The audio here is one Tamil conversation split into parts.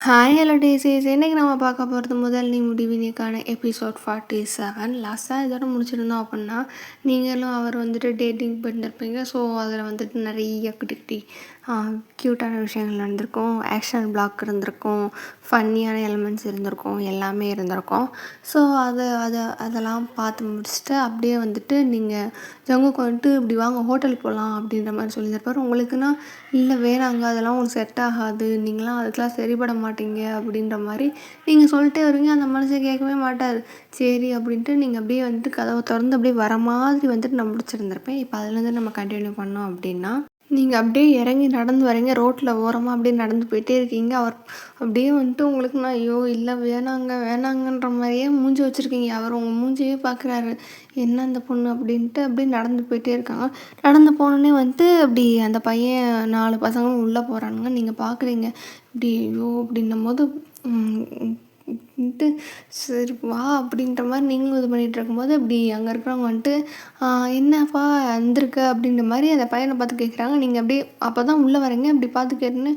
ஹாய் ஹலோ டேஸீஸ் இன்றைக்கி நம்ம பார்க்க போகிறது முதல் நீ முடிவினிக்கான எபிசோட் 47. லாஸ்ட்டாக இதோட முடிச்சிருந்தோம் அப்படின்னா நீங்களும் அவர் வந்துட்டு டேட்டிங் பண்ணியிருப்பீங்க. ஸோ அதில் வந்துட்டு நிறைய குட்டி குட்டி க்யூட்டான விஷயங்கள் நடந்திருக்கும், ஆக்ஷன் பிளாக் இருந்திருக்கும், ஃபன்னியான எலிமெண்ட்ஸ் இருந்திருக்கும், எல்லாமே இருந்திருக்கும். ஸோ அதெல்லாம் பார்த்து முடிச்சுட்டு அப்படியே வந்துட்டு நீங்கள் ஜங்குக்கு வந்துட்டு இப்படி வாங்க ஹோட்டல் போகலாம் அப்படின்ற மாதிரி சொல்லியிருப்பார். உங்களுக்குன்னா இல்லை வேணாங்க, அதெல்லாம் உங்களுக்கு செட் ஆகாது, நீங்களாம் அதுக்கெலாம் சரிபட மாட்டீங்க அப்படின்ற மாதிரி நீங்கள் சொல்லிட்டே வருவீங்க. அந்த மனுஷன் கேட்கவே மாட்டார். சரி அப்படின்ட்டு நீங்கள் அப்படியே வந்துட்டு கதவை திறந்து அப்படியே வர மாதிரி வந்துட்டு நான் முடிச்சிருந்திருப்பேன். இப்போ அதுலேருந்து நம்ம கண்டினியூ பண்ணோம் அப்படின்னா நீங்கள் அப்படியே இறங்கி நடந்து வரீங்க, ரோட்டில் ஓரமாக அப்படியே நடந்து போயிட்டே இருக்கீங்க. அவர் அப்படியே வந்துட்டு உங்களுக்கு நான் ஐயோ இல்லை வேணாங்க வேணாங்கன்ற மாதிரியே மூஞ்சி வச்சுருக்கீங்க. அவர் உங்கள் மூஞ்சியே பார்க்குறாரு, என்ன அந்த பொண்ணு அப்படின்ட்டு அப்படியே நடந்து போயிட்டே இருக்காங்க. நடந்து போனோடனே வந்துட்டு அப்படி அந்த பையன் 4 பசங்களும் உள்ளே போகிறானுங்க. நீங்கள் பார்க்குறீங்க இப்படி ஐயோ அப்படின்னும் போது சரி வா அப்படின்ற மாதிரி நீங்களும் இது பண்ணிகிட்டு இருக்கும்போது அப்படி அங்கே இருக்கிறவங்க வந்துட்டு என்னப்பா வந்திருக்க அப்படின்ற மாதிரி அந்த பையனை பார்த்து கேட்குறாங்க. நீங்கள் அப்படியே அப்போ தான் உள்ளே வரீங்க. அப்படி பார்த்து கேட்டுன்னு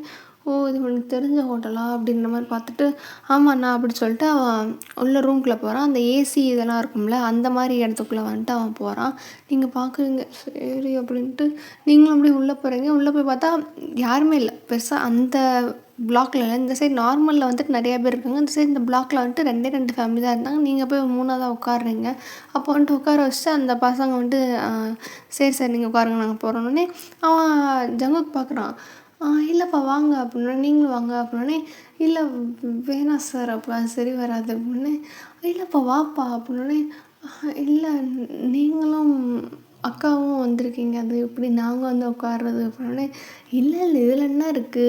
ஓ இது உங்களுக்கு தெரிஞ்ச ஹோட்டலா அப்படின்ற மாதிரி பார்த்துட்டு ஆமாண்ணா அப்படி சொல்லிட்டு அவன் உள்ள ரூம்குள்ளே போகிறான். அந்த ஏசி இதெல்லாம் இருக்கும்ல அந்த மாதிரி இடத்துக்குள்ளே வந்துட்டு அவன் போகிறான். நீங்கள் பார்க்குறீங்க சரி அப்படின்ட்டு நீங்களும் அப்படியே உள்ளே போகிறீங்க. உள்ளே போய் பார்த்தா யாருமே இல்லை பெருசாக அந்த பிளாக்ல இல்லை. இந்த சைடு நார்மலில் வந்துட்டு நிறையா பேர் இருக்காங்க. இந்த சைடு இந்த பிளாக்ல வந்துட்டு 2 ஃபேமிலி தான் இருந்தாங்க. நீங்கள் போய் 3ஆவதாக உட்காடுறீங்க. அப்போ வந்துட்டு உட்கார வச்சுட்டு அந்த பசங்க வந்துட்டு சரி சரி நீங்கள் உட்காருங்க நாங்கள் போகிறோன்னே அவன் ஜங்குக்கு பார்க்குறான். இல்லைப்பா வாங்க அப்படின்னா நீங்களும் வாங்க அப்படின்னே இல்லை வேணாம் சார் அப்போ சரி வராது அப்படின்னே இல்லைப்பா வாப்பா அப்படின்னே இல்லை நீங்களும் அக்காவும் வந்திருக்கீங்க, அது எப்படி நாங்கள் வந்து உட்கார்றது அப்படின்னே இல்லை இல்லை இதில் என்ன இருக்குது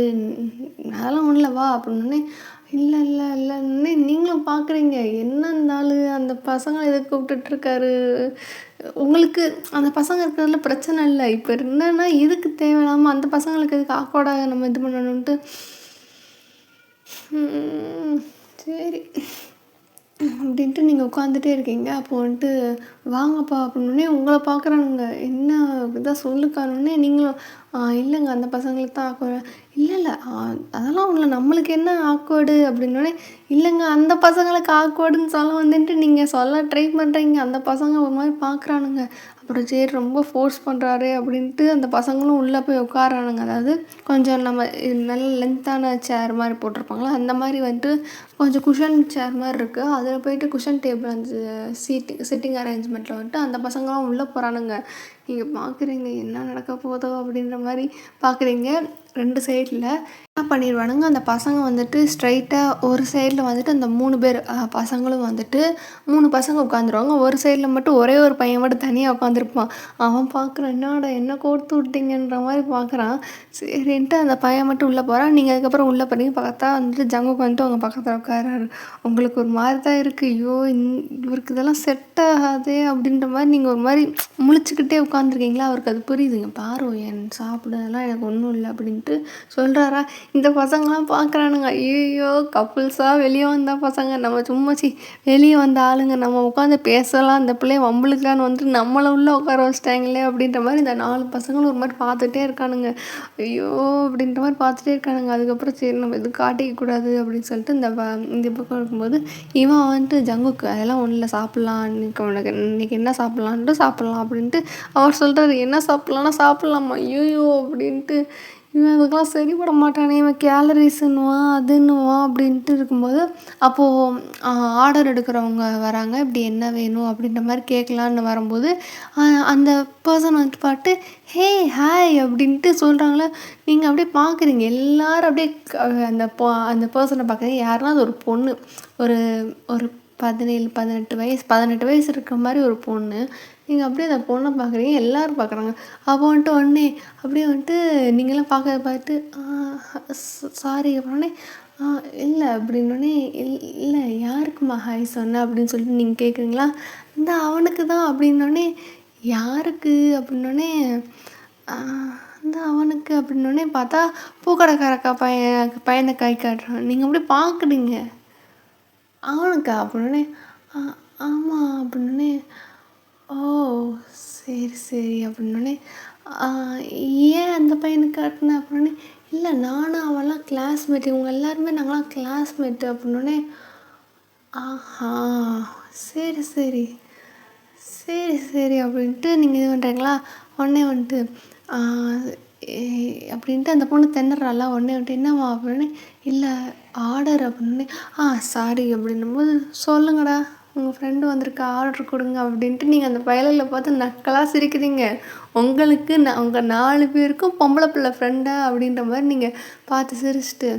அதெல்லாம் ஒன்றும் இல்லை வா அப்படின்னே இல்லை இல்லை இல்லைன்னே நீங்களும் பார்க்குறீங்க என்ன இருந்தாலும் அந்த பசங்களை எதுக்கு கூப்பிட்டுட்ருக்காரு. உங்களுக்கு அந்த பசங்க இருக்கிறதுல பிரச்சனை இல்லை. இப்போ என்னன்னா எதுக்கு தேவையில்லாமல் அந்த பசங்களுக்கு எதுக்கு ஆக்வர்டாக நம்ம இது பண்ணணுன்ட்டு சரி அப்படின்ட்டு நீங்கள் உட்காந்துட்டே இருக்கீங்க. அப்போ வந்துட்டு வாங்கப்பா அப்படின்னே உங்களை பார்க்குறானுங்க. என்ன இதான் சொல்லுக்கானோடனே நீங்களும் இல்லைங்க அந்த பசங்களுக்கு தான் ஆக்வர்டு இல்லை இல்லை அதெல்லாம் ஒன்றும் நம்மளுக்கு என்ன ஆக்வர்டு அப்படின்னோடனே இல்லைங்க அந்த பசங்களுக்கு ஆக்வர்டுன்னு சொல்ல வந்துட்டு நீங்கள் சொல்ல ட்ரை பண்ணுறீங்க. அந்த பசங்க ஒரு மாதிரி பார்க்குறானுங்க. அப்புறம் சரி ரொம்ப ஃபோர்ஸ் பண்ணுறாரு அப்படின்ட்டு அந்த பசங்களும் உள்ளே போய் உட்காரானுங்க. அதாவது கொஞ்சம் நம்ம நல்ல லென்த்தான சேர் மாதிரி போட்டிருப்பாங்களா அந்த மாதிரி வந்துட்டு கொஞ்சம் குஷன் சேர் மாதிரி இருக்குது. அதில் போயிட்டு குஷன் டேபிள் அந்த சிட்டிங் அரேஞ்ச்மெண்ட்டில் வந்துட்டு அந்த பசங்களாம் உள்ளே போகிறானுங்க. நீங்கள் பார்க்குறீங்க என்ன நடக்க போதோ அப்படின்ற மாதிரி பார்க்குறீங்க. 2 சைடில் என்ன பண்ணிடுவானுங்க அந்த பசங்க வந்துட்டு ஸ்ட்ரைட்டாக ஒரு சைடில் வந்துட்டு அந்த 3 பேர் பசங்களும் வந்துட்டு 3 பசங்க உட்காந்துருவாங்க. ஒரு சைடில் மட்டும் ஒரே ஒரு பையன் மட்டும் தனியாக உட்காந்துருப்பான். அவன் பார்க்குறான் என்னடா என்ன கோர்த்து விட்டீங்கன்ற மாதிரி பார்க்குறான். சரின்ட்டு அந்த பையன் மட்டும் உள்ளே போகிறான். நீங்கள் அதுக்கப்புறம் உள்ளே போகிறீங்க. பார்த்தா வந்துட்டு ஜங்குக்கு வந்துட்டு அவங்க பக்கத்தில் உட்காராரு. உங்களுக்கு ஒரு மாதிரி தான் இருக்குது. ஐயோ இவருக்கு இதெல்லாம் செட் ஆகாதே அப்படின்ற மாதிரி நீங்கள் ஒரு மாதிரி முழிச்சுக்கிட்டே உட்காந்துருக்கீங்களா. அவருக்கு அது புரியுதுங்க. பாரு என் சாப்பிடலாம் எனக்கு ஒன்றும் இல்லை அப்படின்ட்டு சொல்கிறாரா. இந்த பசங்களாம் பார்க்குறானுங்க. ஐயோ கப்புள்ஸாக வெளியே வந்த பசங்க நம்ம சும்மா வெளியே வந்த ஆளுங்க நம்ம உட்காந்து பேசலாம் இந்த பிள்ளைய வம்புளுக்கலான்னு வந்துட்டு நம்மளை உள்ளே உட்கார வச்சிட்டாங்களே அப்படின்ற மாதிரி இந்த 4 பசங்களும் ஒரு மாதிரி பார்த்துட்டே இருக்கானுங்க. ஐயோ அப்படின்ற மாதிரி பார்த்துட்டே இருக்கானுங்க. அதுக்கப்புறம் சரி நம்ம எதுவும் காட்டிக்கக்கூடாது அப்படின்னு சொல்லிட்டு இந்த பக்கம் இருக்கும்போது இவன் வந்துட்டு ஜங்குக்கு அதெல்லாம் ஒன்றும் இல்லை சாப்பிட்லாம் இன்னைக்கு என்ன சாப்பிட்லாம் அப்படின்ட்டு அவர் சொல்கிறாரு. என்ன சாப்பிட்லாமா ஐயோ அப்படின்ட்டு இவன் அதுக்கெலாம் சரிப்பட மாட்டானே, இவன் கேலரிஸுன்னுவான் அதுன்னுவான் அப்படின்ட்டு இருக்கும்போது அப்போது ஆர்டர் எடுக்கிறவங்க வராங்க. இப்படி என்ன வேணும் அப்படின்ற மாதிரி கேட்கலான்னு வரும்போது அந்த பர்சன் வந்துட்டு பாட்டு ஹே ஹாய் அப்படின்ட்டு சொல்கிறாங்களே. நீங்கள் அப்படியே பார்க்குறீங்க எல்லோரும் அப்படியே அந்த பர்சனை பார்க்குறீங்க. யாருன்னா அது ஒரு பொண்ணு, ஒரு ஒரு 17 18 வயசு இருக்கிற மாதிரி ஒரு பொண்ணு. நீங்கள் அப்படியே அந்த பொண்ணை பார்க்குறீங்க, எல்லோரும் பார்க்குறாங்க. அப்போ வந்துட்டு உடனே அப்படியே வந்துட்டு நீங்களாம் பார்த்து சாரி அப்படின்னே இல்லை அப்படின்னோடனே இல்லை யாருக்குமா ஹாய் சொன்ன அப்படின்னு சொல்லிட்டு நீங்கள் கேட்குறீங்களா. இந்த அவனுக்கு தான் அப்படின்னோடனே யாருக்கு அப்படின்னோடனே இந்த அவனுக்கு அப்படின்னோடனே பார்த்தா பூக்கடைக்காரக்கா பையனை கை காட்டுறான். நீங்கள் அப்படியே பார்க்குறீங்க அவனுக்கா அப்படின்னே ஆமாம் அப்படின்னே ஓ சரி சரி அப்படின்னோடனே ஏன் அந்த பையனுக்கு காட்டினேன் அப்படின்னே இல்லை நானும் அவன்லாம் கிளாஸ்மேட், இவங்க எல்லாருமே நாங்களாம் கிளாஸ்மேட்டு அப்படின்னோடனே, ஆஹா சரி சரி சரி சரி அப்படின்ட்டு நீங்கள் இது பண்ணுறீங்களா. உடனே வந்துட்டு அப்படின்ட்டு அந்த பொண்ணு திணறால. உடனே வந்துட்டு என்னம்மா அப்படின்னு, இல்லை ஆர்டர் அப்படின்னு. சாரி அப்படின்னும்போது, சொல்லுங்கடா உங்கள் ஃப்ரெண்டு வந்திருக்கா ஆர்டர் கொடுங்க அப்படின்ட்டு நீங்கள் அந்த பயலில் பார்த்து நக்கலாக சிரிக்கிறீங்க. உங்களுக்கு உங்கள் 4 பேருக்கும் பொம்பளை பிள்ளை ஃப்ரெண்டா அப்படின்ற மாதிரி நீங்கள் பார்த்து சிரிச்சிட்டு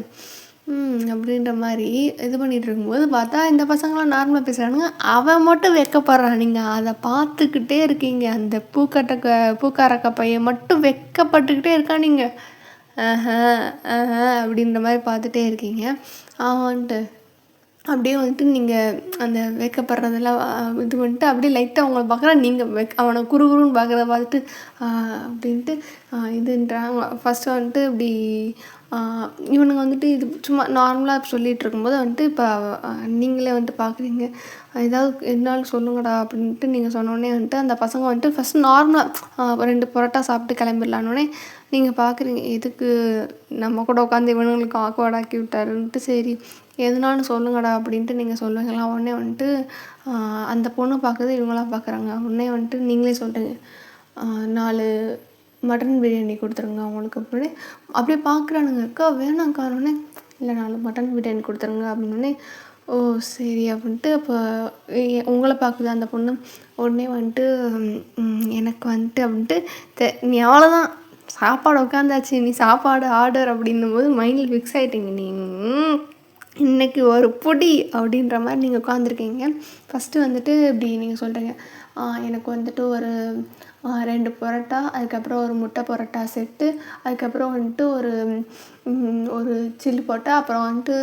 அப்படின்ற மாதிரி இது பண்ணிகிட்டு இருக்கும்போது பார்த்தா இந்த பசங்களாம் நார்மலாக பேசுகிறானுங்க. அவன் மட்டும் வெக்கப்படுறான். நீங்கள் அதை பார்த்துக்கிட்டே இருக்கீங்க. அந்த பூக்காரக்க பையன் மட்டும் வெக்கப்பட்டுக்கிட்டே இருக்கான். நீங்கள் அப்படின்ற மாதிரி பார்த்துட்டே இருக்கீங்க. அவன் வந்துட்டு அப்படியே வந்துட்டு நீங்கள் அந்த வெக்கப்படுறதெல்லாம் இது பண்ணிட்டு அப்படியே லைட்டாக அவங்கள பார்க்குறேன். நீங்கள் அவனை குறுகுறுன்னு பார்க்குறத பார்த்துட்டு அப்படின்ட்டு இதுன்றாங்க. ஃபஸ்ட்டு வந்துட்டு இப்படி இவனுங்க வந்துட்டு இது சும்மா நார்மலாக சொல்லிகிட்டு இருக்கும்போது வந்துட்டு இப்போ நீங்களே வந்துட்டு பார்க்குறீங்க. ஏதாவது என்னாலும் சொல்லுங்கடா அப்படின்ட்டு நீங்கள் சொன்னோடனே வந்துட்டு அந்த பசங்க வந்துட்டு ஃபஸ்ட் நார்மலாக 2 பரோட்டா சாப்பிட்டு கிளம்பிடலான்னொடனே நீங்கள் பார்க்குறீங்க எதுக்கு நம்ம கூட உட்காந்து இவனுங்களுக்கு ஆக்வர்டாக்கி விட்டாருன்ட்டு. சரி எதுனாலும் சொல்லுங்கடா அப்படின்ட்டு நீங்கள் சொல்லுவீங்களா. உடனே வந்துட்டு அந்த பொண்ணு பார்க்குறது இவங்களாம் பார்க்குறாங்க. உடனே வந்துட்டு நீங்களே சொல்கிறீங்க 4 மட்டன் பிரியாணி கொடுத்துருங்க அவங்களுக்கு அப்படின்னு. அப்படியே பார்க்குறானுங்க. அக்கா வேணாங்க்கானோடனே, இல்லை 4 மட்டன் பிரியாணி கொடுத்துருங்க அப்படின்னோடனே, ஓ சரி அப்படின்ட்டு. அப்போ உங்களை பார்க்குது அந்த பொண்ணு. உடனே வந்துட்டு எனக்கு வந்துட்டு அப்படின்ட்டு நீ அவ்வளோதான் சாப்பாடு உட்காந்தாச்சு, நீ சாப்பாடு ஆர்டர் அப்படின்னும்போது மைண்டில் ஃபிக்ஸ் ஆகிட்டீங்க. நீங்கள் இன்றைக்கி ஒரு பொடி அப்படின்ற மாதிரி நீங்கள் உட்காந்துருக்கீங்க. ஃபஸ்ட்டு வந்துட்டு இப்படி நீங்கள் சொல்கிறீங்க, எனக்கு வந்துட்டு ஒரு 2 பரோட்டா, அதுக்கப்புறம் ஒரு முட்டை பரோட்டா செட்டு, அதுக்கப்புறம் வந்துட்டு ஒரு சில்லி போட்டா, அப்புறம் வந்துட்டு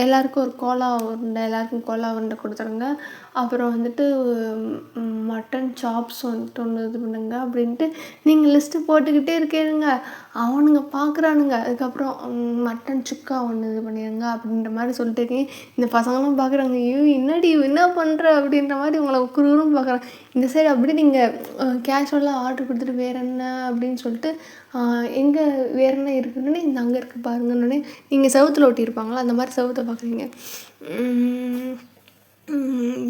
எல்லாேருக்கும் ஒரு கோலா உருண்டை, எல்லாேருக்கும் கோலா உருண்டை கொடுத்துருங்க. அப்புறம் வந்துட்டு மட்டன் சாப்ஸ் வந்துட்டு ஒன்று இது பண்ணுங்க அப்படின்ட்டு நீங்கள் லிஸ்ட்டு போட்டுக்கிட்டே இருக்கேனுங்க. அவனுங்க பார்க்குறானுங்க. அதுக்கப்புறம் மட்டன் சுக்கா ஒன்று இது பண்ணிடுங்க அப்படின்ற மாதிரி சொல்லிட்டு இருக்கேன். இந்த பசங்களும் பார்க்குறாங்க, ஐயோ என்னடி என்ன பண்ணுற அப்படின்ற மாதிரி உங்களை குறுகுறுன்னு பார்க்குறாங்க. இந்த சைடு அப்படி நீங்கள் கேஷுவலாக ஆர்டர் கொடுத்துட்டு வேறு என்ன அப்படின்னு சொல்லிட்டு எங்கே வேறு என்ன இருக்குதுன்னு இந்த அங்கே இருக்குது பாருங்கன்னொடனே நீங்கள் செவுத்தில் ஒட்டியிருப்பாங்களா அந்த மாதிரி செவுத்தை பார்க்குறீங்க.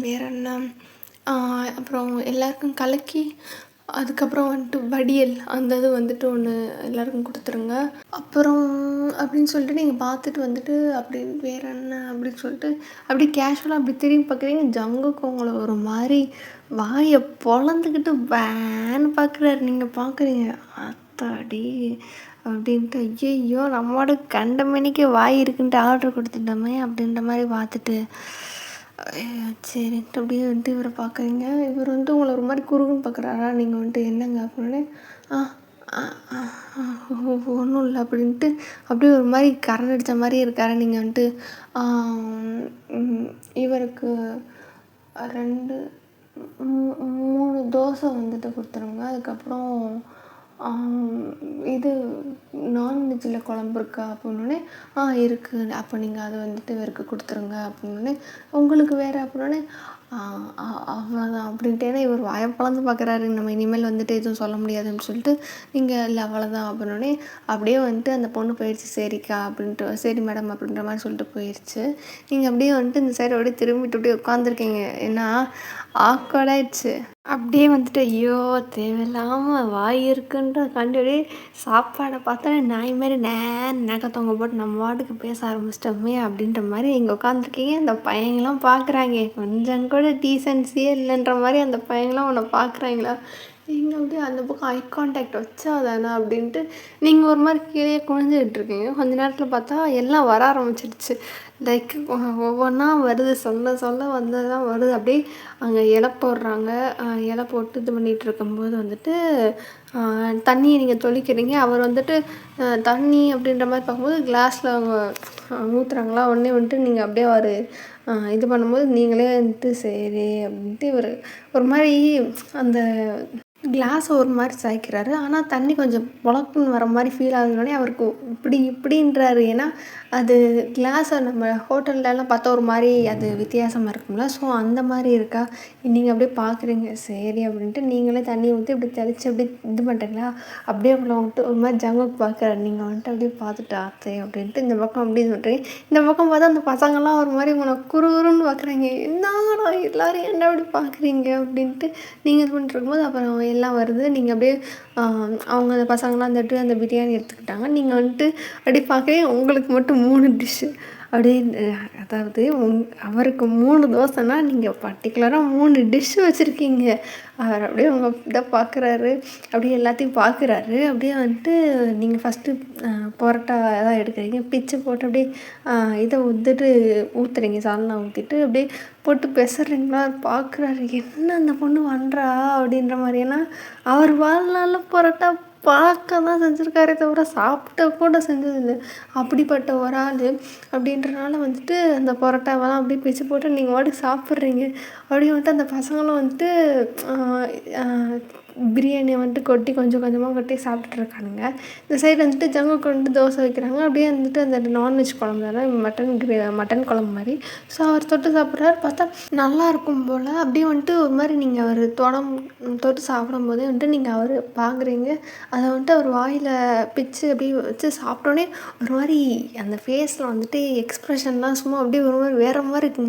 வேறு என்ன, அப்புறம் எல்லாருக்கும் கலக்கி, அதுக்கப்புறம் வந்துட்டு வடியல் அந்த இது வந்துட்டு ஒன்று எல்லாருக்கும் கொடுத்துருங்க. அப்புறம் அப்படின்னு சொல்லிட்டு நீங்கள் பார்த்துட்டு வந்துட்டு அப்படி வேறு என்ன அப்படின்னு சொல்லிட்டு அப்படி கேஷுவலாக அப்படி திரும்பி பார்க்குறீங்க. ஜங்குக்கு உங்களை ஒரு மாதிரி வாயை பொழந்துக்கிட்டு வேன்னு பார்க்குறாரு. நீங்கள் பார்க்குறீங்க, அத்தாடி அப்படின்ட்டு, ஐயோ நம்மளோட கண்ட மணிக்கு வாய் இருக்குன்ட்டு ஆர்டர் கொடுத்துட்டோமே அப்படின்ற மாதிரி பார்த்துட்டு சரின்ட்டு அப்படியே வந்துட்டு இவரை பார்க்குறீங்க. இவர் வந்துட்டு உங்களை ஒரு மாதிரி குறுகுன்னு பார்க்குறாரா. நீங்கள் வந்துட்டு என்னங்க அப்படின்னே ஒன்றும் இல்லை அப்படின்ட்டு அப்படியே ஒரு மாதிரி கரண் அடித்த மாதிரி இருக்காரு. நீங்கள் வந்துட்டு இவருக்கு 2 3 தோசை வந்துட்டு கொடுத்துருங்க. அதுக்கப்புறம் இது நான்வெஜ்ஜில் குழம்பு இருக்கா அப்படின்னோடனே இருக்குது. அப்போ நீங்கள் அதை வந்துட்டு இவருக்கு கொடுத்துருங்க அப்படின்னோடனே, உங்களுக்கு வேறு அப்படின்னோடனே அவ்வளோதான் அப்படின்ட்டு. ஏன்னா இவர் வாயை பொளந்து பார்க்குறாரு, நம்ம இனிமேல் வந்துட்டு எதுவும் சொல்ல முடியாதுன்னு சொல்லிட்டு நீங்கள் இல்லை அவ்வளோதான் அப்படின்னோடனே அப்படியே வந்துட்டு அந்த பொண்ணு போயிடுச்சு. சரிக்கா அப்படின்ட்டு, சரி மேடம் அப்படின்ற மாதிரி சொல்லிட்டு போயிடுச்சு. நீங்கள் அப்படியே வந்துட்டு இந்த சைடு அப்படியே திரும்பிட்டு அப்படியே உட்காந்துருக்கீங்க. ஏன்னா ஆக்வர்டாயிடுச்சு. அப்படியே வந்துட்டு ஐயோ தேவையில்லாமல் வாய் இருக்குன்ற கண்டுபிடி சாப்பாடை பார்த்தா நாய் மாதிரி நகத்தவங்க போட்டு நம்ம வாட்டுக்கு பேச ஆரம்பிச்சிட்டோமே அப்படின்ற மாதிரி இங்கே உட்காந்துருக்கீங்க. அந்த பையங்களாம் பார்க்குறாங்க, கொஞ்சம் கூட டீசென்சியே இல்லைன்ற மாதிரி அந்த பையங்களாம் உன்னை பார்க்குறாங்களா. நீங்கள் அப்படியே அந்த பக்கம் ஐ கான்டாக்ட் வச்சா தானே அப்படின்ட்டு நீங்கள் ஒரு மாதிரி கீழே குனிஞ்சிக்கிட்டு இருக்கீங்க. கொஞ்ச நேரத்தில் பார்த்தா எல்லாம் வர ஆரம்பிச்சிடுச்சு. லைக் ஒவ்வொன்றா வருது, சொல்ல சொல்ல வந்தது தான் வருது. அப்படியே அங்கே இலை போடுறாங்க. இலை போட்டு இது பண்ணிகிட்டு இருக்கும்போது வந்துட்டு தண்ணியை நீங்கள் தொளிக்கிறீங்க. அவர் வந்துட்டு தண்ணி அப்படின்ற மாதிரி பார்க்கும்போது கிளாஸில் அவங்க ஊற்றுறாங்களா. உடனே வந்துட்டு நீங்கள் அப்படியே அவர் இது பண்ணும்போது நீங்களே வந்துட்டு சரி அப்படின்ட்டு இவர் ஒரு மாதிரி அந்த கிளாஸை ஒரு மாதிரி சாய்க்கிறாரு. ஆனால் தண்ணி கொஞ்சம் பொழக்குன்னு வர மாதிரி ஃபீல் ஆகுதுனோடனே அவருக்கு இப்படின்றாரு. ஏன்னா அது கிளாஸை நம்ம ஹோட்டல்லலாம் பார்த்தா ஒரு மாதிரி அது வித்தியாசமாக இருக்கும்ல. ஸோ அந்த மாதிரி இருக்கா? நீங்கள் அப்படியே பார்க்குறீங்க. சரி அப்படின்ட்டு நீங்களே தண்ணி ஊற்றி இப்படி தெளித்து அப்படி இது பண்ணுறீங்களா? அப்படியே உங்களை வந்துட்டு ஒரு மாதிரி ஜங்குக்கு பார்க்குறாரு. நீங்கள் வந்துட்டு அப்படியே பார்த்துட்டு ஆத்தே அப்படின்ட்டு இந்த பக்கம் அப்படி சொல்கிறீங்க. இந்த பக்கம் பார்த்தா அந்த பசங்கள்லாம் ஒரு மாதிரி உங்களை குறுகுறுன்னு பார்க்குறாங்க. என்னடா எல்லோரும் என்ன அப்படி பார்க்குறீங்க அப்படின்ட்டு நீங்கள் இது பண்ணிட்டு இருக்கும்போது அப்புறம் எல்லாம் வருது. நீங்கள் அப்படியே அவங்க அந்த பசங்களாம் வந்துட்டு அந்த பிரியாணி எடுத்துக்கிட்டாங்க. நீங்கள் வந்துட்டு அப்படி பார்க்குறீங்க. உங்களுக்கு மட்டும் 3 டிஷ்ஷு அப்படியே அதாவது அவருக்கு 3 தோசைன்னா நீங்கள் பர்டிகுலராக 3 டிஷ்ஷு வச்சுருக்கீங்க. அவர் அப்படியே உங்கள் இதை பார்க்குறாரு. அப்படியே எல்லாத்தையும் பார்க்குறாரு. அப்படியே வந்துட்டு நீங்கள் ஃபஸ்ட்டு பரோட்டா தான் எடுக்கிறீங்க. பிச்சு போட்டு அப்படியே இதை வந்துட்டு ஊற்றுறீங்க. சால்னா ஊற்றிட்டு அப்படியே போட்டு பெசறீங்களா? பார்க்குறாரு. என்ன அந்த பொண்ணு பண்ணுறா அப்படின்ற மாதிரி. ஏன்னா அவர் வாழ்நாளில் பரோட்டா பார்க்க தான் செஞ்சுருக்காரே தவிர சாப்பிட்ட கூட செஞ்சதில்லை. அப்படிப்பட்ட ஒரு ஆள் அப்படின்றனால வந்துட்டு அந்த பரோட்டாவெல்லாம் அப்படியே பிச்சு போட்டு நீங்கள் பாட்டுக்கு சாப்பிட்றீங்க. அப்படியே வந்துட்டு அந்த பசங்களும் வந்துட்டு பிரியாணியை வந்துட்டு கொட்டி கொஞ்சம் கொஞ்சமாக கொட்டி சாப்பிட்டுட்ருக்கானுங்க. இந்த சைடு வந்துட்டு ஜங்குக்கு வந்துட்டு தோசை வைக்கிறாங்க. அப்படியே வந்துட்டு அந்த நான்வெஜ் குழம்பு தானே, மட்டன் குழம்பு மாதிரி. ஸோ அவர் தொட்டு சாப்பிட்றாரு. பார்த்தா நல்லா இருக்கும் போல். அப்படியே வந்துட்டு ஒரு மாதிரி நீங்கள் அவர் தொட்டு சாப்பிடும்போதே வந்துட்டு நீங்கள் அவர் பார்க்குறீங்க. அதை வந்துட்டு அவர் வாயில் பிச்சு அப்படியே வச்சு சாப்பிட்டோன்னே ஒரு மாதிரி அந்த ஃபேஸில் வந்துட்டு எக்ஸ்ப்ரெஷன்லாம் சும்மா அப்படியே ஒரு மாதிரி வேறு மாதிரி இருக்கு.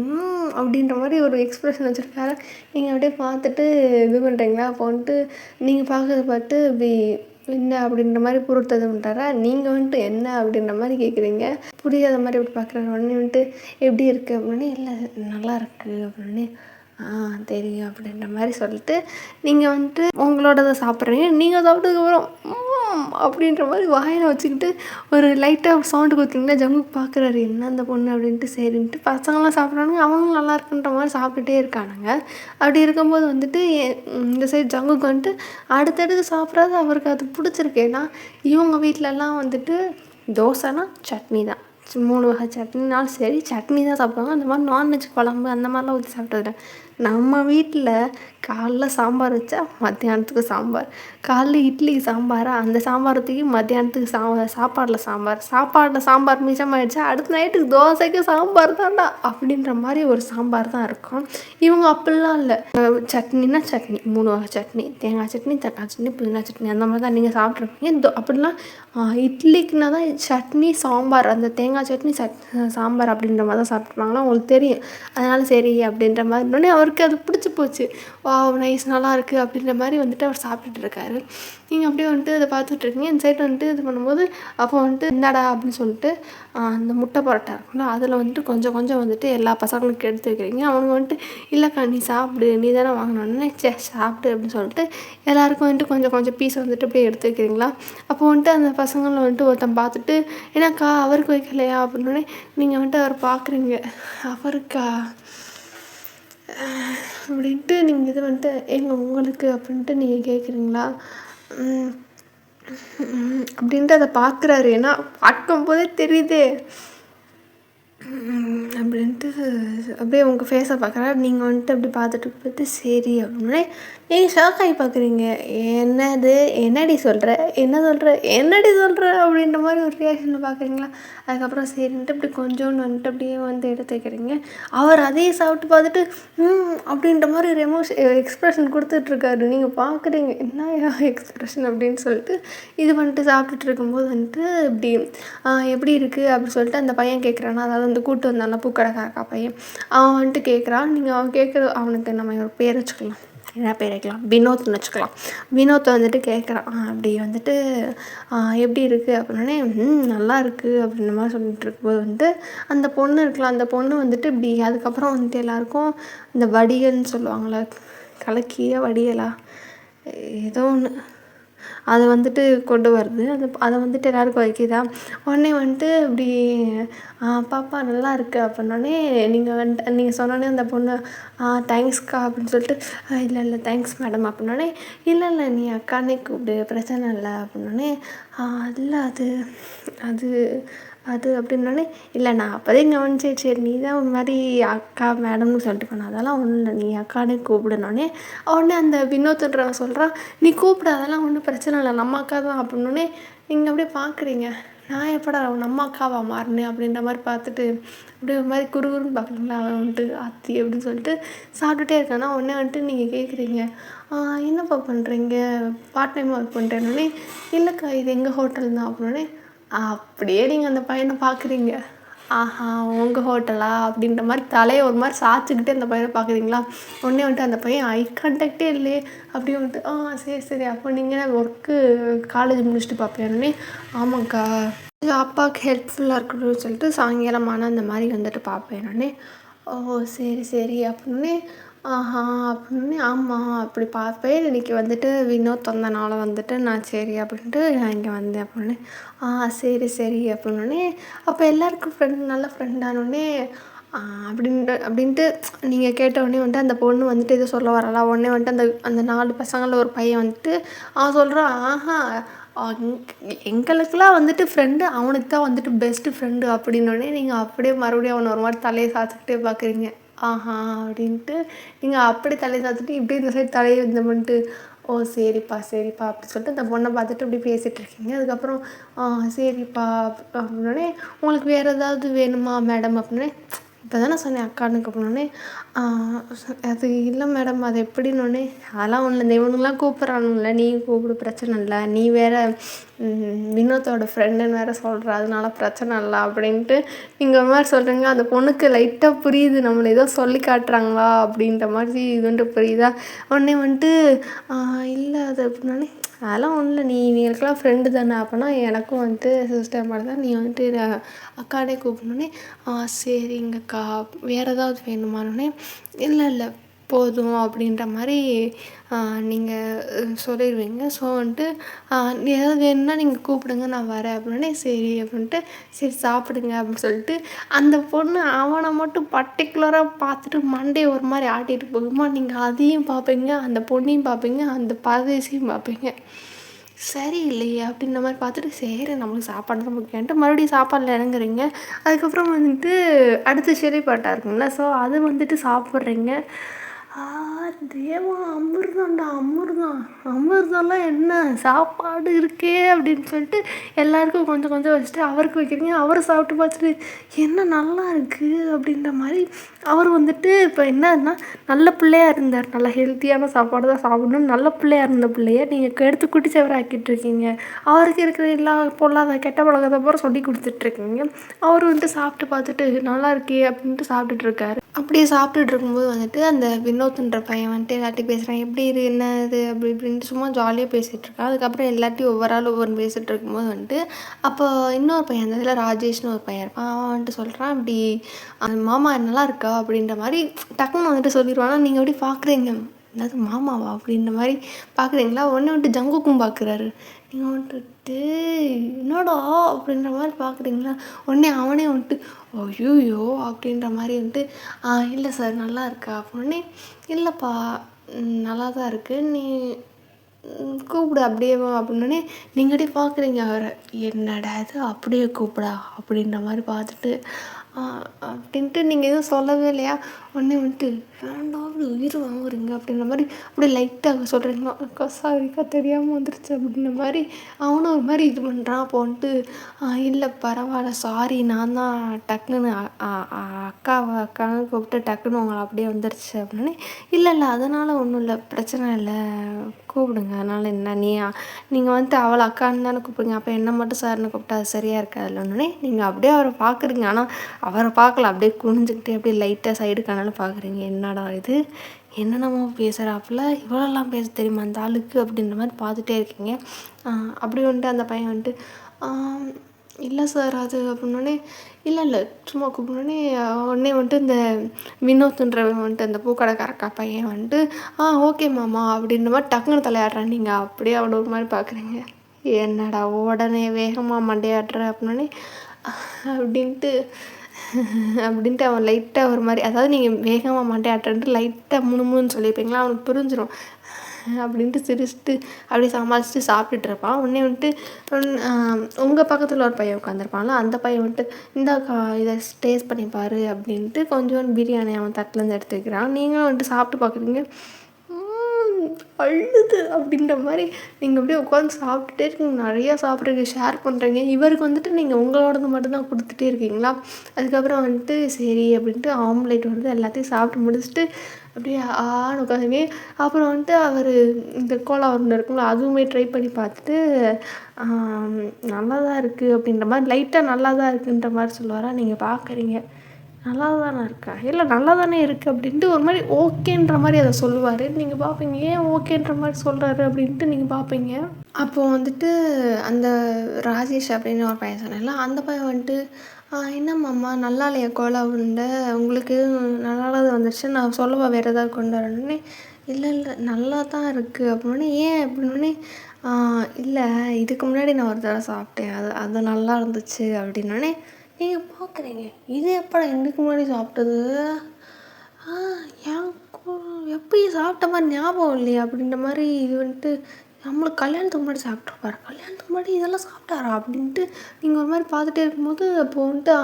அப்படின்ற மாதிரி ஒரு எக்ஸ்ப்ரெஷன் வச்சுருக்காரு. நீங்கள் அப்படியே பார்த்துட்டு இது பண்ணுறீங்களா? அப்போ வந்துட்டு நீங்கள் பார்க்கறத பார்த்து இப்படி என்ன அப்படின்ற மாதிரி பொருட்கள் இது பண்ணுறாரா? நீங்கள் வந்துட்டு என்ன அப்படின்ற மாதிரி கேட்குறீங்க. புரியாத மாதிரி அப்படி பார்க்குறாரு. உடனே வந்துட்டு எப்படி இருக்குது அப்படின்னே, இல்லை நல்லா இருக்குது அப்படின்னே, தெரியும் அப்படின்ற மாதிரி சொல்லிட்டு நீங்கள் வந்துட்டு உங்களோடதை சாப்பிட்றீங்க. நீங்கள் சாப்பிட்டதுக்கப்புறம் அப்படின்ற மாதிரி வாயில் வச்சுக்கிட்டு ஒரு லைட்டாக சவுண்டு கொடுத்தீங்கன்னா ஜங்குக்கு பார்க்குறாரு. என்ன அந்த பொண்ணு அப்படின்ட்டு. சரின்ட்டு பசங்களாம் சாப்பிட்றானுங்க. அவங்களும் நல்லா இருக்குன்ற மாதிரி சாப்பிட்டுட்டே இருக்கானுங்க. அப்படி இருக்கும்போது வந்துட்டு இந்த சைடு ஜங்குக்கு வந்துட்டு அடுத்தடுத்து சாப்பிட்றது அவருக்கு அது பிடிச்சிருக்கு. ஏன்னா இவங்க வீட்டிலலாம் வந்துட்டு தோசைனா சட்னி தான். 3 வகை சட்னினாலும் சரி சட்னி தான் சாப்பிடுவாங்க. அந்த மாதிரி நான்வெஜ் குழம்பு அந்த மாதிரிலாம் ஊற்றி சாப்பிட்டதில்ல. நம்ம வீட்டில் காலைல சாம்பார் வச்சா மத்தியானத்துக்கு சாம்பார், காலைல இட்லி சாம்பாரா, அந்த சாம்பார் ஊற்றி மத்தியானத்துக்கு சாப்பாடில் சாம்பார் மிச்சமாகிடுச்சா அடுத்த நைட்டுக்கு தோசைக்கு சாம்பார் தான்டா அப்படின்ற மாதிரி ஒரு சாம்பார் தான் இருக்கும். இவங்க அப்படிலாம் இல்லை. சட்னினா சட்னி, 3 வகை சட்னி, தேங்காய் சட்னி, தக்காளி சட்னி, புதினா சட்னி, அந்த மாதிரி தான் நீங்கள் சாப்பிட்ருப்பீங்க. அப்படிலாம் இட்லிக்குன்னா தான் சட்னி சாம்பார், அந்த தேங்காய் சட்னி சாம்பார் அப்படின்ற மாதிரி தான் சாப்பிட்ருப்பாங்களா உங்களுக்கு தெரியும். அதனால் சரி அப்படின்ற மாதிரி அவருக்கு அது பிடிச்சி போச்சு. நைஸ் நல்லா இருக்குது அப்படின்ற மாதிரி வந்துட்டு அவர் சாப்பிட்டுட்டு இருக்காரு. நீங்கள் அப்படியே வந்துட்டு அதை பார்த்துட்ருக்கீங்க. இந்த சைடு வந்துட்டு இது பண்ணும்போது அப்போ வந்துட்டு என்னடா அப்படின்னு சொல்லிட்டு அந்த முட்டை பரோட்டா இருக்குல்ல, அதில் வந்துட்டு கொஞ்சம் கொஞ்சம் வந்துட்டு எல்லா பசங்களுக்கும் எடுத்து வைக்கிறீங்க. அவங்க வந்துட்டு இல்லைக்கா நீ சாப்பிடு, நீ தானே வாங்கினோன்னே சாப்பிடு அப்படின்னு சொல்லிட்டு எல்லாேருக்கும் வந்துட்டு கொஞ்சம் கொஞ்சம் பீஸ் வந்துட்டு அப்படியே எடுத்து வைக்கிறீங்களா. அப்போ வந்துட்டு அந்த பசங்களை வந்துட்டு ஒருத்தன் பார்த்துட்டு ஏன்னாக்கா அவருக்கு வைக்கலையா அப்படின்னோடனே நீங்கள் வந்துட்டு அவர் பார்க்குறீங்க. அவருக்கா அப்படின்ட்டு நீங்கள் இது வந்துட்டு உங்களுக்கு அப்படின்ட்டு நீங்கள் கேட்குறீங்களா அப்படின்ட்டு அதை பார்க்குறாரு. ஏன்னா பார்க்கும்போதே தெரியுதே அப்படின்ட்டு அப்படியே உங்கள் ஃபேஸை பார்க்குறாரு. நீங்கள் வந்துட்டு அப்படி பார்த்துட்டு சரி அப்படின்னே நீங்கள் ஷாக் ஆகி பார்க்குறீங்க. என்னடி சொல்கிற அப்படின்ற மாதிரி ஒரு ரியாக்ஷனில் பார்க்குறீங்களா. அதுக்கப்புறம் சரின்ட்டு இப்படி கொஞ்சோன்னு வந்துட்டு அப்படியே வந்து எடுத்து வைக்கிறீங்க. அவர் அதையே சாப்பிட்டு பார்த்துட்டு அப்படின்ற மாதிரி ஒரு எக்ஸ்ப்ரெஷன் கொடுத்துட்ருக்காரு. நீங்கள் பார்க்குறீங்க என்ன எக்ஸ்ப்ரெஷன் அப்படின்னு சொல்லிட்டு இது வந்துட்டு சாப்பிட்டுட்டு இருக்கும்போது வந்துட்டு இப்படி எப்படி இருக்குது அப்படின்னு சொல்லிட்டு அந்த பையன் கேட்குறானா, அதாவது வந்து கூப்பிட்டு வந்தானா பூக்கடைக்காரக்கா பையன், அவன் வந்துட்டு கேட்குறான். நீங்கள் அவன் கேட்குற அவனுக்கு நம்ம ஒரு பேர் வச்சுக்கலாம், என்ன பேர் வைக்கலாம், வினோத்னு வச்சுக்கலாம். வினோத்தை வந்துட்டு கேட்குறான். அப்படி வந்துட்டு எப்படி இருக்குது அப்படின்னே நல்லா இருக்குது அப்படின்ற மாதிரி சொல்லிட்டு இருக்கும்போது வந்துட்டு அந்த பொண்ணு இருக்கலாம், அந்த பொண்ணு வந்துட்டு இப்படி அதுக்கப்புறம் வந்துட்டு எல்லாேருக்கும் இந்த வடிகல்னு சொல்லுவாங்களே, கலக்கிய வடிகலா ஏதோ ஒன்று, அதை வந்துட்டு கொண்டு வருது. அதை வந்துட்டு எல்லாேருக்கும் வைக்கிதா. உடனே வந்துட்டு இப்படி பாப்பா நல்லா இருக்குது அப்படின்னோடனே நீங்கள் சொன்னோடனே அந்த பொண்ணு தேங்க்ஸ்க்கா அப்படின்னு சொல்லிட்டு இல்லை தேங்க்ஸ் மேடம் அப்படின்னோடனே இல்லை நீ அக்கானே கூப்பிடு பிரச்சனை இல்லை அப்படின்னோடனே இல்லை அது அது அப்படின்னோடனே இல்லை நான் அப்போதே கவனிச்சேன், சரி நீ தான் ஒரு மாதிரி அக்கா மேடம்னு சொல்லிட்டு போன, அதெல்லாம் ஒன்றும் இல்லை நீ அக்கானே கூப்பிடுனோடனே உடனே அந்த வினோத்துன்றவன் சொல்கிறான் நீ கூப்பிட அதெல்லாம் ஒன்றும் பிரச்சனை இல்லை நம்ம அக்கா தான் அப்படின்னோடனே நீங்கள் அப்படியே பார்க்குறீங்க. நான் எப்படா நம்ம அக்காவா மாறினேன் அப்படின்ற மாதிரி பார்த்துட்டு அப்படியே ஒரு மாதிரி குறுகுறுன்னு பார்க்குறீங்களா. அவன் வந்துட்டு ஆத்தி அப்படின்னு சொல்லிட்டு சாப்பிட்டுட்டே இருக்கானா. உடனே வந்துட்டு நீங்கள் கேட்குறீங்க, என்னப்பா பண்ணுறீங்க, பார்ட் டைம் ஒர்க் பண்ணுறேன்னே. இல்லைக்கா இது எங்கள் ஹோட்டல் தான் அப்படின்னே. அப்படியே நீங்கள் அந்த பையனை பார்க்குறீங்க. ஆஹா உங்கள் ஹோட்டலா அப்படின்ற மாதிரி தலையை ஒரு மாதிரி சாய்ச்சிக்கிட்டே அந்த பையனை பார்க்குறீங்களா. உடனே வந்துட்டு அந்த பையன் ஐ கான்டாக்டே இல்லையே அப்படியே வந்துட்டு சரி சரி அப்போ நீங்கள் ஒர்க்கு காலேஜ் முடிச்சுட்டு பார்ப்பேன்னே. ஆமாங்க்கா அப்பாவுக்கு ஹெல்ப்ஃபுல்லாக இருக்கணும்னு சொல்லிட்டு சாயங்காலம் ஆனால் அந்த மாதிரி வந்துட்டு பார்ப்பேன் நானே. சரி சரி அப்படின்னே. ஆஹா அப்படின்னே. ஆமாம் அப்படி பார்ப்பேன். இன்றைக்கி வந்துட்டு வினோத் வந்தனால வந்துட்டு நான் சரி அப்படின்ட்டு நான் இங்கே வந்தேன் அப்படின்னு. சரி சரி அப்படின்னோடனே அப்போ எல்லாருக்கும் நல்ல ஃப்ரெண்டானோடனே அப்படின்ட்டு நீங்கள் கேட்டவுடனே வந்துட்டு அந்த பொண்ணு வந்துட்டு எதுவும் சொல்ல வரலா. உடனே வந்துட்டு அந்த 4 பசங்களில் ஒரு பையன் வந்துட்டு அவன் சொல்கிறான், எங்களுக்கெல்லாம் வந்துட்டு ஃப்ரெண்டு அவனுக்கு தான் வந்துட்டு பெஸ்ட்டு ஃப்ரெண்டு அப்படின்னோடனே நீங்கள் அப்படியே மறுபடியும் அவனை ஒரு மாதிரி தலையை சாய்ச்சிக்கிட்டே பார்க்குறீங்க. அப்படின்ட்டு நீங்கள் அப்படி தலையை சாய்ச்சிட்டு இப்படி இந்த சைடு தலையை இந்த பண்ணிட்டு சரிப்பா சரிப்பா அப்படி சொல்லிட்டு அந்த பொண்ணை பார்த்துட்டு இப்படி பேசிகிட்டு இருக்கீங்க. அதுக்கப்புறம் சரிப்பா அப்படின்னோடனே உங்களுக்கு வேறு ஏதாவது வேணுமா மேடம் அப்படின்னே. இப்போ தானே சொன்னேன் அக்கானுக்கு அப்படின்னோடனே. அது இல்லை மேடம் அது எப்படின்னோடனே. அதெல்லாம் ஒன்றும் இல்லை, இவனுங்களாம் கூப்பிட்றானுங்கள நீ கூப்பிடு பிரச்சனை இல்லை, நீ வேறு வினோத்தோட ஃப்ரெண்டுன்னு வேறு சொல்கிற அதனால பிரச்சனை இல்லை அப்படின்ட்டு நீங்கள் ஒரு மாதிரி சொல்கிறீங்க. அந்த பொண்ணுக்கு லைட்டாக புரியுது நம்மளை ஏதோ சொல்லி காட்டுறாங்களா அப்படின்ற மாதிரி இது வந்துட்டு புரியுதா. உடனே வந்துட்டு இல்லை அது அப்படின்னோடனே. அதெல்லாம் ஒன்றும் இல்லை, நீங்களுக்கெல்லாம் ஃப்ரெண்டு தானே அப்போனா எனக்கும் வந்துட்டு சிஸ்டர் மாதிரி தான், நீ வந்துட்டு அக்கானே கூப்பிடணுன்னே. சரிங்கக்கா வேறு ஏதாவது வேணுமானோடனே. இல்லை இல்லை போதும் அப்படின்ற மாதிரி நீங்கள் சொல்லிடுவீங்க. ஸோ வந்துட்டு ஏதாவது வேணும்னா நீங்கள் கூப்பிடுங்க நான் வரேன் அப்படின்னே. சரி அப்படின்ட்டு சரி சாப்பிடுங்க அப்படின்னு சொல்லிட்டு அந்த பொண்ணு அவனை மட்டும் பர்டிகுலராக பார்த்துட்டு மண்டையை ஒரு மாதிரி ஆட்டிகிட்டு போகுமா. நீங்கள் அதையும் பார்ப்பீங்க, அந்த பொண்ணையும் பார்ப்பீங்க, அந்த பரதேசியும் பார்ப்பீங்க. சரி இல்லையே அப்படின்ற மாதிரி பார்த்துட்டு சரி நம்மளுக்கு சாப்பாடு தான் முக்கியன்ட்டு மறுபடியும் சாப்பாடில் இறங்குறீங்க. அதுக்கப்புறம் வந்துட்டு அடுத்து சிறைப்பாட்டாக இருக்குங்களா. ஸோ அது வந்துட்டு சாப்பிட்றீங்க. தேவா அமிர்தம்டா அமிர்தம், அமிர்தம்லாம் என்ன சாப்பாடு இருக்கே அப்படின்னு சொல்லிட்டு எல்லாருக்கும் கொஞ்சம் கொஞ்சம் வச்சுட்டு அவருக்கு வைக்கிறீங்க. அவரை சாப்பிட்டு பார்த்துட்டு என்ன நல்லா இருக்குது அப்படின்ற மாதிரி அவர் வந்துட்டு இப்போ என்னன்னா நல்ல பிள்ளையாக இருந்தார், நல்லா ஹெல்த்தியான சாப்பாடு தான் சாப்பிடணும்னு நல்ல பிள்ளையாக இருந்த பிள்ளைய நீங்கள் எடுத்து குட்டிச்சவரை ஆக்கிட்டுருக்கீங்க. அவருக்கு இருக்கிற எல்லா பொல்லாத கெட்ட பழக்கத்தை பூரா சொல்லி கொடுத்துட்ருக்கீங்க. அவர் வந்துட்டு சாப்பிட்டு பார்த்துட்டு நல்லா இருக்கே அப்படின்ட்டு சாப்பிட்டுட்ருக்காரு. அப்படியே சாப்பிட்டுட்டு இருக்கும்போது வந்துட்டு அந்த வினோத்ன்ற பையன் வந்துட்டு எல்லாத்தையும் பேசுகிறான், எப்படி இது என்ன இது அப்படி இப்படின்ட்டு சும்மா ஜாலியாக பேசிகிட்ருக்கான். அதுக்கப்புறம் எல்லாத்தையும் ஒவ்வொரு ஆள் ஒவ்வொன்று பேசிகிட்டு இருக்கும்போது வந்துட்டு அப்போ இன்னொரு பையன் அந்த இதில் ராஜேஷ்னு ஒரு பையன் இருப்பான். அவன் வந்துட்டு சொல்கிறான், இப்படி அந்த மாமா நல்லா இருக்கா அப்படின்ற மாதிரி டக்குன்னு வந்துட்டு சொல்லிடுவானா. நீங்கள் அப்படி பார்க்குறீங்க, என்னது மாமாவா அப்படின்ற மாதிரி பார்க்குறீங்களா. உடனே வந்துட்டு ஜங்குக்கும் பார்க்குறாரு. நீங்கள் வந்துட்டு என்னடா அப்படின்ற மாதிரி பார்க்குறீங்களா. உடனே அவனே வந்துட்டு ஐயோ அப்படின்ற மாதிரி வந்துட்டு இல்லை சார் நல்லா இருக்கா அப்படின்னே. இல்லைப்பா நல்லா தான் இருக்குது, நீ கூப்பிடு அப்படியே அப்படின்னே. நீங்கள் அப்படியே பார்க்குறீங்க அவரை, என்னடா இது அப்படியே கூப்பிடா அப்படின்ற மாதிரி பார்த்துட்டு அப்படின்ட்டு நீங்கள் எதுவும் சொல்லவே இல்லையா. உடனே வந்துட்டு வேண்டாவது உயிர் வாங்குறீங்க அப்படின்ற மாதிரி அப்படியே லைட்டாக சொல்கிறீங்க. அக்கா சாரிக்கா தெரியாமல் வந்துருச்சு அப்படின்ற மாதிரி அவனும் ஒரு மாதிரி இது பண்ணுறான். அப்போ வந்துட்டு இல்லை பரவாயில்ல சாரி, நான் தான் டக்குன்னு அக்கான்னு கூப்பிட்டு டக்குன்னு உங்களை அப்படியே வந்துருச்சு அப்படின்னு. இல்லை இல்லை அதனால் ஒன்றும் இல்லை பிரச்சனை இல்லை கூப்பிடுங்க, அதனால் என்ன நீங்கள் வந்துட்டு அவளை அக்கான்னு தானே கூப்பிடுங்க, அப்போ என்ன மட்டும் சார்னு கூப்பிட்டா அது சரியாக இருக்காதுல்ல ஒன்றுனே. நீங்கள் அப்படியே அவரை பார்க்குறீங்க, ஆனால் அவரை பார்க்கல, அப்படியே குனிஞ்சிக்கிட்டே அப்படியே லைட்டாக சைடு கண்ணால் பார்க்குறீங்க. என்னடா இது என்னென்னமோ பேசுகிறாப்புல, இவ்வளோலாம் பேச தெரியுமா அந்த ஆளுக்கு அப்படின்ற மாதிரி பார்த்துட்டே இருக்கீங்க. அப்படி வந்துட்டு அந்த பையன் வந்துட்டு இல்லை சார் அது அப்படின்னோடனே. இல்லை இல்லை சும்மா கூப்பிடனே. உடனே வந்துட்டு இந்த வினோத்துன்றவன் வந்துட்டு அந்த பூக்கடைக்காரக்கா பையன் வந்துட்டு ஓகே மாமா அப்படின்ற மாதிரி டக்குன்னு தலையாடுறான். நீங்கள் அப்படியே அவனை ஒரு மாதிரி பார்க்குறீங்க. என்னடா உடனே வேகமாக மண்டையாடுற அப்படின்னே அப்படின்ட்டு அவன் லைட்டாக ஒரு மாதிரி, அதாவது நீங்கள் வேகமாக மண்டையாட்டுன்ட்டு லைட்டாக முணுமுணுன்னு சொல்லியிருப்பீங்களா, அவனுக்கு புரிஞ்சிடும் அப்படின்ட்டு சிரிச்சுட்டு அப்படியே சமாளிச்சுட்டு சாப்பிட்டுட்டு இருப்பான். உடனே வந்துட்டு உங்கள் பக்கத்தில் ஒரு பையன் உட்காந்துருப்பான்ல, அந்த பையன் வந்துட்டு இந்தாக்கா இதை டேஸ்ட் பண்ணி பாரு அப்படின்ட்டு கொஞ்சோண்டு பிரியாணி அவன் தட்டிலேருந்து எடுத்து வைக்கிறான். நீங்களும் வந்துட்டு சாப்பிட்டு பார்க்குறீங்க. அழுது அப்படின்ற மாதிரி நீங்கள் அப்படியே உட்காந்து சாப்பிட்டுட்டே இருக்கீங்க, நிறையா சாப்பிட்றீங்க, ஷேர் பண்ணுறீங்க. இவருக்கு வந்துட்டு நீங்கள் உங்களோடது மட்டும்தான் கொடுத்துட்டே இருக்கீங்களா. அதுக்கப்புறம் வந்துட்டு சரி அப்படின்ட்டு ஆம்லேட் வந்து எல்லாத்தையும் சாப்பிட்டு முடிச்சுட்டு அப்படியே ஆன்னு உட்காந்துங்க. அப்புறம் வந்துட்டு அவர் இந்த கோலா உருண்டை இருக்குங்களா, அதுவுமே ட்ரை பண்ணி பார்த்துட்டு நல்லா தான் இருக்குது அப்படின்ற மாதிரி, லைட்டாக நல்லா தான் இருக்குன்ற மாதிரி சொல்லுவாரா. நீங்கள் பார்க்குறீங்க நல்லா தானே இருக்கா, இல்லை நல்லா தானே இருக்குது அப்படின்ட்டு ஒரு மாதிரி ஓகேன்ற மாதிரி அதை சொல்லுவார். நீங்கள் பார்ப்பீங்க ஏன் ஓகேன்ற மாதிரி சொல்கிறாரு அப்படின்ட்டு நீங்கள் பார்ப்பீங்க. அப்போது வந்துட்டு அந்த ராஜேஷ் அப்படின்னு ஒரு பையன் சொன்னேன்ல, அந்த பையன் வந்துட்டு என்னம்மாம்மா நல்லா இல்லையா கோலா உருண்டை, உங்களுக்கு நல்லா வந்துடுச்சு, நான் சொல்லவா வேறு ஏதாவது கொண்டு வரணுன்னே, இல்லை இல்லை நல்லா தான் இருக்குது அப்படின்னே. ஏன் அப்படின்னே, இல்லை இதுக்கு முன்னாடி நான் ஒரு தடவை சாப்பிட்டேன், அது நல்லா இருந்துச்சு அப்படின்னோடனே. நீங்கள் பார்க்குறீங்க இது எப்படா இதுக்கு முன்னாடி சாப்பிட்டது, எனக்கு எப்பயும் சாப்பிட்ட மாதிரி ஞாபகம் இல்லையா அப்படின்ற மாதிரி. இது வந்துட்டு நம்மளுக்கு கல்யாணத்துக்கு முன்னாடி சாப்பிட்ருப்பாரு, கல்யாணத்துக்கு முன்னாடி இதெல்லாம் சாப்பிட்டாரா அப்படின்ட்டு நீங்கள் ஒரு மாதிரி பார்த்துட்டே இருக்கும்போது, அப்போது வந்துட்டு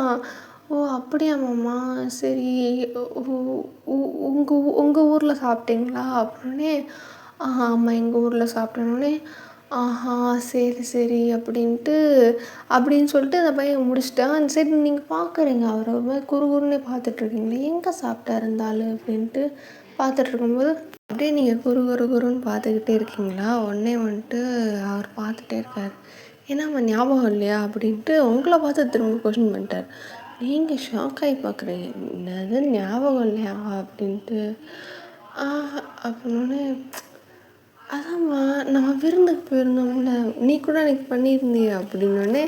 ஓ அப்படியாம்மாம்மா சரி, உங்கள் ஊரில் சாப்பிட்டீங்களா அப்படின்னே. ஆமாம் எங்கள் ஊரில் சாப்பிட்டேன்னொடனே. ஆஹா சரி சரி அப்படின்ட்டு அப்படின்னு சொல்லிட்டு அந்த பையன் முடிச்சிட்டான். சரி நீங்கள் பார்க்குறீங்க அவரை ஒரு மாதிரி குறுகுறுன்னே பார்த்துட்ருக்கீங்களே, எங்கே சாப்பிட்டாரு இந்த ஆள் அப்படின்ட்டு பார்த்துட்ருக்கும்போது அப்படியே நீங்கள் குறுன்னு பார்த்துக்கிட்டே இருக்கீங்களா. உடனே வந்துட்டு அவர் பார்த்துட்டே இருக்கார். ஏன்னா ஞாபகம் இல்லையா அப்படின்ட்டு உங்களை பார்த்து திரும்ப கொஷின் பண்ணிட்டார். நீங்கள் ஷாக்காகி பார்க்குறீங்க, என்னது ஞாபகம் இல்லையா அப்படின்ட்டு. அப்படின்னோடனே, அதாம்மா நம்ம விருந்துக்கு போயிருந்தோம்ல, நீ கூட எனக்கு பண்ணியிருந்திய அப்படின்னோடனே.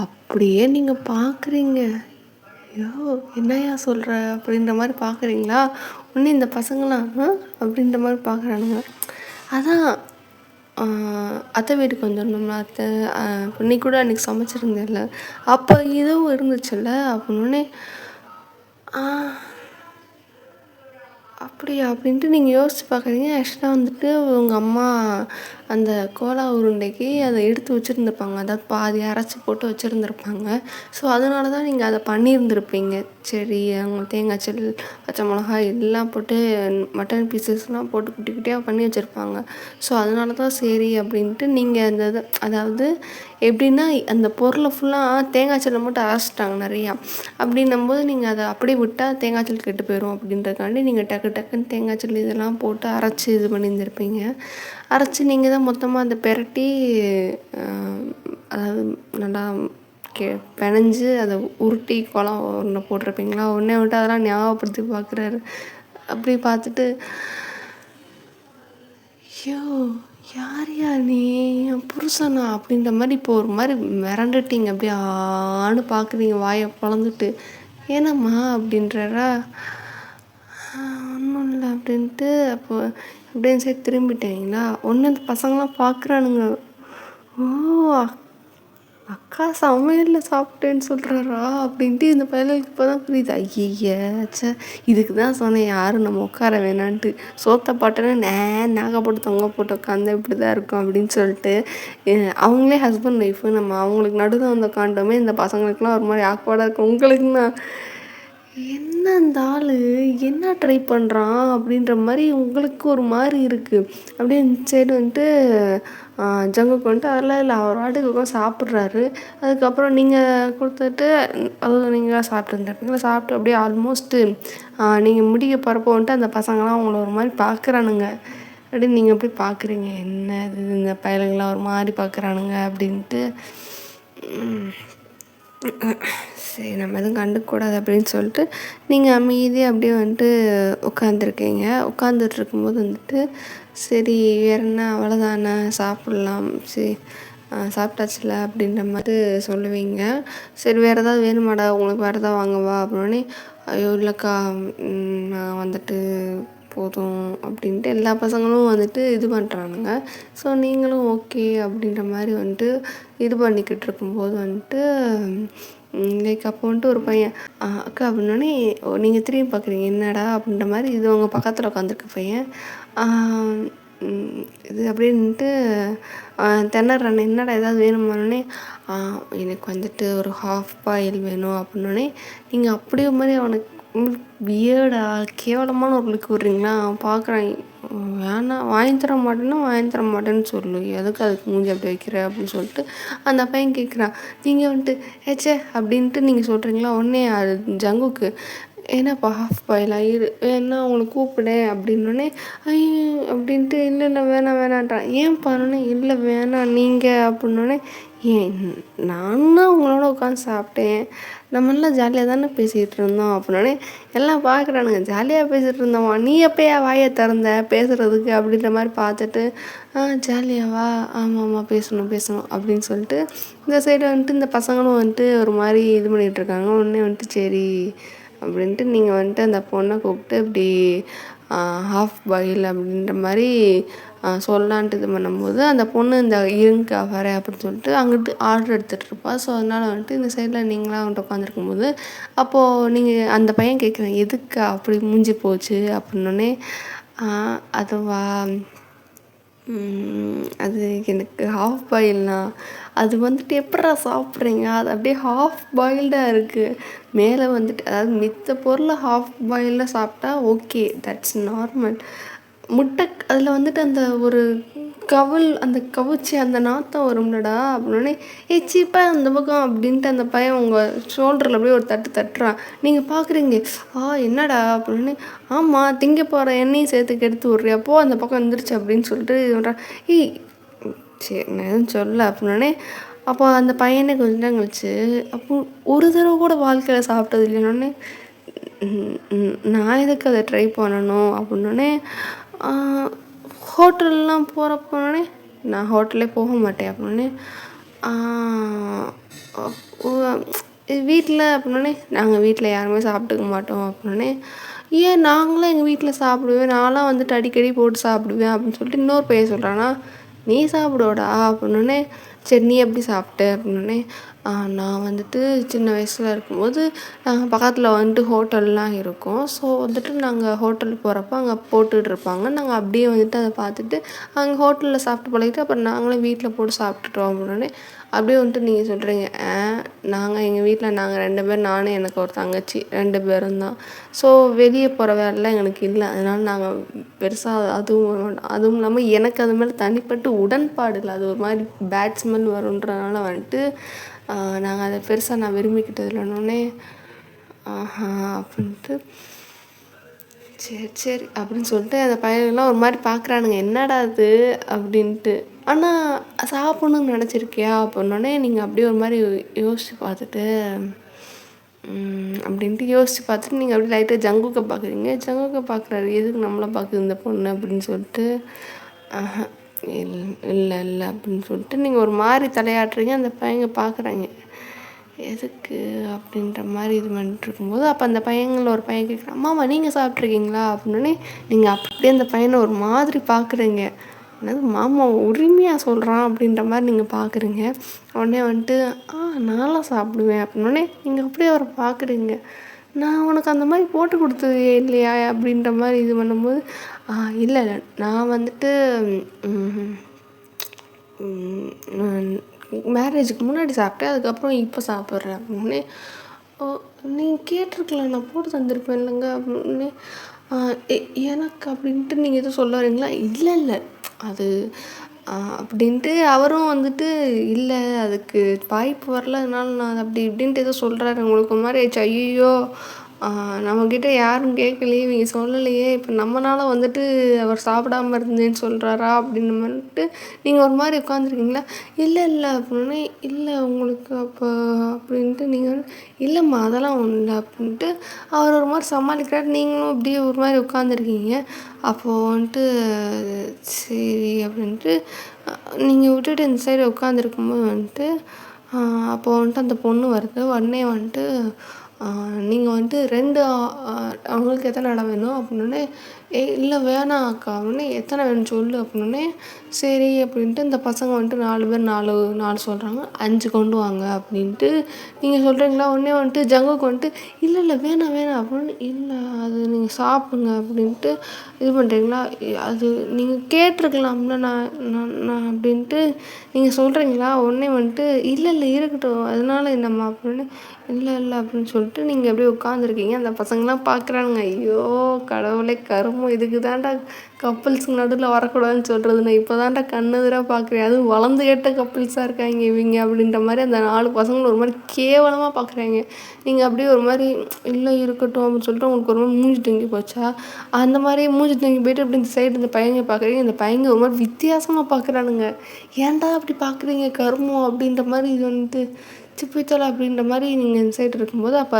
அப்படியே நீங்கள் பார்க்குறீங்க, ஐயோ என்னையா சொல்கிற அப்படின்ற மாதிரி பார்க்குறீங்களா. உடனே இந்த பசங்களாம் அப்படின்ற மாதிரி பார்க்குறானுங்க. அதான் அத்தை வீட்டுக்கு வந்துடணும்ல, அத்தை நீ கூட அன்றைக்கி சமைச்சிருந்தேன்ல, அப்போ இதுவும் இருந்துச்சுல்ல அப்படின்னோடனே. அப்படியா அப்படின்ட்டு நீங்கள் யோசித்து பார்க்குறீங்க. ஆக்சுவலாக வந்துட்டு உங்கள் அம்மா அந்த கோலா உருண்டைக்கு அதை எடுத்து வச்சுருந்துருப்பாங்க, அதாவது பாதி அரைச்சி போட்டு வச்சுருந்துருப்பாங்க. ஸோ அதனால தான் நீங்கள் அதை பண்ணியிருந்துருப்பீங்க. சரி அவங்க தேங்காய் சல், பச்சை மிளகாய் எல்லாம் போட்டு மட்டன் பீசஸ்லாம் போட்டு குட்டி குட்டியாக பண்ணி வச்சுருப்பாங்க. ஸோ அதனால தான் சரி அப்படின்ட்டு நீங்கள் அந்த இது, அதாவது எப்படின்னா அந்த பொருளை ஃபுல்லாக தேங்காய் சல்லை மட்டும் அரைச்சிட்டாங்க நிறையா. அப்படின்னும்போது நீங்கள் அதை அப்படியே விட்டால் தேங்காய் சல் கெட்டு போயிடும் அப்படின்றதுக்காண்டி நீங்கள் டக்குன்னு தேங்காய் சல் இதெல்லாம் போட்டு அரைச்சி இது பண்ணியிருந்துருப்பீங்க. அரைச்சி நீங்கள் தான் மொத்தமாக அதை பெரட்டி, அதாவது நல்லா பிணைஞ்சு அதை உருட்டி குழம்பு ஒன்று போட்டிருப்பீங்களா. உடனே விட்டு அதெல்லாம் ஞாபகப்படுத்தி பார்க்குறாரு. அப்படி பார்த்துட்டு, ஐயோ யாரையா நீ என் புருஷனா அப்படின்ற மாதிரி இப்போ ஒரு மாதிரி மிரண்டுட்டீங்க. அப்படியே ஆன்னு பார்க்குறீங்க வாயை பிளந்துட்டு. ஏனம்மா அப்படின்றா. ஒன்றும் இல்லை அப்படின்ட்டு. அப்போ அப்படின்னு சரி திரும்பிட்டீங்களா. ஒன்று அந்த பசங்களாம் பார்க்குறானுங்க. ஓ அக்கா சமையலில் சாப்பிட்டேன்னு சொல்கிறாரா அப்படின்ட்டு இந்த பையனுக்கு இப்போ தான் புரியுது. ஐயச்சே இதுக்கு தான் சொன்னேன் யாரும் நம்ம உட்கார வேணான்ட்டு. சோத்தை பாட்டோன்னே நாகப்பட்டு தொங்க போட்டு உட்காந்து இப்படி தான் இருக்கும் அப்படின்னு சொல்லிட்டு அவங்களே ஹஸ்பண்ட் ஒய்ஃபு, நம்ம அவங்களுக்கு நடுவில் வந்து உட்காண்டோமே இந்த பசங்களுக்குலாம் ஒரு மாதிரி ஆக்வர்டாக இருக்கும். உங்களுக்குன்னா என்ன அந்த ஆள் என்ன ட்ரை பண்ணுறான் அப்படின்ற மாதிரி உங்களுக்கு ஒரு மாதிரி இருக்குது. அப்படியே சைடு வந்துட்டு ஜங்குக்கு வந்துட்டு அதெல்லாம் இல்லை, அவர் வாட்டுக்கு உட்காந்து சாப்பிட்றாரு. அதுக்கப்புறம் நீங்கள் கொடுத்துட்டு அதுவும் நீங்களாம் சாப்பிட்டுருந்துருப்பீங்களா. சாப்பிட்டு அப்படியே ஆல்மோஸ்ட்டு நீங்கள் முடிக்க போகிறப்போ வந்துட்டு அந்த பசங்களாம் அவங்கள ஒரு மாதிரி பார்க்குறானுங்க. அப்படின்னு நீங்கள் எப்படி பார்க்குறீங்க, என்ன இது இந்த பயலுங்களாம் ஒரு மாதிரி பார்க்குறானுங்க அப்படின்ட்டு. சரி நம்ம எதுவும் கண்டுக்கூடாது அப்படின்னு சொல்லிட்டு நீங்கள் அமைதியாக அப்படியே வந்துட்டு உட்காந்துருக்கீங்க. உட்காந்துட்டு இருக்கும்போது வந்துட்டு சரி வேறு என்ன அவ்வளோதானே சாப்பிட்லாம், சரி சாப்பிட்டாச்சுல அப்படின்ற மாதிரி சொல்லுவீங்க. சரி வேறு ஏதாவது வேணுமாடா உங்களுக்கு, வேறு ஏதாவது வாங்கவா அப்படின்னே. ஐயோ இல்லைக்கா நான் வந்துட்டு போதும் அப்படின்ட்டு எல்லா பசங்களும் வந்துட்டு இது பண்ணுறானுங்க. ஸோ நீங்களும் ஓகே அப்படின்ற மாதிரி வந்துட்டு இது பண்ணிக்கிட்டு இருக்கும்போது வந்துட்டு லைக் அப்போ வந்துட்டு ஒரு பையன் அக்கா அப்படின்னோடனே நீங்கள் திரும்பி பார்க்குறீங்க என்னடா அப்படின்ற மாதிரி. இது அவங்க பக்கத்தில் உட்காந்துருக்க பையன் இது அப்படின்ட்டு திணறானே. என்னடா ஏதாவது வேணுமானோடனே எனக்கு வந்துட்டு ஒரு ஹாஃப் பாயில் வேணும் அப்படின்னோடனே. நீங்கள் அப்படியே மாதிரி அவனுக்கு வியர்டா கேவலமான ஒரு லுக் விட்றீங்களா பார்க்குறேன். வேணாம் வாங்கி தர மாட்டேன்னா வாங்கி தர மாட்டேன்னு சொல்லு, எதுக்கு அதுக்கு மூஞ்சி அப்படி வைக்கிற அப்படின்னு சொல்லிட்டு அந்த பையன் கேட்குறான். நீங்கள் வந்துட்டு ஏச்சே அப்படின்ட்டு நீங்கள் சொல்கிறீங்களா. உடனே அது ஜங்குக்கு ஏன்னாப்பா ஹாஃப் பாயில் ஆயிரு வேணா அவங்களை கூப்பிடேன் அப்படின்னோடனே ஐயோ அப்படின்ட்டு இல்லை இல்லை வேணாம் வேணான்றான். ஏன் பாருன்னு இல்லை வேணாம் நீங்கள் அப்படின்னோடனே ஏன் நான் தான் உங்களோட உட்காந்து சாப்பிட்டேன், நம்மளாம் ஜாலியாக தானே பேசிகிட்டு இருந்தோம் அப்படின்னோடனே எல்லாம் பார்க்குறானுங்க. ஜாலியாக பேசிகிட்டு இருந்தோமா, நீ எப்போயா வாயை திறந்த பேசுகிறதுக்கு அப்படின்ற மாதிரி பார்த்துட்டு ஜாலியாவா ஆமாம் ஆமாம் பேசணும் பேசணும் அப்படின்னு சொல்லிட்டு இந்த சைடு வந்துட்டு இந்த பசங்களும் வந்துட்டு ஒரு மாதிரி இது பண்ணிகிட்ருக்காங்க. உடனே வந்துட்டு சரி அப்படின்ட்டு நீங்கள் வந்துட்டு அந்த பொண்ணை கூப்பிட்டு இப்படி ஹாஃப் பாயில் அப்படின்ற மாதிரி சொல்லலான்ட்டு இது பண்ணும்போது அந்த பொண்ணு இந்த இருங்கக்கா வரேன் அப்படின்னு சொல்லிட்டு அங்கிட்டு ஆர்டர் எடுத்துகிட்ருப்பா. ஸோ அதனால் வந்துட்டு இந்த சைடில் நீங்களாம் வந்துட்டு உட்காந்துருக்கும்போது அப்போது நீங்கள் அந்த பையன் கேட்குறேன் எதுக்கா அப்படி மூஞ்சி போச்சு அப்படின்னோடனே அதுவா அது எனக்கு ஹாஃப் பாயில்னா அது வந்துட்டு எப்படா சாப்பிட்றீங்க, அது அப்படியே ஹாஃப் பாயில்டாக இருக்குது மேலே வந்துட்டு, அதாவது மித்த பொருளை ஹாஃப் பாயிலில் சாப்பிட்டா ஓகே தட்ஸ் நார்மல். முட்டை அதில் வந்துட்டு அந்த ஒரு அந்த கவிச்சி அந்த நாத்தம் வரும்லடா அப்படின்னோடனே சீப்பா அந்த பக்கம் அப்படின்ட்டு அந்த பையன் உங்கள் ஷோல்டரில் அப்படியே ஒரு தட்டு தட்டுறான். நீங்கள் பார்க்குறீங்க என்னடா அப்படின்னு. ஆமாம் திங்க போகிற எண்ணெயும் சேர்த்து எடுத்து விட்றியா, அப்போ அந்த பக்கம் வந்துருச்சு அப்படின்னு சொல்லிட்டு சொல்கிறான். சரி நான் எதுவும் சொல்ல அப்படின்னோடனே அப்போ அந்த பையனை கொஞ்ச நேரம் கழிச்சு அப்போ ஒரு தடவை கூட வாழ்க்கையில் சாப்பிட்டது இல்லைன்னொடனே நான் எதுக்கு அதை ட்ரை பண்ணணும் அப்படின்னோடனே ஹோட்டல்லாம் போகிறப்போனே நான் ஹோட்டலே போக மாட்டேன் அப்படின்னே வீட்டில் அப்படின்னோடனே நாங்கள் வீட்டில் யாருமே சாப்பிட்டுக்க மாட்டோம் அப்படின்னோடனே ஏன் நாங்களும் எங்கள் வீட்டில் சாப்பிடுவேன், நான்லாம் வந்துட்டு அடிக்கடி போட்டு சாப்பிடுவேன் அப்படின்னு சொல்லிட்டு இன்னொரு பையன் சொல்கிறானா. நீ சாப்பிடுவோடா அப்படின்னோடனே சரி நீ எப்படி சாப்பிட்ட அப்படின்னோடனே நான் வந்துட்டு சின்ன வயசில் இருக்கும்போது பக்கத்தில் வந்துட்டு ஹோட்டல்லாம் இருக்கும். ஸோ வந்துட்டு நாங்கள் ஹோட்டல் போகிறப்ப அங்கே போட்டுட்ருப்பாங்க, நாங்கள் அப்படியே வந்துட்டு அதை பார்த்துட்டு அங்கே ஹோட்டலில் சாப்பிட்டு பழகிட்டு அப்புறம் நாங்களும் வீட்டில் போட்டு சாப்பிட்டுட்டோம் அப்படின்னோடனே அப்படியே வந்துட்டு நீங்கள் சொல்கிறீங்க நாங்கள் எங்கள் வீட்டில் நாங்கள் 2 பேர், நானும் எனக்கு ஒரு தங்கச்சி 2 பேரும் தான். ஸோ வெளியே போகிற வேலைலாம் எங்களுக்கு இல்லை, அதனால் நாங்கள் பெருசாக அதுவும் இல்லாமல் எனக்கு அது மேலே தனிப்பட்டு உடன்பாடு இல்லை, அது ஒரு மாதிரி பேட் ஸ்மெல் வருன்றதுனால வந்துட்டு நாங்கள் அதை பெருசாக நான் விரும்பிக்கிட்டது இல்லைன்னொடனே அப்படின்ட்டு சரி சரி அப்படின்னு சொல்லிட்டு அந்த பையன்லாம் ஒரு மாதிரி பார்க்குறானுங்க என்னடா அது அப்படின்ட்டு. ஆனால் சாப்பிட்ணுன்னு நினச்சிருக்கியா அப்படின்னோடனே நீங்கள் அப்படியே ஒரு மாதிரி யோசித்து பார்த்துட்டு அப்படின்ட்டு யோசித்து பார்த்துட்டு நீங்கள் அப்படியே லைட்டாக ஜங்குக்கை பார்க்குறீங்க. ஜங்குக்கை பார்க்குறாரு எதுக்கு நம்மளை பார்க்குது இந்த பொண்ணு அப்படின்னு சொல்லிட்டு இல்லை இல்லை அப்படின்னு சொல்லிட்டு நீங்கள் ஒரு மாதிரி தலையாட்டுறீங்க. அந்த பையங்க பார்க்குறாங்க எதுக்கு அப்படின்ற மாதிரி இது பண்ணிட்டு இருக்கும்போது அப்போ அந்த பையங்களில் ஒரு பையன் கேட்குறான் மாமா நீங்கள் சாப்பிட்ருக்கீங்களா அப்படின்னோடனே நீங்கள் அப்படியே அந்த பையனை ஒரு மாதிரி பார்க்குறீங்க. என்னது மாமா உரிமையாக சொல்கிறான் அப்படின்ற மாதிரி நீங்கள் பார்க்குறீங்க. உடனே வந்துட்டு நான்லாம் சாப்பிடுவேன் அப்படின்னோடனே நீங்கள் அப்படியே அவரை பார்க்குறீங்க. நான் உனக்கு அந்த மாதிரி போட்டு கொடுத்தது இல்லையா அப்படின்ற மாதிரி இது பண்ணும்போது இல்லை இல்லை நான் வந்துட்டு மேரேஜுக்கு முன்னாடி சாப்பிட்டேன், அதுக்கப்புறம் இப்போ சாப்பிட்றேன் அப்படின்னே நீங்கள் கேட்டிருக்கலாம் நான் போட்டு தந்திருப்பேன் இல்லைங்க அப்படின்னு. எனக்கு அப்படின்ட்டு நீங்கள் எதுவும் சொல்ல வரீங்களா. இல்லை இல்லை அது அப்படின்ட்டு அவரும் வந்துட்டு இல்லை அதுக்கு வாய்ப்பு வரல அதனால நான் அப்படி இப்படின்ட்டு எதோ சொல்கிறாரு. உங்களுக்கு ஒரு மாதிரி ஆயிடுச்சு. ஐயோ நம்மக்கிட்ட யாரும் கேட்கலையே, இவங்க சொல்லலையே, இப்போ நம்மளால வந்துட்டு அவர் சாப்பிடாமல் இருந்தேன்னு சொல்கிறாரா அப்படின்னு வந்துட்டு நீங்கள் ஒரு மாதிரி உட்காந்துருக்கீங்களா. இல்லை இல்லை அப்படின்னே இல்லை உங்களுக்கு அப்போ அப்படின்ட்டு நீங்கள் இல்லைம்மா அதெல்லாம் ஒன்றும் இல்லை அப்படின்ட்டு அவர் ஒரு மாதிரி சமாளிக்கிறார். நீங்களும் அப்படியே ஒரு மாதிரி உட்காந்துருக்கீங்க. அப்போது வந்துட்டு சரி அப்படின்ட்டு நீங்கள் விட்டுட்டு இந்த சைடு உட்காந்துருக்கும்போது வந்துட்டு அப்போது வந்துட்டு அந்த பொண்ணு வருது. உடனே வந்துட்டு நீங்கள் வந்துட்டு 2 அவங்களுக்கு எத்தனை இடம் வேணும் அப்படின்னோடனே இல்லை வேணாம் அக்கா அப்படின்னே எத்தனை வேணும் சொல்லு அப்படின்னோடனே சரி அப்படின்ட்டு இந்த பசங்க வந்துட்டு 4 பேர் 4 சொல்கிறாங்க. 5 கொண்டு வாங்க அப்படின்ட்டு நீங்கள் சொல்கிறீங்களா. உடனே வந்துட்டு ஜங்குக்கு வந்துட்டு இல்லை இல்லை வேணாம் வேணாம் அப்படின்னு இல்லை அது நீங்கள் சாப்பிடுங்க அப்படின்ட்டு இது பண்ணுறீங்களா. அது நீங்கள் கேட்டிருக்கலாம்ல நான் நான் நான் அப்படின்ட்டு நீங்கள் சொல்கிறீங்களா. உடனே வந்துட்டு இல்லை இல்லை இருக்கட்டும் அதனால என்னம்மா அப்படின்னு இல்லை இல்லை அப்படின்னு சொல்லிட்டு அப்படின்ட்டு நீங்கள் அப்படியே உட்காந்துருக்கீங்க. அந்த பசங்களாம் பார்க்குறானுங்க. ஐயோ கடவுளே கருமம், இதுக்கு தான்டா கப்புள்ஸுக்கு நடுவில் வரக்கூடாதுன்னு சொல்கிறது. நான் இப்போ தான்டா கண்ணெதிராக பார்க்குறேன். அதுவும் வளர்ந்து கெட்ட கப்புள்ஸாக இருக்காங்க இவங்க அப்படின்ற மாதிரி அந்த 4 பசங்களும் ஒரு மாதிரி கேவலமாக பார்க்குறாங்க. நீங்கள் அப்படியே ஒரு மாதிரி இல்லை இருக்கட்டும் அப்படின்னு சொல்லிட்டு உங்களுக்கு ஒரு மாதிரி மூஞ்சி தூங்கி போச்சா, அந்த மாதிரி மூஞ்சி தூங்கி போயிட்டு அப்படி இந்த சைடு இந்த பையங்க பார்க்குறீங்க. இந்த பையங்க ஒரு மாதிரி வித்தியாசமாக பார்க்குறானுங்க. ஏன்டா அப்படி பார்க்குறீங்க கருமம் அப்படின்ற மாதிரி இது வந்துட்டு சிப்பித்தலை அப்படின்ற மாதிரி நீங்கள் இந்த சைடு இருக்கும்போது அப்போ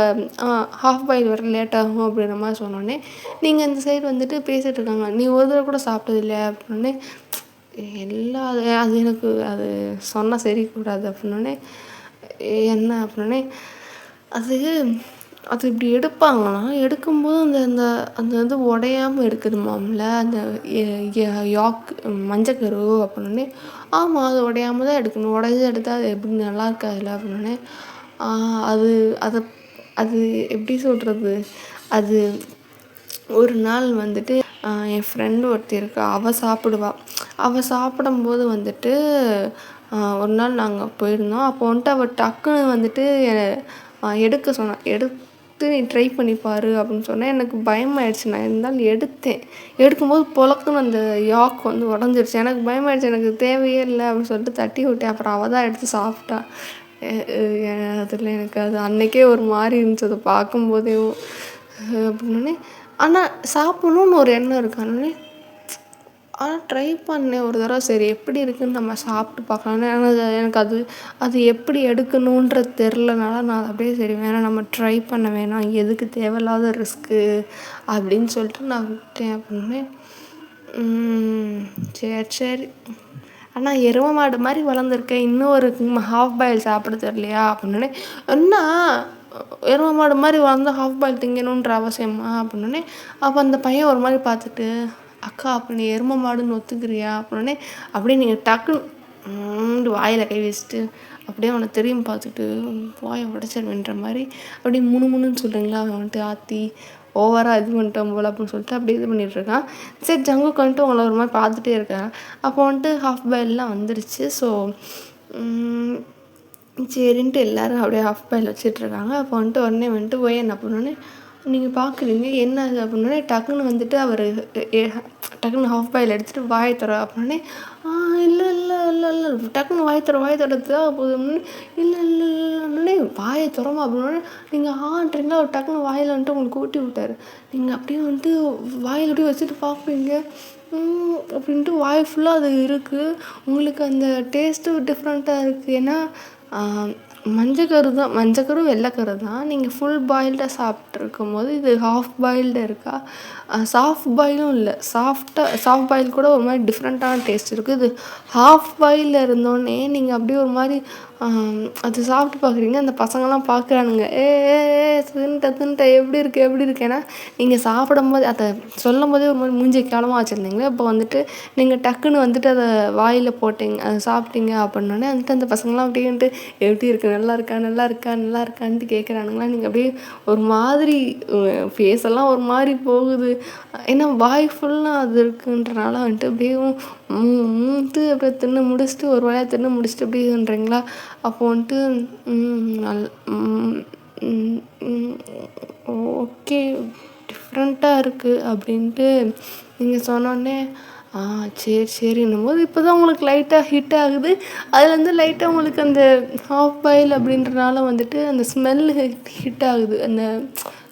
ஹாஃப் பாயில் வர லேட் ஆகும் அப்படின்ற மாதிரி சொன்னோடனே நீங்கள் இந்த சைடு வந்துட்டு பேசிகிட்டு இருக்காங்க. நீ ஒரு தடவை கூட சாப்பிட்டது இல்லையா அப்படின்னோடனே எல்லா அது எனக்கு அது சொன்னால் சரிக்கூடாது அப்படின்னோடனே என்ன அப்படின்னோடனே அது அது இப்படி எடுப்பாங்கன்னா எடுக்கும்போது அந்த அந்த அந்த இது உடையாமல் எடுக்கணுமாம்ல அந்த யாக் மஞ்சக்கரு அப்படின்னோடனே ஆமாம் அது உடையாமல் தான் எடுக்கணும், உடைஞ்சு எடுத்தால் அது எப்படி நல்லா இருக்காதுல்ல அப்படின்னோடனே அது அதை அது எப்படி சொல்கிறது, அது ஒரு நாள் வந்துட்டு என் ஃப்ரெண்டு ஒருத்தி இருக்கா, அவள் சாப்பிடுவாள். அவள் சாப்பிடும்போது வந்துட்டு ஒரு நாள் நாங்கள் போயிருந்தோம். அப்போ வந்துட்டு அவள் டக்குன்னு வந்துட்டு எடுக்க சொன்னான். எடுத்து நீ ட்ரை பண்ணிப்பார் அப்படின்னு சொன்னேன். எனக்கு பயமாயிடுச்சு. நான் இருந்தாலும் எடுக்கும்போது பொழக்குன்னு அந்த யாக் வந்து உடஞ்சிருச்சு. எனக்கு பயமாயிடுச்சு. எனக்கு தேவையே இல்லை அப்படின்னு சொல்லிட்டு தட்டி விட்டேன். அப்புறம் அவள் தான் எடுத்து சாப்பிட்டா. அதில் எனக்கு அது அன்றைக்கே ஒரு மாதிரி இருந்துச்சு அதை பார்க்கும்போதே அப்படின்னே. ஆனால் சாப்பிட்ணுன்னு ஒரு எண்ணம் இருக்கானே. ஆனால் ட்ரை பண்ணேன் ஒரு தடவை. சரி எப்படி இருக்குதுன்னு நம்ம சாப்பிட்டு பார்க்கலான்னு. ஆனால் எனக்கு அது எப்படி எடுக்கணுன்றது தெரிலனால நான் அப்படியே சரி வேணாம் நம்ம ட்ரை பண்ண வேணாம், எதுக்கு தேவையில்லாத ரிஸ்க்கு அப்படின்னு சொல்லிட்டு நான் விட்டேன் அப்படின்னு. சரி ஆனால் எருமை மாடு மாதிரி வளர்ந்துருக்கேன், இன்னும் ஒரு ஹாஃப் பாயில் சாப்பிட தெரியலையா அப்படின்னே. என்ன எருமை மாடு மாதிரி வளர்ந்து ஹாஃப் பாயில் திங்கணுன்ற அவசியமா அப்படின்னே. அப்போ அந்த பையன் ஒரு மாதிரி பார்த்துட்டு அக்கா அப்போ நீ எருமை மாடுன்னு ஒத்துக்கிறியா அப்படின்னே. அப்படியே நீங்கள் டக்குன்னு வாயில் கை வச்சுட்டு அப்படியே அவனை திரும்பி பார்த்துட்டு வாயை உடச்சிருவேன்ற மாதிரி அப்படியே முணுமுணுன்னு சொல்கிறீங்களா, அவன் வந்துட்டு ஆற்றி ஓவராக இது பண்ணிட்டோம் போல் அப்படின்னு சொல்லிட்டு அப்படியே இது பண்ணிகிட்ருக்கான். சரி ஜங்குக்கு வந்துட்டு உங்களை ஒரு மாதிரி பார்த்துட்டே இருக்கேன். அப்போ வந்துட்டு ஹாஃப் பாயிலெலாம் வந்துடுச்சு. ஸோ சரின்ட்டு எல்லோரும் அப்படியே ஹாஃப் பாயில் வச்சிட்ருக்காங்க. அப்போ வந்துட்டு உடனே வந்துட்டு போய் என்ன பண்ணோன்னே நீங்கள் பார்க்குறீங்க என்ன அது அப்படின்னே. டக்குன்னு வந்துட்டு அவர் டக்குன்னு ஹாஃப் பாயில் எடுத்துகிட்டு வாயை தர அப்படின்னே. இல்லை இல்லை இல்லை இல்லை டக்குன்னு வாயை தரது போதும்னு இல்லை இல்லை இல்லைன்னே வாயை திறமா அப்படின்னோடனே நீங்கள் ஆன்றீங்களா. அவர் டக்குன்னு வாயில் வந்துட்டு உங்களுக்கு ஊட்டி விட்டார். நீங்கள் அப்படியே வந்துட்டு வாயில் அப்படியே வச்சுட்டு பார்ப்பீங்க அப்படின்ட்டு வாய் ஃபுல்லாக அது இருக்குது. உங்களுக்கு அந்த டேஸ்ட்டு டிஃப்ரெண்ட்டாக இருக்குது. ஏன்னா மஞ்சக்கரு வெள்ளைக்கரு தான். நீங்கள் ஃபுல் பாயில்டாக சாப்பிட்ருக்கும் போது இது ஹாஃப் பாயில்டாக இருக்கா. சாஃப்ட் பாயிலும் இல்லை, சாஃப்ட் பாயில் கூட ஒரு மாதிரி டிஃப்ரெண்ட்டான டேஸ்ட் இருக்குது. இது ஹாஃப் பாயிலில் இருந்தோடனே நீங்கள் அப்படியே ஒரு மாதிரி அது சாப்பிட்டு பார்க்குறீங்க. அந்த பசங்கள்லாம் பார்க்குறானுங்க, தின்ட்ட எப்படி இருக்கு. ஏன்னா நீங்கள் சாப்பிடும்போது அதை சொல்லும் போதே ஒரு மாதிரி மூஞ்சி கேவலமாக வச்சுருந்தீங்களே. இப்போ வந்துட்டு நீங்கள் டக்குன்னு வந்துட்டு அதை வாயில் போட்டிங்க, அதை சாப்பிட்டீங்க அப்படின்னோடனே வந்துட்டு அந்த பசங்களாம் அப்படியே வந்துட்டு எப்படி இருக்குது, நல்லா இருக்கான்ட்டு கேட்குறானுங்களா. நீங்கள் அப்படியே ஒரு மாதிரி ஃபேஸெல்லாம் ஒரு மாதிரி போகுது. ஏன்னா வாய் ஃபுல்லாக அது இருக்குன்றனால வந்துட்டு அப்படியே அப்படியே தின்னு முடிச்சுட்டு ஒரு வேலையாக தின்னு முடிச்சுட்டு அப்படியே இதுன்றீங்களா. அப்போ வந்துட்டு ஓகே டிஃப்ரெண்ட்டாக இருக்குது அப்படின்ட்டு நீங்கள் சொன்னோடனே சரின்னும் போது இப்போ தான் உங்களுக்கு லைட்டாக ஹிட் ஆகுது. அதுலேருந்து லைட்டாக உங்களுக்கு அந்த ஹாஃப் பாயில் அப்படின்றனால வந்துட்டு அந்த ஸ்மெல்லு ஹிட் ஆகுது. அந்த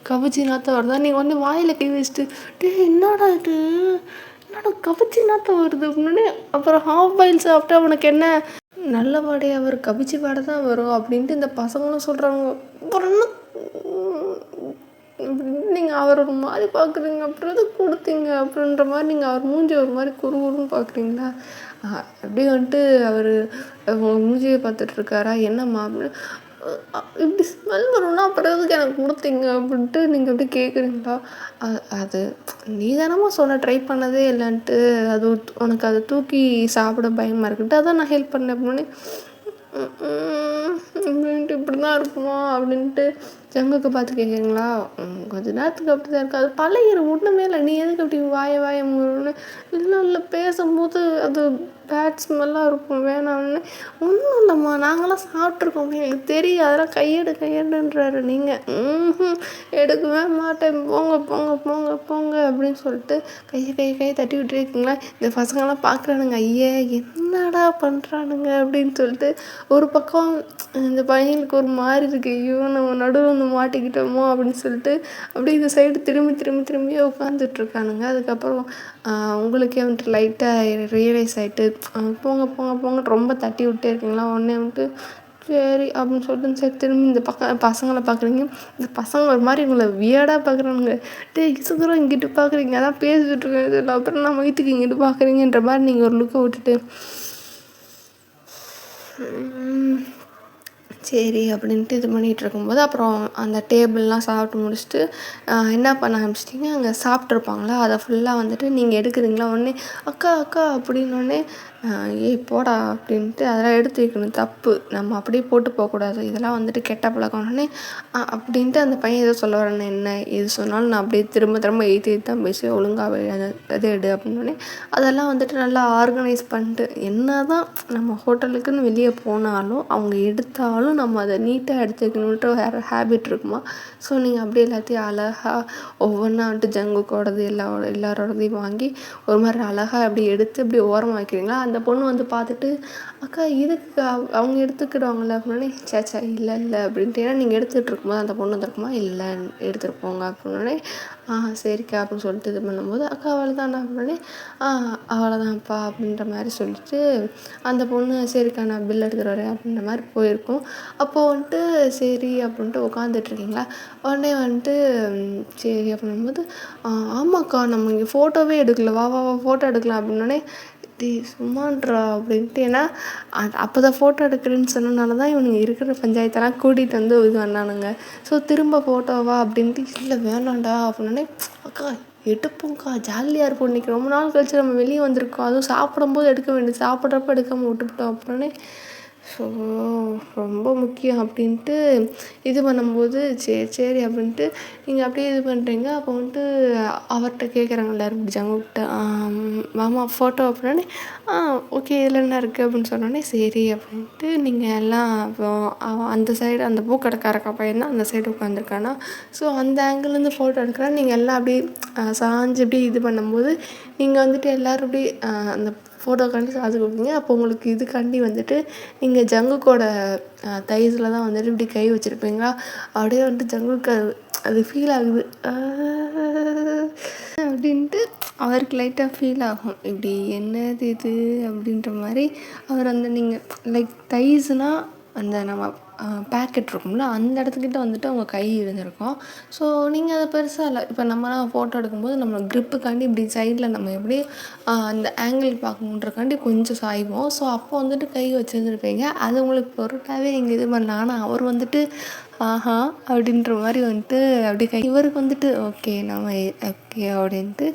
கவிச்சி நாற்றம் வருதா. நீங்கள் வந்து வாயில் கை வச்சுட்டு என்னடா இது, என்னடா கவிச்சி நாற்றம் வருது அப்படின்னே. அப்புறம் ஹாஃப் பாயில் சாப்பிட்டா உனக்கு என்ன நல்ல வாடையே, அவர் கவிச்சி வாடை தான் வரும் அப்படின்ட்டு இந்த பசங்களும் சொல்கிறாங்க. அப்புறம் நீங்கள் அவர் ஒரு மாதிரி பார்க்குறீங்க, அப்புறம் எது கொடுத்தீங்க அப்படின்ற மாதிரி நீங்கள் அவர் மூஞ்சி ஒரு மாதிரி குறுகுறுன்னு பார்க்குறீங்களா. அப்படியே வந்துட்டு அவர் மூஞ்சியை பார்த்துட்ருக்காரா என்னம்மா அப்படின்னு. இப்படி ஸ்மெல் வரும்னா அப்புறம் எதுக்கு எனக்கு கொடுத்தீங்க அப்படின்ட்டு நீங்கள் எப்படி கேட்குறீங்களா. அது நீ தானம்மா சொன்ன ட்ரை பண்ணதே இல்லைன்ட்டு, அது உனக்கு அதை தூக்கி சாப்பிட பயமாக இருக்குன்ட்டு அதான் நான் ஹெல்ப் பண்ணேன் அப்படின்னு. அப்படின்ட்டு இப்படி தான் இருக்குமா அப்படின்ட்டு ஜங்குக்கு பார்த்து கேட்குறீங்களா. கொஞ்ச நேரத்துக்கு அப்படி தான் இருக்குது, அது பழகிற ஒன்றுமே இல்லை, நீ எதுக்கு அப்படி வாய மூணுன்னு. இல்லை பேசும்போது அது பேட் ஸ்மெல்லாக இருக்கும் வேணாம்னு. ஒன்றும் இல்லைம்மா நாங்களாம் சாப்பிட்ருக்கோம் எங்களுக்கு தெரியும் அதெல்லாம் கையெடுன்றாரு. நீங்கள் எடுக்கவே மாட்டேன் போங்க போங்க போங்க போங்க அப்படின்னு சொல்லிட்டு கையை தட்டி விட்டுருக்கீங்களா. இந்த பசங்களாம் பார்க்குறானுங்க, ஐயே என்னடா பண்ணுறானுங்க அப்படின்னு சொல்லிட்டு. ஒரு பக்கம் இந்த பையனுக்கு ஒரு மாதிரி இருக்குது, ஐயோ நம்ம நடுவில் வந்து மாட்டிக்கிட்டோமோ அப்படின்னு சொல்லிட்டு அப்படியே இந்த சைடு திரும்பியே உட்காந்துட்ருக்கானுங்க. அதுக்கப்புறம் உங்களுக்கே வந்துட்டு லைட்டாக ரியலைஸ் ஆகிட்டு போங்க போங்க போங்கன்னு ரொம்ப தட்டி விட்டே இருக்கீங்களா. உடனே வந்துட்டு சரி அப்படின்னு சொல்லிட்டு சரி திரும்பி இந்த பசங்களை பார்க்குறீங்க. இந்த பசங்க ஒரு மாதிரி உங்களை வியர்டாக பார்க்குறானுங்க. இதுக்குறோம் இங்கிட்டு பார்க்குறீங்க அதான் பேசிகிட்டு இருக்கேன் இதில் அப்புறம் நம்ம வீட்டுக்கு இங்கிட்டு பார்க்குறீங்கன்ற மாதிரி நீங்கள் ஒரு லுக்கை விட்டுட்டு சரி அப்படின்ட்டு இது பண்ணிகிட்டு இருக்கும்போது அப்புறம் அந்த டேபிள்லாம் சாப்பிட்டு முடிச்சுட்டு என்ன பண்ண ஆரம்பிச்சிட்டிங்க. அங்கே சாப்பிட்ருப்பாங்களா அதை ஃபுல்லாக வந்துட்டு நீங்கள் எடுக்குறீங்களா. உடனே அக்கா அக்கா அப்படின்னோடனே ஏய் போடா அப்படின்ட்டு அதெல்லாம் எடுத்து வைக்கணும், தப்பு, நம்ம அப்படியே போட்டு போகக்கூடாது, இதெல்லாம் வந்துட்டு கெட்ட பழக்கம்னே அப்படின்ட்டு அந்த பையன் ஏதோ சொல்ல வரேன்னு என்ன எது சொன்னாலும் நான் அப்படியே திரும்ப எழுதி தான் பேசுவேன், ஒழுங்காக அது எடு அப்படின்னோடனே அதெல்லாம் வந்துட்டு நல்லா ஆர்கனைஸ் பண்ணிட்டு. என்ன தான் நம்ம ஹோட்டலுக்குன்னு வெளியே போனாலும் அவங்க எடுத்தாலும் நம்ம அதை நீட்டாக எடுத்து வைக்கணுன்ட்டு வேறு ஹேபிட் இருக்குமா. ஸோ நீங்கள் அப்படியே எல்லாத்தையும் அழகாக ஒவ்வொன்றா வந்துட்டு ஜங்குக்கோடது எல்லாரோடதையும் வாங்கி ஒரு மாதிரி அழகாக அப்படி எடுத்து அப்படி ஓரமாக வைக்கிறீங்களா. அந்த பொண்ணு வந்து பார்த்துட்டு அக்கா இதுக்கு அவங்க எடுத்துக்கிடுவாங்கள்ல அப்படின்னே சேச்சா இல்லை அப்படின்ட்டு. ஏன்னா நீங்கள் எடுத்துகிட்டு இருக்கும்போது அந்த பொண்ணு வந்துருக்குமா இல்லை எடுத்துகிட்டு போங்க அப்படின்னே சரிக்கா அப்படின்னு சொல்லிட்டு இது பண்ணும்போது அக்கா அவ்வளோதானா அப்படின்னே அவ்வளோதான்ப்பா அப்படின்ற மாதிரி சொல்லிட்டு அந்த பொண்ணு சரிக்கா நான் பில் எடுத்துகிட்டு வரேன் அப்படின்ற மாதிரி போயிருக்கோம். அப்போது வந்துட்டு சரி அப்படின்ட்டு உட்காந்துட்ருக்கீங்களா. உடனே வந்துட்டு சரி அப்படின்போது ஆமாக்கா நம்ம இங்கே ஃபோட்டோவே எடுக்கல, வா ஃபோட்டோ எடுக்கலாம் அப்படின்னோடனே சும்மான்றா அப்படின்ட்டு. ஏன்னா அப்போ தான் ஃபோட்டோ எடுக்கிறேன்னு சொன்னனால தான் இவனுங்க இருக்கிற பஞ்சாயத்தெல்லாம் கூட்டிகிட்டு வந்து இது பண்ணானுங்க. ஸோ திரும்ப ஃபோட்டோவா அப்படின்ட்டு இல்லை வேணாண்டா அப்படின்னே அக்கா எடுப்போம்க்கா ஜாலியாக இருப்போம், இன்றைக்கி ரொம்ப நாள் கழிச்சு நம்ம வெளியே வந்திருக்கோம், அதுவும் சாப்பிடும்போது எடுக்க வேண்டியது, சாப்பிட்றப்ப எடுக்காமல் விட்டுவிட்டோம் அப்படின்னே. ஸோ ரொம்ப முக்கியம் அப்படின்ட்டு இது பண்ணும்போது சரி அப்படின்ட்டு நீங்கள் அப்படியே இது பண்ணுறீங்க. அப்போ வந்துட்டு அவர்கிட்ட கேட்குறாங்க எல்லோரும் ஜங்குக்கிட்ட மாமா ஃபோட்டோ அப்படின்னே ஓகே இதில் என்ன இருக்குது அப்படின்னு சொன்னோடனே சரி அப்படின்ட்டு நீங்கள் எல்லாம் அந்த சைடு அந்த பூக்கடைக்காரக்கா பையன் தான் அந்த சைடு உட்காந்துருக்கானா. ஸோ அந்த ஆங்கிள்லேருந்து ஃபோட்டோ எடுக்கிறா. நீங்கள் எல்லாம் அப்படியே சாஞ்சு அப்படியே இது பண்ணும்போது நீங்கள் வந்துட்டு எல்லோரும் அப்படியே அந்த ஃபோட்டோக்காண்டி சார்ஜ் கொடுப்பீங்க. அப்போ உங்களுக்கு இதுக்காண்டி வந்துட்டு நீங்கள் ஜங்குக்கோட தைஸில் தான் வந்துட்டு இப்படி கை வச்சுருப்பீங்களா. அப்படியே வந்துட்டு ஜங்குக்கு அது ஃபீல் ஆகுது அப்படின்ட்டு அவருக்கு லைட்டாக ஃபீல் ஆகும். இப்படி என்னது இது அப்படின்ற மாதிரி அவர் அந்த நீங்கள் லைக் தைஸ்னால் அந்த நம்ம பேக்கெட் இருக்கும்ல அந்த இடத்துக்கிட்ட வந்துட்டு அவங்க கை இருந்திருக்கும். ஸோ நீங்கள் அதை பெருசாக இல்லை. இப்போ நம்மலாம் ஃபோட்டோ எடுக்கும்போது நம்ம க்ரிப்புக்காண்டி இப்படி சைடில் நம்ம எப்படி அந்த ஆங்கிள் பார்க்கணுன்றக்காண்டி கொஞ்சம் சாய்வோம். ஸோ அப்போ வந்துட்டு கை வச்சுருந்துருப்பீங்க. அது உங்களுக்கு பொருட்டாகவே நீங்கள் இது பண்ணலாம். ஆனால் அவர் வந்துட்டு ஆஹா அப்படின்ற மாதிரி வந்துட்டு அப்படி இவருக்கு வந்துட்டு ஓகே நம்ம ஓகே அப்படின்ட்டு.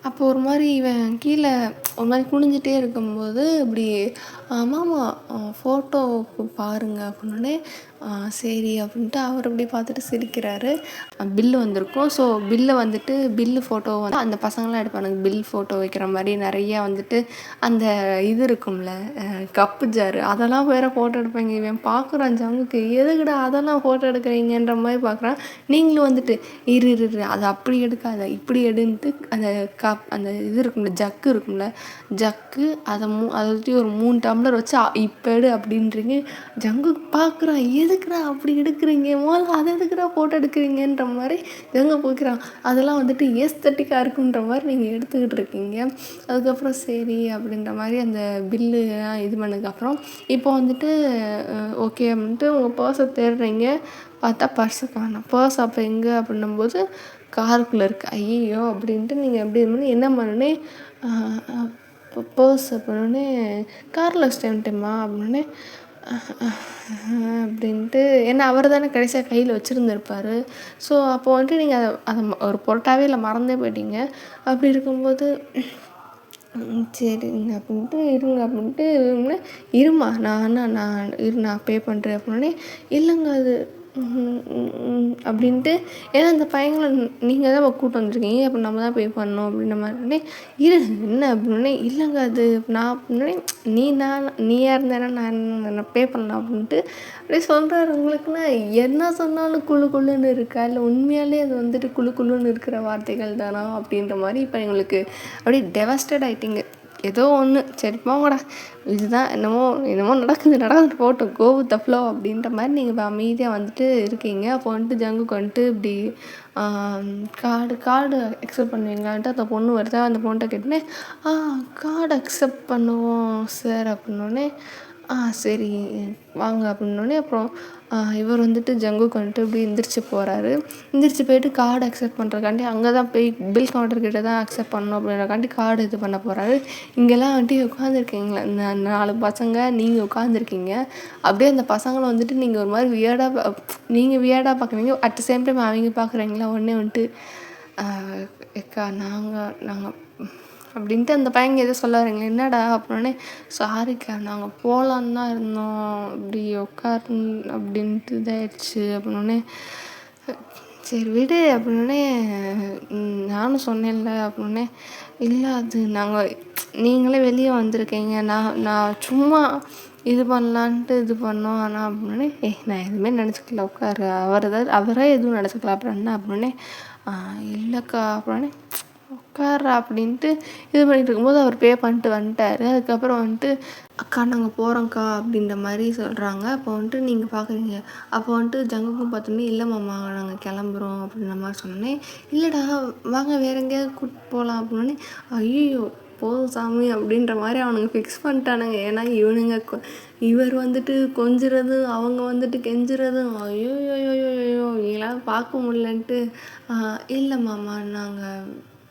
அப்போ ஒரு மாதிரி இவன் கீழே ஒரு மாதிரி குனிஞ்சிட்டே இருக்கும்போது இப்படி மாமா ஃபோட்டோவுக்கு பாருங்கள் அப்படின்னோடனே சரி அப்படின்ட்டு அவர் அப்படி பார்த்துட்டு சிரிக்கிறாரு. பில்லு வந்திருக்கும். ஸோ பில்லு ஃபோட்டோ வந்து அந்த பசங்களாம் எடுப்பானுங்க. பில் ஃபோட்டோ வைக்கிற மாதிரி நிறையா வந்துட்டு அந்த இது இருக்கும்ல கப்பு ஜாரு அதெல்லாம் வேறு ஃபோட்டோ எடுப்பாங்க. இவன் பார்க்குறான் ஜங்குக்கு எதுக்குடா அதெல்லாம் ஃபோட்டோ எடுக்கிறீங்கன்ற மாதிரி பார்க்குறான். நீங்களும் வந்துட்டு இரு அதை அப்படி எடுக்காத இப்படி எடுன்ட்டு அந்த இது இருக்கும்ல ஜக்கு அதை அதை ஒரு 3 டம்ளர் வச்சு இப்போ எடு அப்படின்றீங்க. ஜங்கு பார்க்குறான் எதுக்குடா அப்படி எடுக்கிறீங்க, முதல்ல அதை எதுக்குடா ஃபோட்டோ எடுக்கிறீங்கன்ற மாதிரி ஜங்கு போய்க்கிறான். அதெல்லாம் வந்துட்டு ஏஸ்தட்டிக்காக இருக்குன்ற மாதிரி நீங்கள் எடுத்துக்கிட்டு இருக்கீங்க. அதுக்கப்புறம் சரி அப்படின்ற மாதிரி அந்த பில்லு இது பண்ணதுக்கப்புறம் இப்போ வந்துட்டு ஓகே அப்படின்ட்டு உங்கள் பர்ஸை தேடுறீங்க. பார்த்தா பர்ஸை காணோம். பர்ஸ் அப்போ எங்கே அப்படின்னும்போது காருக்குள்ளே இருக்குது. ஐயோ அப்படின்ட்டு நீங்கள் எப்படி இது பண்ணி என்ன பண்ணனே பர்ஸ் அப்படின்னே காரில் வச்சுட்டு வந்துட்டேம்மா அப்படின்னே அப்படின்ட்டு. ஏன்னா அவர் தானே கடைசியாக கையில் வச்சுருந்துருப்பார். ஸோ அப்போ வந்துட்டு நீங்கள் அதை ஒரு பொருட்டாகவே இல்லை மறந்தே போயிட்டீங்க. அப்படி இருக்கும்போது சரிங்க அப்படின்ட்டு இருங்க அப்படின்ட்டு இருமா நான் பே பண்ணுறேன் அப்படின்னே இல்லைங்க அது அப்படின்ட்டு. ஏன்னா அந்த பையங்கள நீங்கள் தான் கூட்டு வந்துருக்கீங்க, அப்போ நம்ம தான் பே பண்ணணும் அப்படின்ற மாதிரி. இரு என்ன அப்படின்னே, இல்லைங்க அது நான் அப்படின்னே, நீயா இருந்தேன்னா நான் பே பண்ணலாம் அப்படின்ட்டு அப்படியே சொல்கிறாரு. உங்களுக்குன்னா என்ன சொன்னாலும் குழு குழுன்னு இருக்கா, இல்லை உண்மையாலே அது வந்துட்டு குழு குழுன்னு இருக்கிற வார்த்தைகள் தானா அப்படின்ற மாதிரி இப்போ எங்களுக்கு அப்படியே டெவாஸ்டட் ஆகிட்டிங்க. ஏதோ ஒன்று சரி போங்கடா, இதுதான் என்னமோ நடந்துட்டு போகட்டும், கோ வித் த ஃப்ளோ அப்படின்ற மாதிரி நீங்கள் அமைதியாக வந்துட்டு இருக்கீங்க. அப்போ வந்துட்டு ஜங்குக்கு வந்துட்டு இப்படி கார்டு அக்செப்ட் பண்ணுவீங்களான்ட்டு அந்த பொண்ணு வருது. அந்த பொண்ணுகிட்ட கேட்டோன்னே கார்டு அக்செப்ட் பண்ணுவோம் சார் அப்படின்னோடனே சரி வாங்க அப்படின்னோடனே அப்புறம் இவர் வந்துட்டு ஜங்குக்கு வந்துட்டு இப்படி எந்திரிச்சு போகிறாரு. எந்திரிச்சு போயிட்டு கார்டு அக்செப்ட் பண்ணுறக்காண்டி அங்கே தான் போய் பில் கவுண்டர்கிட்ட தான் அக்செப்ட் பண்ணணும் அப்படின்றக்காண்டி கார்டு இது பண்ண போகிறாரு. இங்கெல்லாம் வந்துட்டு உட்காந்துருக்கீங்களா இந்த 4 பசங்க, நீங்கள் உட்காந்துருக்கீங்க. அப்படியே அந்த பசங்களை வந்துட்டு நீங்கள் ஒரு மாதிரி வியர்டாக பார்க்குறீங்க. அட் த சேம் டைம் அவங்க பார்க்குறீங்களா. உடனே வந்துட்டு அக்கா நாங்கள் அப்படின்ட்டு அந்த பையங்க எதோ சொல்ல வரீங்களே, என்னடா அப்படின்னே, சாரிக்கா நாங்கள் போகலான்னு தான் இருந்தோம், இப்படி உட்காரு அப்படின்ட்டு இதாகிடுச்சு அப்படின்னே. சரி விடு அப்படின்னே, நானும் சொன்னேன்ல அப்படின்னே. இல்லை அது நீங்களே வெளியே வந்திருக்கீங்க, நான் சும்மா இது பண்ணலான்ட்டு இது பண்ணோம். ஆனால் அப்படின்னே, நான் எதுவுமே நினச்சிக்கல, உட்காரு, அவரே எதுவும் நினச்சிக்கலாம் அப்புறம் என்ன அப்படின்னே. இல்லைக்கா அப்படின்னே, உட்கார்றா அப்படின்ட்டு இது பண்ணிகிட்டு இருக்கும்போது அவர் பே பண்ணிட்டு வந்துட்டார். அதுக்கப்புறம் வந்துட்டு அக்கா நாங்கள் போகிறோங்க்கா அப்படின்ற மாதிரி சொல்கிறாங்க. அப்போ வந்துட்டு நீங்கள் பார்க்குறீங்க. அப்போ வந்துட்டு ஜங்குக்கும் பார்த்தோன்னே, இல்லை மாமா நாங்கள் கிளம்புறோம் அப்படின்ற மாதிரி சொன்னோன்னே, இல்லைடா வாங்க வேறு எங்கேயாவது கூப்பிட்டு போகலாம் அப்படின்னே. ஐயோ போதும் சாமி அப்படின்ற மாதிரி அவனுங்க ஃபிக்ஸ் பண்ணிட்டானுங்க. ஏன்னா இவர் வந்துட்டு கொஞ்சுறது, அவங்க வந்துட்டு கெஞ்சுறதும், ஐயோயோயோயோயோ இதெல்லாம் பார்க்க முடியலன்ட்டு. இல்லை மாமா நாங்கள்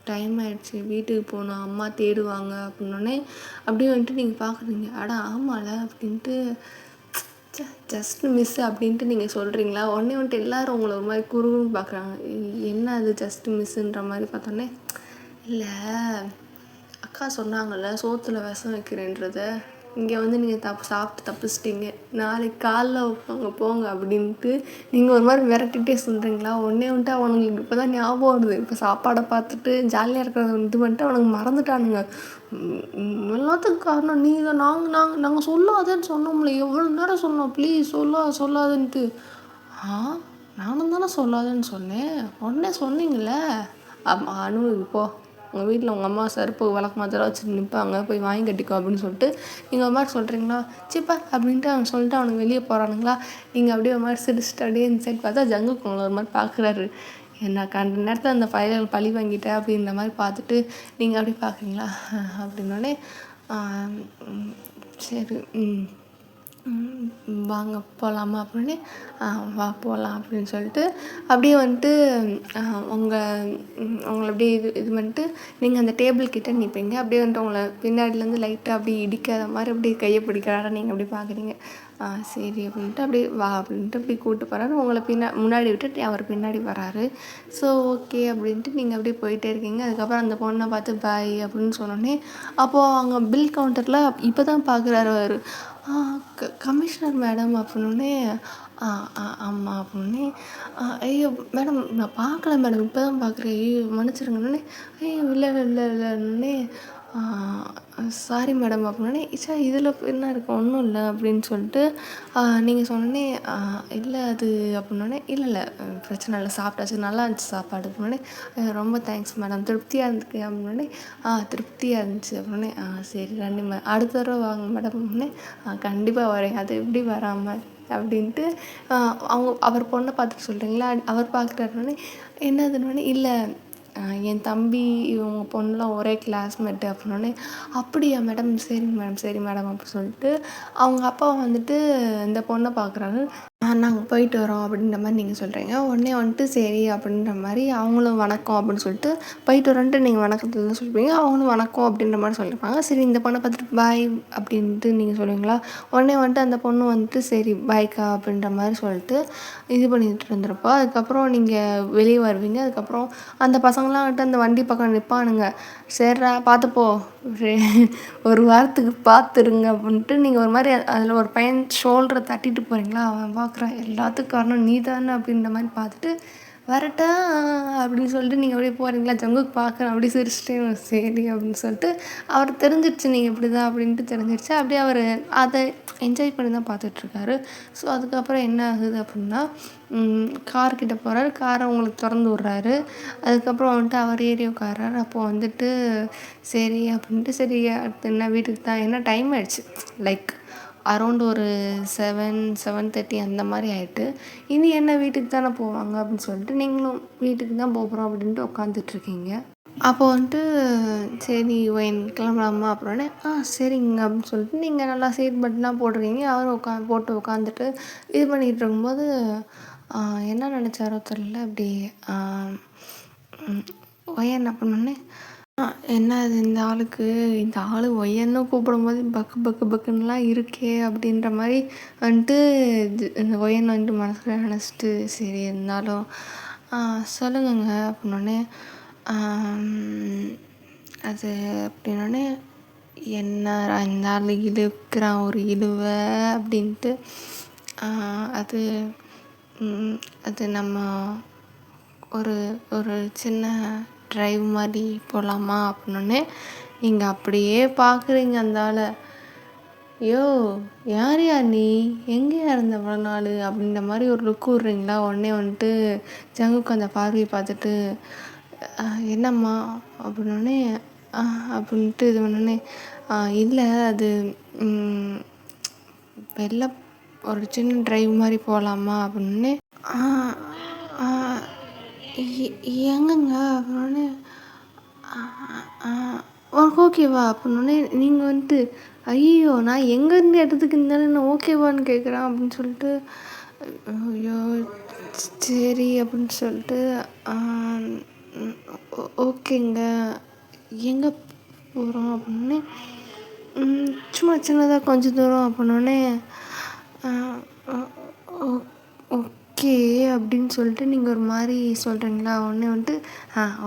டைம் ஆகிடுச்சி, வீட்டுக்கு போகணும், அம்மா தேடுவாங்க அப்படின்னோடனே அப்படியே வந்துட்டு நீங்கள் பார்க்குறீங்க. ஆமாம்ல அப்படின்ட்டு ஜஸ்ட் மிஸ் அப்படின்ட்டு நீங்கள் சொல்கிறீங்களா. உடனே வந்துட்டு எல்லோரும் உங்களை ஒரு மாதிரி குறுகுன்னு பார்க்குறாங்க. என்ன அது ஜஸ்ட் மிஸ்ஸுன்ற மாதிரி பார்த்தோன்னே, இல்லை அக்கா சொன்னாங்கள்ல சோத்தில் விஷம் வைக்கிறேன்றத, இங்கே வந்து நீங்கள் சாப்பிட்டு தப்பிச்சிட்டிங்க, நாளைக்கு காலைல போங்க அப்படின்ட்டு நீங்கள் ஒரு மாதிரி விரட்டிகிட்டே சொல்கிறீங்களா. உடனே வந்துட்டு அவனுங்களுக்கு இப்போ தான் ஞாபகம் வருது. இப்போ சாப்பாடை பார்த்துட்டு ஜாலியாக இருக்கிறத இது பண்ணிட்டு அவனுக்கு மறந்துட்டானுங்க. எல்லாத்துக்கும் காரணம் நீங்கள் நாங்கள் சொல்லாதேன்னு சொன்னோம்ல, எவ்வளோ நேரம் சொன்னோம், ப்ளீஸ் சொல்லாதுன்ட்டு. நானும் தானே சொல்லாதேன்னு சொன்னேன், உடனே சொன்னீங்களே. அனு இப்போ உங்கள் வீட்டில் உங்கள் அம்மா செருப்பு விளக்கு மாத்திரம் வச்சுட்டு நிற்பாங்க, போய் வாங்கி கட்டிக்கோ அப்படின்னு சொல்லிட்டு நீங்கள் ஒரு மாதிரி சொல்கிறீங்களா. சிப்பா அப்படின்ட்டு அவன் சொல்லிட்டு அவனுக்கு வெளியே போகிறானுங்களா. நீங்கள் அப்படியே ஒரு மாதிரி சிரிச்சிட்டு அப்படியே இந்த சைட் பார்த்தா ஜங்குக்கு உங்களை ஒரு மாதிரி பார்க்குறாரு. நான் கண்ட நேரத்தில் அந்த ஃபைனல் பழி வாங்கிட்டேன் அப்படின்ற மாதிரி பார்த்துட்டு நீங்கள் அப்படியே பார்க்குறீங்களா அப்படின்னோடனே சரி வாங்க போகலாமா அப்படின்னு, வா போகலாம் அப்படின்னு சொல்லிட்டு அப்படியே வந்துட்டு உங்களை அப்படியே இது பண்ணிட்டு நீங்கள் அந்த டேபிள் கிட்டே நிற்பீங்க. அப்படியே வந்துட்டு உங்களை பின்னாடிலேருந்து லைட்டாக அப்படியே இடிக்காத மாதிரி அப்படியே கையை பிடிக்கிறாரா நீங்கள் அப்படி பார்க்குறீங்க. சரி அப்படின்ட்டு அப்படியே வா அப்படின்ட்டு அப்படி கூப்பிட்டு போகிறாரு. உங்களை முன்னாடி விட்டுட்டு அவர் பின்னாடி வராரு. ஸோ ஓகே அப்படின்ட்டு நீங்கள் அப்படியே போயிட்டே இருக்கீங்க. அதுக்கப்புறம் அந்த பொண்ணை பார்த்து பாய் அப்படின்னு சொன்னோடனே அப்போது அவங்க பில் கவுண்டரில் இப்போ தான் பார்க்குறாரு அவர். கமிஷனர் மேடம் அப்படின்னோடனே ஆமாம் அப்படின்னே. ஐயோ மேடம் நான் பார்க்கல மேடம், இப்போ தான் பார்க்குறேன், ஐயோ மன்னிச்சிருங்கன்னே. ஐயோ இல்லைன்னே. சாரி மேடம் அப்படின்னே. சார் இதில் என்ன இருக்குது, ஒன்றும் இல்லை அப்படின்னு சொல்லிட்டு நீங்கள் சொன்னோடனே இல்லை அது அப்படின்னோடனே, இல்லை பிரச்சனை இல்லை, சாப்பிட்டாச்சு, நல்லா இருந்துச்சு சாப்பாடு அப்படின்னே. ரொம்ப தேங்க்ஸ் மேடம், திருப்தியாக இருந்துருக்கு அப்படின்னே. திருப்தியாக இருந்துச்சு அப்படின்னே. சரி ரெண்டு அடுத்த தடவை வாங்க மேடம் அப்படின்னே. கண்டிப்பாக வரேன், அது எப்படி வராமல் அப்படின்ட்டு அவர் பொண்ணை பார்த்துட்டு சொல்கிறீங்களா. அவர் பார்க்குறாருன்னே என்னதுன்னொடனே, இல்லை என் தம்பி இவங்க பொண்ணுலாம் ஒரே கிளாஸ்மேட்டு அப்படின்னோடனே. அப்படியா மேடம், சரி மேடம் அப்படி சொல்லிட்டு அவங்க அப்பா வந்துட்டு இந்த பொண்ணை பார்க்குறாங்க. நாங்கள் போயிட்டு வரோம் அப்படின்ற மாதிரி நீங்கள் சொல்கிறீங்க. உடனே வந்துட்டு சரி அப்படின்ற மாதிரி அவங்களும் வணக்கம் அப்படின்னு சொல்லிட்டு போயிட்டு வரோன்ட்டு நீங்கள் வணக்கத்தில் சொல்லிப்பீங்க, அவங்களும் வணக்கம் அப்படின்ற மாதிரி சொல்லியிருப்பாங்க. சரி இந்த பொண்ணை பார்த்துட்டு பாய் அப்படின்ட்டு நீங்கள் சொல்லுவீங்களா. உடனே வந்துட்டு அந்த பொண்ணு வந்துட்டு சரி பாய்க்கா அப்படின்ற மாதிரி சொல்லிட்டு இது பண்ணிட்டு இருந்திருப்போம். அதுக்கப்புறம் நீங்கள் வெளியே வருவீங்க. அதுக்கப்புறம் அந்த பசங்களாம் வந்துட்டு அந்த வண்டி பக்கம் நிற்பானுங்க. சரிடா பார்த்துப்போ, ஒரு வாரத்துக்கு பார்த்துருங்க அப்படின்ட்டு நீங்கள் ஒரு மாதிரி அதில் ஒரு பையன் ஷோல்டரை தட்டிட்டு போகிறீங்களா. அவன் பார்க்குறான். எல்லாத்துக்கும் காரணம் நீ தானே அப்படின்ற மாதிரி பார்த்துட்டு வரட்டா அப்படின்னு சொல்லிட்டு நீங்கள் அப்படியே போகிறீங்களா, ஜங்குக்கு பார்க்குறேன் அப்படி சிரிச்சிட்டே சரி அப்படின்னு சொல்லிட்டு அவர் தெரிஞ்சிடுச்சு நீங்கள் இப்படி தான் அப்படின்ட்டு தெரிஞ்சிடுச்சு. அப்படியே அவர் அதை என்ஜாய் பண்ணி தான் பார்த்துட்ருக்காரு. ஸோ அதுக்கப்புறம் என்ன ஆகுது அப்படின்னா கார்கிட்ட போகிறாரு. காரை உங்களுக்கு திறந்து விட்றாரு. அதுக்கப்புறம் வந்துட்டு அவர் ஏறி உட்கார்றாரு. அப்போது வந்துட்டு சரி அப்படின்ட்டு சரி அடுத்து என்ன வீட்டுக்கு தான், என்ன டைம் ஆகிடுச்சு, லைக் அரௌண்ட் ஒரு 7:30 அந்த மாதிரி ஆகிட்டு, இனி என்ன வீட்டுக்கு தானே போவாங்க அப்படின்னு சொல்லிட்டு நீங்களும் வீட்டுக்கு தான் போகிறோம் அப்படின்ட்டு உட்காந்துட்ருக்கீங்க. அப்போ வந்துட்டு சரி ஒயின் கிளம்பலாமா அப்படின்னே சரிங்க அப்படின்னு சொல்லிட்டு நீங்கள் நல்லா சீட் பெல்ட்லாம் போட்டிருக்கீங்க. அவரும் போட்டு உட்காந்துட்டு இது பண்ணிகிட்டு இருக்கும்போது என்ன நினச்சாரோ தெரியல, அப்படி ஒயன் அப்படின்னே என்ன அது இந்த ஆள் ஒய்யன்னு கூப்பிடும்போது பக்கு பக்கு பக்குன்னுலாம் இருக்கே அப்படின்ற மாதிரி வந்துட்டு இந்த ஒயன் வந்துட்டு மனசில் நினச்சிட்டு சரி இருந்தாலும் சொல்லுங்கங்க அப்படின்னோடனே அது அப்படின்னோடனே என்ன இந்த ஆள் இழுக்கிறான் ஒரு இழுவை அப்படின்ட்டு அது அது நம்ம ஒரு ஒரு சின்ன ட்ரைவ் மாதிரி போகலாமா அப்படின்னோடனே நீங்கள் அப்படியே பார்க்குறீங்க அந்த ஆளை. யோ யார் நீ, எங்கேயா இருந்த இவ்வளோ நாள் அப்படின்ற மாதிரி ஒரு லுக் விட்றீங்களா. உடனே வந்துட்டு ஜங்குக்கு அந்த பார்வையை பார்த்துட்டு என்னம்மா அப்படின்னோடனே அப்படின்ட்டு இது பண்ணோடனே இல்லை அது வெளில ஒரு சின்ன ட்ரைவ் மாதிரி போகலாமா அப்படின்னே எங்கங்க அப்படின்னோடனே உனக்கு ஓகேவா அப்படின்னோடனே நீங்கள் வந்துட்டு ஐயோ நான் எங்கேருந்து எடுத்துக்கு இருந்தானே நான் ஓகேவான்னு கேட்குறேன் அப்படின்னு சொல்லிட்டு ஐயோ சரி அப்படின்னு சொல்லிட்டு ஓகேங்க எங்கே போகிறோம் அப்படின்னே சும்மா சின்னதாக கொஞ்சம் தூரம் அப்படின்னோடனே ஓகே அப்படின்னு சொல்லிட்டு நீங்கள் ஒரு மாதிரி சொல்கிறீங்களா. உடனே வந்துட்டு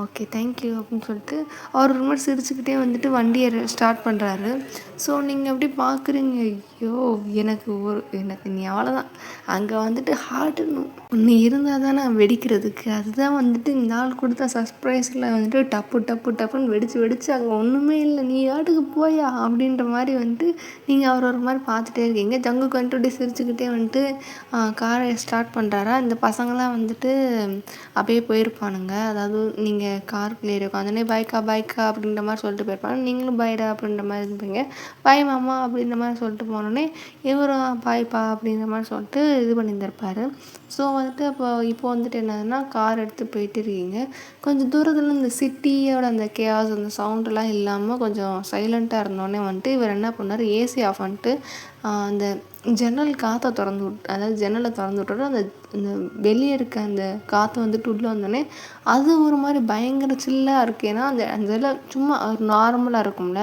ஓகே தேங்க்யூ அப்படின்னு சொல்லிட்டு அவர் ஒரு மாதிரி சிரிச்சுக்கிட்டே வந்துட்டு வண்டியை ஸ்டார்ட் பண்ணுறாரு. ஸோ நீங்கள் அப்படி பார்க்குறீங்க. ஐயோ எனக்கு நீ அவ்வளோதான், அங்கே வந்துட்டு ஹார்ட்டுன்னு ஒன்று இருந்தால் தானே வெடிக்கிறதுக்கு, அதுதான் வந்துட்டு இந்த ஆள் கொடுத்த சர்ப்ரைஸில் வந்துட்டு டப்புன்னு வெடிச்சு அங்கே ஒன்றுமே இல்லை, நீ ஆட்டுக்கு போயா அப்படின்ற மாதிரி வந்துட்டு நீங்கள் அவர் ஒரு மாதிரி பார்த்துட்டே இருக்கீங்க. ஜங்குக்கு வந்துட்டு அப்படியே சிரிச்சுக்கிட்டே வந்துட்டு காரை ஸ்டார்ட் பண்ணுறாரா. இந்த பசங்களாம் வந்துட்டு அப்படியே போயிருப்பானுங்க. அதாவது நீங்கள் காருக்குள்ளே ஏறி உட்காந்தோடனே பாய்க்கா அப்படின்ற மாதிரி சொல்லிட்டு போயிருப்பாங்க. நீங்களும் பாய்டா அப்படின்ற மாதிரி இருப்பீங்க. பாய் மாமா அப்படின்ற மாதிரி சொல்லிட்டு போனோடனே இவரும் பாய்ப்பா அப்படின்ற மாதிரி சொல்லிட்டு இது பண்ணியிருந்திருப்பார். ஸோ வந்துட்டு இப்போ வந்துட்டு என்னதுன்னா கார் எடுத்து போயிட்டு இருக்கீங்க. கொஞ்சம் தூரத்தில் இந்த சிட்டியோட அந்த கேஸ் அந்த சவுண்டெல்லாம் இல்லாமல் கொஞ்சம் சைலண்ட்டாக இருந்தோடனே வந்துட்டு இவர் என்ன பண்ணார், ஏசி ஆஃப் பண்ணிட்டு அந்த ஜன்னல் காற்றை அதாவது ஜன்னலை திறந்து விட்டுட்டு அந்த வெளியே இருக்க அந்த காற்றை வந்துட்டு உள்ளே வந்தோடனே அது ஒரு மாதிரி பயங்கர சில்லாக இருக்குது. ஏன்னா அந்த இதில் சும்மா ஒரு நார்மலாக இருக்கும்ல,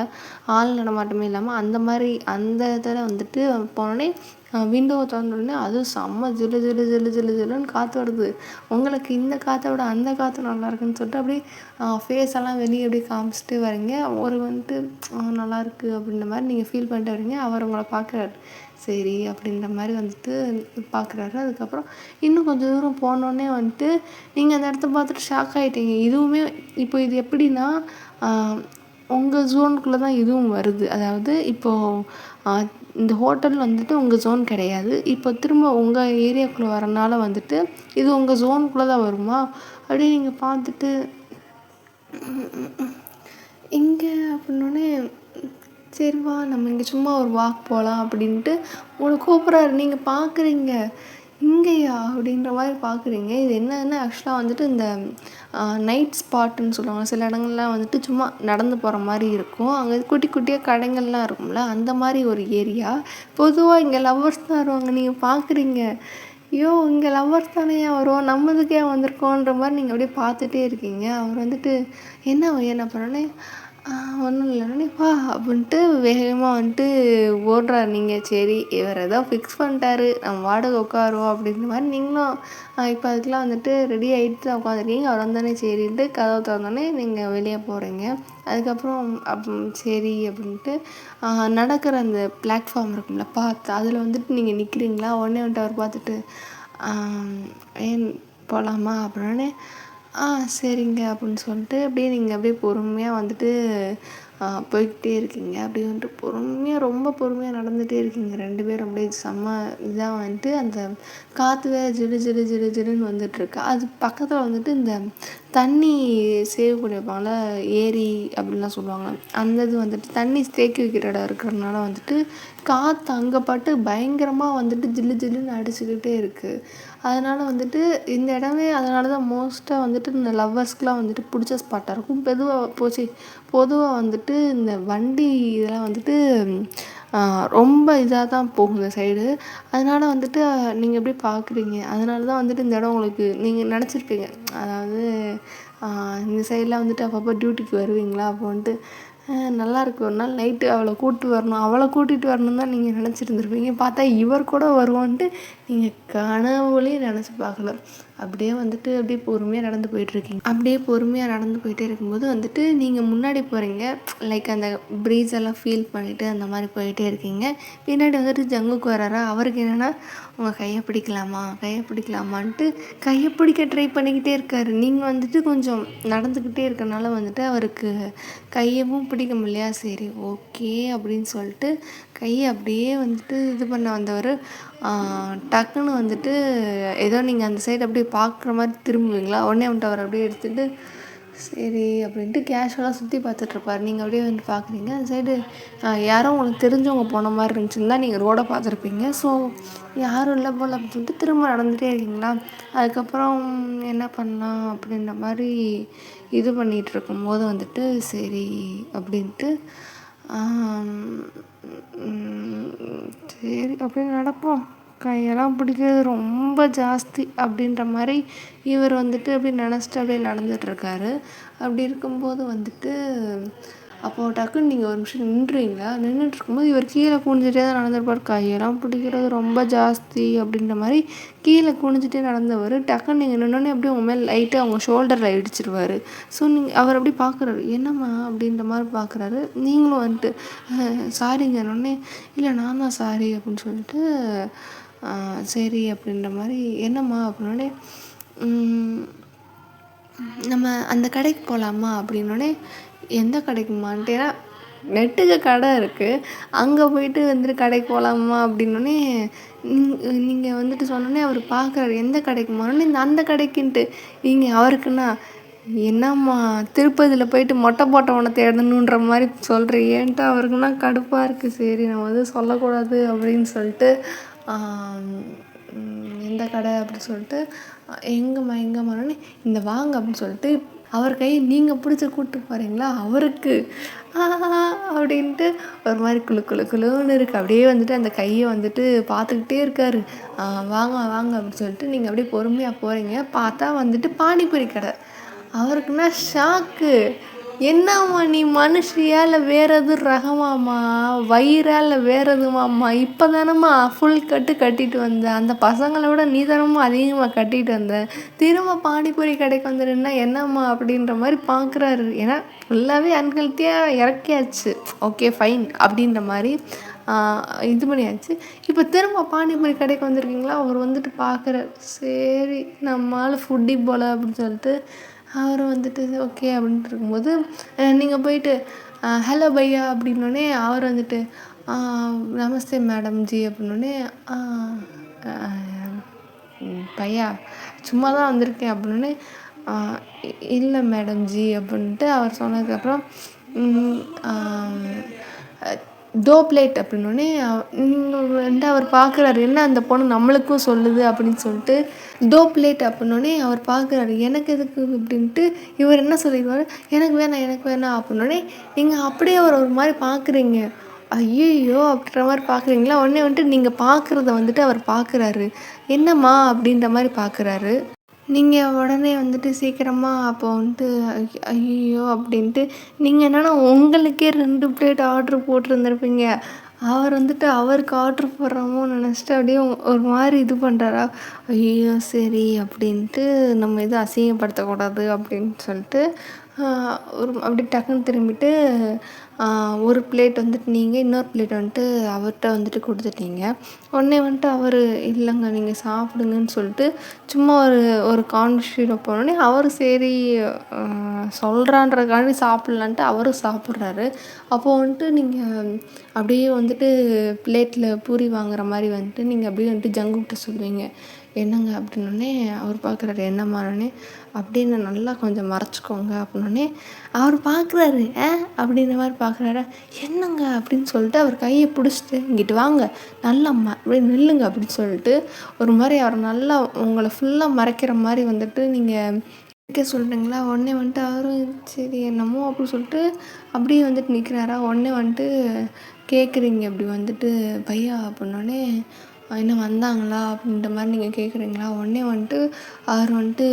ஆள் நடமாட்டமே இல்லாமல் அந்த மாதிரி அந்த இதில் வந்துட்டு போனோடனே விண்டோவை திறந்தோடனே அதுவும் செம்ம ஜில்லுன்னு காற்று வருது. உங்களுக்கு இந்த காற்றை விட அந்த காற்று நல்லா இருக்குன்னு சொல்லிட்டு அப்படியே ஃபேஸெல்லாம் வெளியே அப்படியே காமிச்சிட்டு வரீங்க. ஒரு வந்துட்டு நல்லாயிருக்கு அப்படின்ற மாதிரி நீங்கள் ஃபீல் பண்ணிட்டு வரீங்க. அவர் உங்களை பார்க்குறாரு. சரி அப்படின்ற மாதிரி வந்துட்டு பார்க்குறாரு. அதுக்கப்புறம் இன்னும் கொஞ்சம் தூரம் போனோடனே வந்துட்டு நீங்கள் அந்த இடத்த பார்த்துட்டு ஷாக் ஆகிட்டீங்க. இதுவுமே இப்போ இது எப்படின்னா உங்கள் ஜோனுக்குள்ளே தான் இதுவும் வருது. அதாவது இப்போது இந்த ஹோட்டல் வந்துட்டு உங்கள் ஜோன் கிடையாது. இப்போ திரும்ப உங்கள் ஏரியாக்குள்ளே வரனால வந்துட்டு இது உங்கள் ஜோனுக்குள்ளே தான் வருமா அப்படியே நீங்கள் பார்த்துட்டு இங்கே அப்படின்னோடனே சரி வா நம்ம இங்கே சும்மா ஒரு வாக் போகலாம் அப்படின்ட்டு உங்களை கூப்பிட்றாரு. நீங்கள் பார்க்குறீங்க இங்கேயா அப்படின்ற மாதிரி பார்க்குறீங்க. இது என்னன்னா ஆக்சுவலாக வந்துட்டு இந்த நைட் ஸ்பாட்டுன்னு சொல்லுவாங்க. சில இடங்கள்லாம் வந்துட்டு சும்மா நடந்து போகிற மாதிரி இருக்கும். அங்கே குட்டியாக கடைகள்லாம் இருக்கும்ல, அந்த மாதிரி ஒரு ஏரியா. பொதுவாக இங்கே லவ்வர்ஸ் தான் வருவாங்க. நீங்கள் பார்க்குறீங்க ஐயோ இங்கே லவ்வர்ஸ் தானே வருவோம், நம்மதுக்கே வந்திருக்கோன்ற மாதிரி நீங்கள் அப்படியே பார்த்துட்டே இருக்கீங்க. அவர் வந்துட்டு என்ன பண்ணோன்னே ஒன்றும் இல்லைன்னே வா அப்படின்ட்டு வேகமாக வந்துட்டு ஓடுறாரு. நீங்கள் சரி இவர் ஏதோ ஃபிக்ஸ் பண்ணிட்டாரு நம்ம வாடகை உட்காருவோம் அப்படின்ற மாதிரி நீங்களும் இப்போ அதுக்கெலாம் வந்துட்டு ரெடி ஆகிட்டு தான் உட்காந்துருக்கீங்க. அவர் வந்தோடனே சரின்ட்டு கதவை திறந்தோடனே நீங்கள் வெளியே போகிறீங்க. அதுக்கப்புறம் சரி அப்படின்ட்டு நடக்கிற அந்த பிளாட்ஃபார்ம் இருக்கும்ல பார்த்து அதில் வந்துட்டு நீங்கள் நிற்கிறீங்களா, உடனே வந்துட்டு அவர் பார்த்துட்டு ஏன் போகலாமா அப்படின்னே சரிங்க அப்படின்னு சொல்லிட்டு அப்படியே நீங்கள் அப்படியே பொறுமையாக வந்துட்டு போய்கிட்டே இருக்கீங்க. அப்படியே வந்துட்டு பொறுமையாக ரொம்ப பொறுமையாக நடந்துகிட்டே இருக்கீங்க 2 பேரும். அப்படியே செம்ம இதாக வந்துட்டு அந்த காற்று வேறு ஜிடு ஜிடு ஜிடு ஜிடுன்னு வந்துட்டுருக்கு. அது பக்கத்தில் வந்துட்டு இந்த தண்ணி சேவ் பண்ணி வைப்பாங்கள, ஏரி அப்படின்லாம் சொல்லுவாங்க. அந்த இது வந்துட்டு தண்ணி தேக்கி வைக்கிற இடம் இருக்கிறதுனால வந்துட்டு காற்று அங்கே பாட்டு பயங்கரமாக வந்துட்டு ஜில்லு ஜில்லுன்னு அடிச்சுக்கிட்டே இருக்குது. அதனால் வந்துட்டு இந்த இடமே அதனால தான் மோஸ்ட்டாக வந்துட்டு இந்த லவ்வர்ஸ்க்குலாம் வந்துட்டு பிடிச்ச ஸ்பாட்டாக இருக்கும். பொதுவாக வந்துட்டு இந்த வண்டி இதெல்லாம் வந்துட்டு ரொம்ப இதாக தான் போகும் இந்த சைடு. அதனால் வந்துட்டு நீங்கள் எப்படி பார்க்குறீங்க, அதனால தான் வந்துட்டு இந்த இடம் உங்களுக்கு நீங்கள் நினச்சிருப்பீங்க. அதாவது இந்த சைடெலாம் வந்துட்டு அப்பப்போ டியூட்டிக்கு வருவீங்களா, அப்போ வந்துட்டு நல்லாயிருக்கு ஒரு நாள் நைட்டு அவளை கூட்டிகிட்டு வரணும் தான் நீங்கள் நினச்சிருந்துருப்பீங்க. பார்த்தா இவர் கூட வருவான்ட்டு நீங்கள் கனவுலேயும் நினச்சி பார்க்கல. அப்படியே வந்துட்டு அப்படியே பொறுமையாக நடந்து போயிட்டுருக்கீங்க. அப்படியே பொறுமையாக நடந்து போயிட்டே இருக்கும்போது வந்துட்டு நீங்கள் முன்னாடி போகிறீங்க. லைக் அந்த ப்ரீஸ் எல்லாம் ஃபீல் பண்ணிவிட்டு அந்த மாதிரி போயிட்டே இருக்கீங்க. பின்னாடி வந்துட்டு ஜங்குக்கு வராரா. அவருக்கு என்னென்னா உங்கள் கையை பிடிக்கலாமான்ட்டு கையை பிடிக்க ட்ரை பண்ணிக்கிட்டே இருக்கார். நீங்கள் வந்துட்டு கொஞ்சம் நடந்துக்கிட்டே இருக்கனால வந்துட்டு அவருக்கு கையவும் பிடிக்க முடியலையா. சரி ஓகே அப்படின்னு சொல்லிட்டு கையை அப்படியே வந்துட்டு இது பண்ண வந்தவர் டக்குன்னு வந்துட்டு ஏதோ நீங்கள் அந்த சைடு அப்படியே பார்க்குற மாதிரி திரும்புவீங்களா, உடனே வந்துட்டு அவர் அப்படியே எடுத்துகிட்டு சரி அப்படின்ட்டு கேஷுவலாக சுற்றி பார்த்துட்ருப்பார். நீங்கள் அப்படியே வந்து பார்க்குறீங்க. அந்த சைடு யாரும் உங்களுக்கு தெரிஞ்சவங்க போன மாதிரி இருந்துச்சுன்னு தான் நீங்கள் ரோடை பார்த்துருப்பீங்க. ஸோ யாரும் இல்லை போல் அப்படின்னு சொல்லிட்டு திரும்ப நடந்துகிட்டே இருக்கீங்களா. அதுக்கப்புறம் என்ன பண்ணலாம் அப்படின்ற மாதிரி இது பண்ணிகிட்டு இருக்கும்போது வந்துட்டு சரி அப்படின்ட்டு சரி அப்படின்னு நடப்போம், கையெல்லாம் பிடிக்கிறது ரொம்ப ஜாஸ்தி அப்படின்ற மாதிரி இவர் வந்துட்டு அப்படி நினச்சிட்டு அப்படியே நடந்துகிட்ருக்காரு. அப்படி இருக்கும்போது வந்துட்டு அப்போது டக்குன்னு நீங்கள் ஒரு நிமிஷம் நின்றுட்டு இருக்கும்போது இவர் கீழே குனிஞ்சிட்டே தான் நடந்திருப்பார். கையெல்லாம் பிடிக்கிறது ரொம்ப ஜாஸ்தி அப்படின்ற மாதிரி கீழே குனிஞ்சிட்டே நடந்தவர் டக்குன்னு நீங்கள் நின்னோடனே அப்படியே உங்கள் மேலே லைட்டாக அவங்க ஷோல்டரில் இடிச்சிருவார். ஸோ அவர் அப்படி பார்க்குறாரு, என்னம்மா அப்படின்ற மாதிரி பார்க்குறாரு. நீங்களும் வந்துட்டு சாரிங்கன்னொடனே இல்லை நான் தான் சாரி அப்படின்னு சொல்லிட்டு சரி அப்படின்ற மாதிரி என்னம்மா அப்படின்னோடனே நம்ம அந்த கடைக்கு போகலாமா அப்படின்னோடனே எந்த கடைக்குமான்ட்டு, ஏன்னா நெட்டுக்கு கடை இருக்குது, அங்கே போயிட்டு வந்துட்டு கடைக்கு போகலாமா அப்படின்னோடனே நீங்கள் வந்துட்டு சொன்னோடனே அவர் பார்க்குறாரு எந்த கடைக்குமானோடனே அந்த கடைக்குன்ட்டு நீங்கள் அவருக்குன்னா என்னம்மா திருப்பதியில் போயிட்டு மொட்டை போட்டவனை தேடணுன்ற மாதிரி சொல்கிறீங்கன்ட்டு அவருக்குன்னா கடுப்பாக இருக்குது. சரி நம்ம வந்து சொல்லக்கூடாது அப்படின்னு சொல்லிட்டு எந்த கடை அப்படின்னு சொல்லிட்டு எங்கேம்மானோடனே இந்த வாங்க அப்படின்னு சொல்லிட்டு அவர் கையை நீங்கள் பிடிச்சி கூப்பிட்டு போகிறீங்களா அவருக்கு அப்படின்ட்டு ஒரு மாதிரி குழுன்னு இருக்குது. அப்படியே வந்துட்டு அந்த கையை வந்துட்டு பார்த்துக்கிட்டே இருக்கார். வாங்க அப்படின்னு சொல்லிட்டு நீங்கள் அப்படியே பொறுமையாக போகிறீங்க. பார்த்தா வந்துட்டு பானிபூரி கடை. அவருக்குன்னா ஷாக்கு. என்னம்மா நீ மனுஷியா இல்லை வேறு எதுவும் ரகமாம்மா, வயிறா இல்லை வேறு எதுவுமாம்மா, இப்போ தானம்மா ஃபுல் கட்டிட்டு வந்தேன், அந்த பசங்களை விட நீ தானம்மா அதிகமாக கட்டிட்டு வந்தேன், திரும்ப பானிபூரி கடைக்கு வந்துடுன்னா என்னம்மா அப்படின்ற மாதிரி பார்க்குறாரு. ஏன்னா ஃபுல்லாகவே அன்ஹெல்த்தியாக இறக்கியாச்சு, ஓகே ஃபைன் அப்படின்ற மாதிரி இது பண்ணியாச்சு. இப்போ திரும்ப பானிபூரி கடைக்கு வந்திருக்கீங்களா. அவர் வந்துட்டு பார்க்குறாரு, சரி நம்மளால் ஃபுட்டி போல் அப்படின்னு சொல்லிட்டு அவர் வந்துட்டு ஓகே அப்படின்ட்டு இருக்கும்போது நீங்கள் போயிட்டு ஹலோ பையா அப்படின்னோடனே அவர் வந்துட்டு நமஸ்தே மேடம் ஜி அப்படின்னோடனே பையா சும்மா தான் வந்திருக்கேன் அப்படின்னோடனே இல்லை மேடம் ஜி அப்படின்ட்டு அவர் சொன்னதுக்கப்புறம் தோ பிளேட் அப்படின்னோடனே வந்து அவர் பார்க்குறாரு, என்ன அந்த பொண்ணு நம்மளுக்கும் சொல்லுது அப்படின்னு சொல்லிட்டு தோ பிளேட் அப்படின்னோடனே அவர் பார்க்குறாரு, எனக்கு எதுக்கு அப்படின்ட்டு இவர் என்ன சொல்லிடுவார், எனக்கு வேணாம் அப்படின்னோடனே நீங்கள் அப்படியே அவர் ஒரு மாதிரி பார்க்குறீங்க. ஐயோ அப்படின்ற மாதிரி பார்க்குறீங்களா. உடனே வந்துட்டு நீங்கள் பார்க்குறத வந்துட்டு அவர் பார்க்குறாரு, என்னம்மா அப்படின்ற மாதிரி பார்க்குறாரு. நீங்கள் உடனே வந்துட்டு சீக்கிரமா அப்போ வந்துட்டு ஐயோ அப்படின்ட்டு நீங்கள் என்னன்னா உங்களுக்கே 2 பிளேட் ஆர்டர் போட்டிருந்துருப்பீங்க. அவர் வந்துட்டு அவருக்கு ஆர்டர் போடுறோமோ நினச்சிட்டு அப்படியே ஒரு மாதிரி இது பண்ணுறாரா, ஐயோ சரி அப்படின்ட்டு நம்ம இது அசிங்கப்படுத்தக்கூடாது அப்படின்னு சொல்லிட்டு ஒரு அப்படி டக்குன்னு திரும்பிட்டு ஒரு பிளேட் வந்துட்டு நீங்கள், இன்னொரு பிளேட் வந்துட்டு அவர்கிட்ட வந்துட்டு கொடுத்துட்டீங்க. உடனே வந்துட்டு அவர் இல்லைங்க நீங்கள் சாப்பிடுங்கன்னு சொல்லிட்டு சும்மா ஒரு ஒரு கான்வர்சேஷன் போனோடனே அவர் சரி சொல்கிறான்றதுக்காண்டி சாப்பிட்லான்ட்டு அவரும் சாப்பிட்றாரு. அப்போது வந்துட்டு நீங்கள் அப்படியே வந்துட்டு பிளேட்டில் பூரி வாங்குற மாதிரி வந்துட்டு நீங்கள் அப்படியே வந்துட்டு ஜங்குக்கிட்ட சொல்லுவீங்க, என்னங்க அப்படின்னோடனே அவர் பார்க்குறாரு என்னம்மானோடனே, அப்படின்னு நல்லா கொஞ்சம் மறைச்சிக்கோங்க அப்படின்னோடனே அவர் பார்க்குறாரு அப்படின்ற மாதிரி பார்க்குறாரு. என்னங்க அப்படின்னு சொல்லிட்டு அவர் கையை பிடிச்சிட்டு இங்கிட்டு வாங்க நல்லா அப்படியே நில்லுங்க அப்படின்னு சொல்லிட்டு ஒரு மாதிரி அவர் நல்லா உங்களை ஃபுல்லாக மறைக்கிற மாதிரி வந்துட்டு நீங்கள் நிற்க சொல்கிறீங்களா. உடனே வந்துட்டு அவரும் சரி என்னமோ அப்படின்னு சொல்லிட்டு அப்படியே வந்துட்டு நிற்கிறாரா. உடனே வந்துட்டு கேட்குறீங்க இப்படி வந்துட்டு பையா அப்படின்னோடனே இன்னும் வந்தாங்களா அப்படின்ற மாதிரி நீங்கள் கேட்குறீங்களா. உடனே வந்துட்டு அவர் வந்துட்டு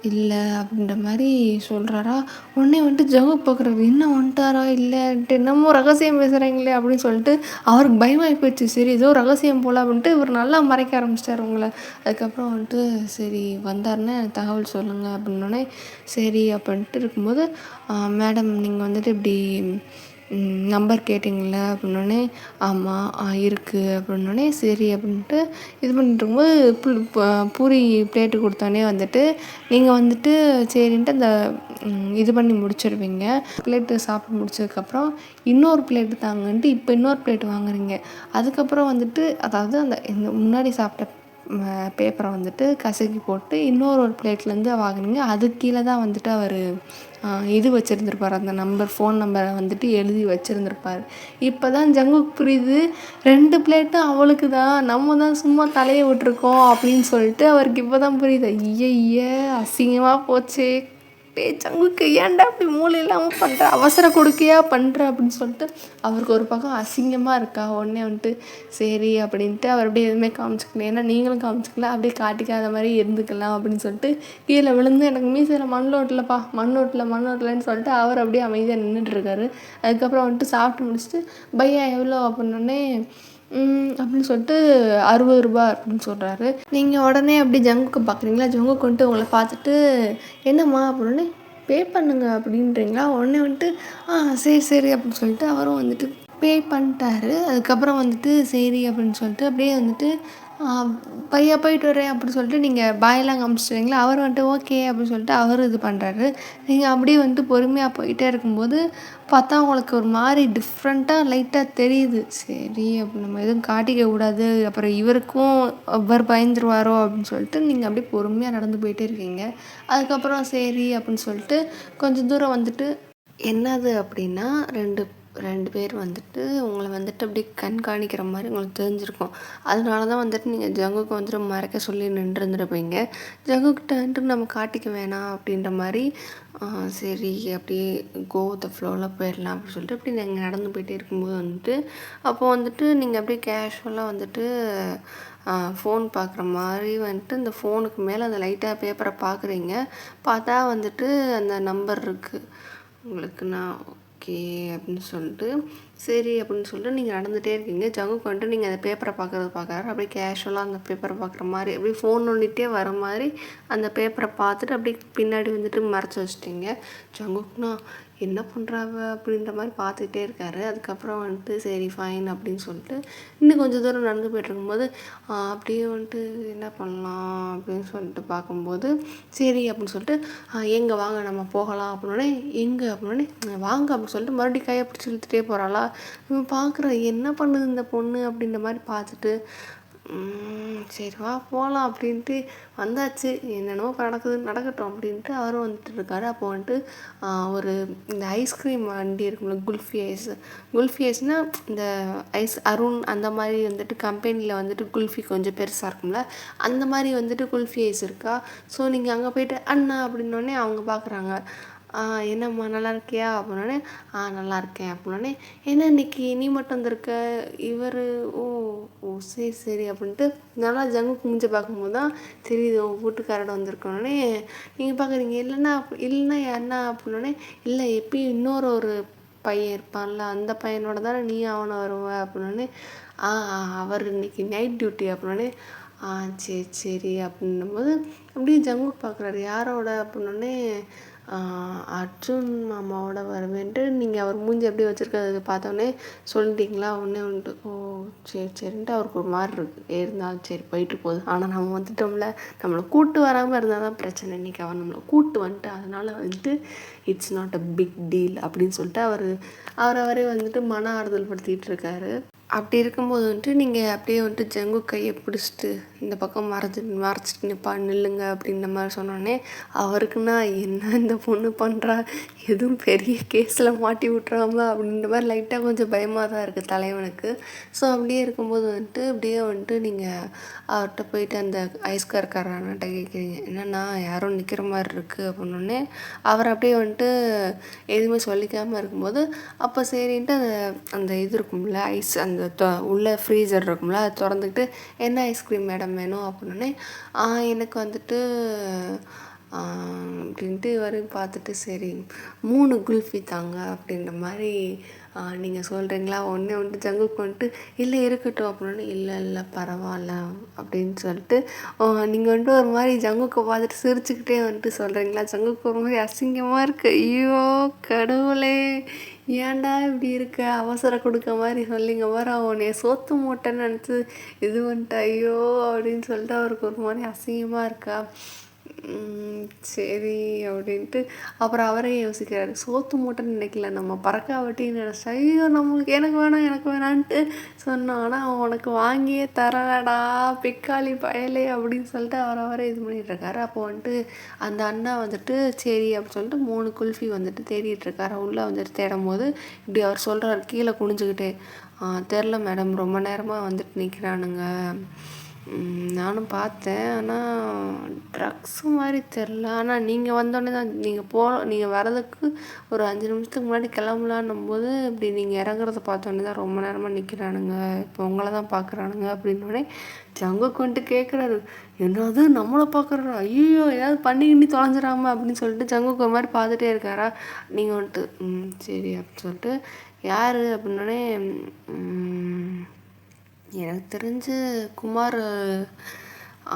இல்லை அப்படின்ற மாதிரி சொல்கிறாரா. உடனே வந்துட்டு ஜகு பார்க்குறாரு, என்ன வந்துட்டாரா இல்லைன்ட்டு என்னமோ ரகசியம் பேசுகிறீங்களே அப்படின்னு சொல்லிட்டு அவருக்கு பயமாகி போயிடுச்சு. சரி ஏதோ ரகசியம் போல் அப்படின்ட்டு இவர் நல்லா மறைக்க ஆரம்பிச்சிட்டார் உங்களை. அதுக்கப்புறம் வந்துட்டு சரி வந்தாருன்னு தகவல் சொல்லுங்கள் அப்படின்னோடனே சரி அப்படின்ட்டு இருக்கும்போது, மேடம் நீங்கள் வந்துட்டு இப்படி நம்பர் கேட்டிங்கள அப்படின்னோடனே ஆமாம் இருக்குது அப்படின்னோடனே சரி அப்படின்ட்டு இது பண்ணிட்டு இருக்கும்போது பூரி பிளேட்டு கொடுத்தோடனே வந்துட்டு நீங்கள் வந்துட்டு சரின்ட்டு அந்த இது பண்ணி முடிச்சிடுவீங்க. பிளேட்டு சாப்பிட்டு முடிச்சதுக்கப்புறம் இன்னொரு பிளேட்டு தாங்கன்ட்டு இப்போ இன்னொரு பிளேட்டு வாங்குறீங்க. அதுக்கப்புறம் வந்துட்டு அதாவது அந்த முன்னாடி சாப்பிட்ட பேப்பரை வந்துட்டு கசக்கி போட்டு இன்னொரு பிளேட்லேருந்து வாங்குனீங்க. அதுக்கு கீழே தான் வந்துட்டு அவர் இது வச்சுருந்துருப்பார், அந்த ஃபோன் நம்பரை வந்துட்டு எழுதி வச்சுருந்துருப்பார். இப்போ தான் ஜங்குக்கு புரியுது 2 பிளேட்டும் அவளுக்கு தான், நம்ம தான் சும்மா தலையை விட்டுருக்கோம் அப்படின்னு சொல்லிட்டு அவருக்கு இப்போ தான் புரியுது. ஐய அசிங்கமாக போச்சே, ஜங்குக்கு ஏன்டா அப்படி மூளை இல்லாமல் பண்ணுற, அவசர கொடுக்கையா பண்ணுற அப்படின்னு சொல்லிட்டு அவருக்கு ஒரு பக்கம் அசிங்கமாக இருக்கா. உடனே வந்துட்டு சரி அப்படின்ட்டு அவர் அப்படியே எதுவுமே காமிச்சிக்கல, ஏன்னா நீங்களும் காமிச்சிக்கல, அப்படியே காட்டிக்காத மாதிரி இருந்துக்கலாம் அப்படின்னு சொல்லிட்டு கீழே விழுந்து எனக்கு மீசையில் மண்ணோட்டலன்னு சொல்லிட்டு அவர் அப்படியே அமைதியாக நின்றுட்டுருக்காரு. அதுக்கப்புறம் வந்துட்டு சாப்பிட்டு முடிச்சுட்டு பையா எவ்வளோ அப்படின்னோடனே அப்படின்னு சொல்லிட்டு 60 ரூபா அப்படின்னு சொல்கிறாரு. நீங்கள் உடனே அப்படி ஜங்குக்கு பார்க்குறீங்களா. ஜங்குக்கு வந்துட்டு உங்களை பார்த்துட்டு என்னம்மா அப்படின்னே பே பண்ணுங்க அப்படின்றீங்களா. உடனே வந்துட்டு சரி அப்படின்னு சொல்லிட்டு அவரும் வந்துட்டு பே பண்ணிட்டாரு. அதுக்கப்புறம் வந்துட்டு சரி அப்படின்னு சொல்லிட்டு அப்படியே வந்துட்டு பையா போயிட்டு வரேன் அப்படின்னு சொல்லிட்டு நீங்கள் பாயெல்லாம் காமிச்சிட்டுவீங்களா. அவர் வந்துட்டு ஓகே அப்படின்னு சொல்லிட்டு அவர் இது பண்ணுறாரு. நீங்கள் அப்படியே வந்துட்டு பொறுமையாக போயிட்டே இருக்கும்போது பார்த்தா உங்களுக்கு ஒரு மாதிரி டிஃப்ரெண்ட்டாக லைட்டாக தெரியுது. சரி அப்படி நம்ம எதுவும் காட்டிக்க கூடாது, அப்புறம் இவருக்கும் அவர் பயந்துருவாரோ அப்படின்னு சொல்லிட்டு நீங்கள் அப்படியே பொறுமையாக நடந்து போயிட்டே இருக்கீங்க. அதுக்கப்புறம் சரி அப்படின்னு சொல்லிட்டு கொஞ்சம் தூரம் வந்துட்டு என்னது அப்படின்னா ரெண்டு பேர் வந்துட்டு உங்களை வந்துட்டு அப்படியே கண்காணிக்கிற மாதிரி உங்களுக்கு தெரிஞ்சிருக்கும். அதனால தான் வந்துட்டு நீங்கள் ஜங்குக்கு வந்துட்டு மறைக்க சொல்லி நின்றுருந்துருப்பீங்க. ஜங்குக்கிட்ட வந்துட்டு நம்ம காட்டிக்க வேணாம் அப்படின்ற மாதிரி சரி அப்படியே கோ த ஃப்ளோவில் போயிடலாம் அப்படின்னு சொல்லிட்டு அப்படி நீங்கள் நடந்து போயிட்டே இருக்கும்போது வந்துட்டு அப்போது வந்துட்டு நீங்கள் அப்படியே கேஷுவலாக வந்துட்டு ஃபோன் பார்க்குற மாதிரி வந்துட்டு இந்த ஃபோனுக்கு மேலே அந்த லைட்டாக பேப்பரை பார்க்குறீங்க. பார்த்தா வந்துட்டு அந்த நம்பர் இருக்குது உங்களுக்கு. நான் ஓகே அப்படின்னு சொல்லிட்டு சரி அப்படின்னு சொல்லிட்டு நீங்கள் நடந்துகிட்டே இருக்கீங்க. ஜங்குக்கு வந்துட்டு நீங்கள் அந்த பேப்பரை பார்க்குறாரு. அப்படியே கேஷுவலாக அந்த பேப்பரை பார்க்குற மாதிரி அப்படியே ஃபோன் நோண்டிகிட்டே வர மாதிரி அந்த பேப்பரை பார்த்துட்டு அப்படியே பின்னாடி வந்துட்டு மறைச்சி வச்சிட்டிங்க. ஜங்குக்குனா என்ன பண்ணுறாவ அப்படின்ற மாதிரி பார்த்துக்கிட்டே இருக்காரு. அதுக்கப்புறம் வந்துட்டு சரி ஃபைன் அப்படின்னு சொல்லிட்டு இன்னும் கொஞ்சம் தூரம் நடந்து போய்ட்டுருக்கும்போது அப்படியே வந்துட்டு என்ன பண்ணலாம் அப்படின்னு சொல்லிட்டு பார்க்கும்போது சரி அப்படின்னு சொல்லிட்டு எங்கே வாங்க நம்ம போகலாம் அப்படின்னோடனே எங்கே அப்படின்னோடனே வாங்க அப்படின்னு சொல்லிட்டு மறுபடியும் கையை பிடிச்சி இழுத்துட்டே போகிறாளா. இவன் பார்க்குற என்ன பண்ணுது இந்த பொண்ணு அப்படின்ற மாதிரி பார்த்துட்டு சரி வா போகலாம் அப்படின்ட்டு வந்தாச்சு. என்னென்னமோ நடக்கட்டும் அப்படின்ட்டு அவரும் வந்துட்டு இருக்காரு. அப்போ வந்துட்டு ஒரு இந்த ஐஸ்கிரீம் வண்டி இருக்கும்ல, குல்ஃபி ஐஸ்னால் இந்த ஐஸ் அருண் அந்த மாதிரி வந்துட்டு கம்பெனியில் வந்துட்டு குல்ஃபி கொஞ்சம் பெருசாக இருக்கும்ல, அந்த மாதிரி வந்துட்டு குல்ஃபி ஐஸ் இருக்கா. ஸோ நீங்கள் அங்கே போய்ட்டு அண்ணா அப்படின்னோடனே அவங்க பார்க்குறாங்க. என்னம்மா நல்லா இருக்கியா அப்படின்னோடனே நல்லா இருக்கேன் அப்படின்னோடனே என்ன இன்னைக்கு நீ மட்டும் வந்திருக்க இவர் ஓ ஓ சரி சரி அப்படின்ட்டு நல்லா ஜங்குக்கு மூஞ்ச பார்க்கும்போது தான் தெரியுது உன் வீட்டுக்காரோட வந்திருக்கோன்னே நீங்கள் பார்க்குறீங்க இல்லைன்னா யாருன்னா அப்படின்னோடனே இல்லை எப்பயும் ஒரு பையன் இருப்பான்ல அந்த பையனோட தானே நீ அவனை வருவ அப்படின்னோடனே அவர் இன்னைக்கு நைட் டியூட்டி அப்படின்னோடனே சரி சரி அப்படின்னும்போது அப்படியே ஜங்குக் பார்க்குறாரு யாரோட அப்படின்னோடனே அர்ஜுன் மாமாவோட வருவேன்ட்டு நீங்கள் அவர் மூஞ்சி எப்படி வச்சுருக்கிறத பார்த்தோன்னே சொல்லிட்டீங்களா ஒன்றே வந்துட்டு ஓ சரி சரின்ட்டு அவருக்கு ஒரு மாதிரி இருக்குது இருந்தாலும் சரி போயிட்டு போகுது ஆனால் நம்ம வந்துட்டோம்ல நம்மளை கூட்டு வராமல் இருந்தால் தான் பிரச்சனை. இன்றைக்கி அவர் நம்மளை கூட்டு வந்துட்டு அதனால் வந்துட்டு it's not a big deal அப்படின்னு சொல்லிட்டு அவரே வந்துட்டு மன ஆறுதல் படுத்திகிட்டு இருக்காரு. அப்படி இருக்கும்போது வந்துட்டு நீங்கள் அப்படியே வந்துட்டு ஜங்கு கையை பிடிச்சிட்டு இந்த பக்கம் மறைச்சிட்டு நில்லுங்க அப்படின்ற மாதிரி சொன்னோடனே அவருக்குன்னா என்ன இந்த பொண்ணு பண்ணுறா எதுவும் பெரிய கேஸில் மாட்டி விட்றாம அப்படின்ற மாதிரி லைட்டாக கொஞ்சம் பயமாக தான் இருக்குது தலைவனுக்கு. ஸோ அப்படியே இருக்கும்போது வந்துட்டு நீங்கள் அவர்கிட்ட போயிட்டு அந்த ஐஸ்கார்காரன்ட்ட கேட்குறீங்க என்னென்னா யாரும் நிற்கிற மாதிரி இருக்குது அப்படின்னோடனே அவர் அப்படியே வந்துட்டு எதுவுமே சொல்லிக்காமல் இருக்கும்போது அப்போ சரின்ட்டு அந்த இது இருக்கும்ல ஐஸ் அந்த உள்ள ஃப்ரீசர் இருக்கும்ல அதை திறந்துக்கிட்டு என்ன ஐஸ்கிரீம் மேடம் வேணும் அப்படின்னோடனே எனக்கு வந்துட்டு அப்படின்ட்டு வரையும் பார்த்துட்டு சரி 3 குல்ஃபி தாங்க அப்படின்ற மாதிரி நீங்கள் சொல்கிறீங்களா ஒன்றே வந்துட்டு ஜங்குக்கு வந்துட்டு இல்லை இருக்கட்டும் அப்படின்னா இல்லை பரவாயில்ல அப்படின்னு சொல்லிட்டு நீங்கள் வந்துட்டு ஒரு மாதிரி ஜங்குக்கை பார்த்துட்டு சிரிச்சுக்கிட்டே வந்துட்டு சொல்கிறீங்களா ஜங்குக்கு ஒரு மாதிரி அசிங்கமாக இருக்குது. ஐயோ கடவுளே ஏன்டா இப்படி இருக்க அவசர கொடுக்க மாதிரி சொல்லிங்க பாரு அவனைய சோத்து மூட்டைன்னு நினச்சி இது வந்துட்டு ஐயோ அப்படின்னு சொல்லிட்டு அவருக்கு ஒரு மாதிரி அசிங்கமாக இருக்கா. சரி அப்படின்ட்டு அப்புறம் அவரே யோசிக்கிறாரு சோத்து மூட்டைன்னு நினைக்கல நம்ம பறக்காவட்டின்னு நினச்சா ஐயோ நம்மளுக்கு எனக்கு வேணான்ட்டு சொன்னான் ஆனால் அவன் உனக்கு வாங்கியே தரலடா பிக்காளி பயலே அப்படின்னு சொல்லிட்டு அவரே இது பண்ணிகிட்டு இருக்காரு. அப்போ வந்துட்டு அந்த அண்ணா வந்துட்டு சரி அப்படின்னு சொல்லிட்டு 3 குல்ஃபி வந்துட்டு தேடிட்டு இருக்காரு. உள்ளே வந்துட்டு தேடும் போது இப்படி அவர் சொல்கிறார் கீழே குனிஞ்சுக்கிட்டே தெரில மேடம் ரொம்ப நேரமாக வந்துட்டு நிற்கிறானுங்க நானும் பார்த்தேன் ஆனால் ட்ரக்ஸு மாதிரி தெரில ஆனால் நீங்கள் வந்தோடனே தான் நீங்கள் வரதுக்கு ஒரு 5 நிமிஷத்துக்கு முன்னாடி கிளம்பலான்னும் போது இப்படி நீங்கள் இறங்குறத பார்த்தோன்னே தான் ரொம்ப நேரமாக நிற்கிறானுங்க இப்போ உங்களை தான் பார்க்குறானுங்க அப்படின்னோடனே ஜங்குக்கு வந்துட்டு கேட்குறாரு என்னது நம்மளை பார்க்குறாரு ஐயோ ஏதாவது பண்ணி தொலைஞ்சிடாம அப்படின்னு சொல்லிட்டு ஜங்குக்கு ஒரு மாதிரி பார்த்துட்டே இருக்காரா. நீங்கள் வந்துட்டு சரி அப்படின்னு சொல்லிட்டு யார் அப்படின்னோடனே எனக்கு தெரிஞ்சு குமார்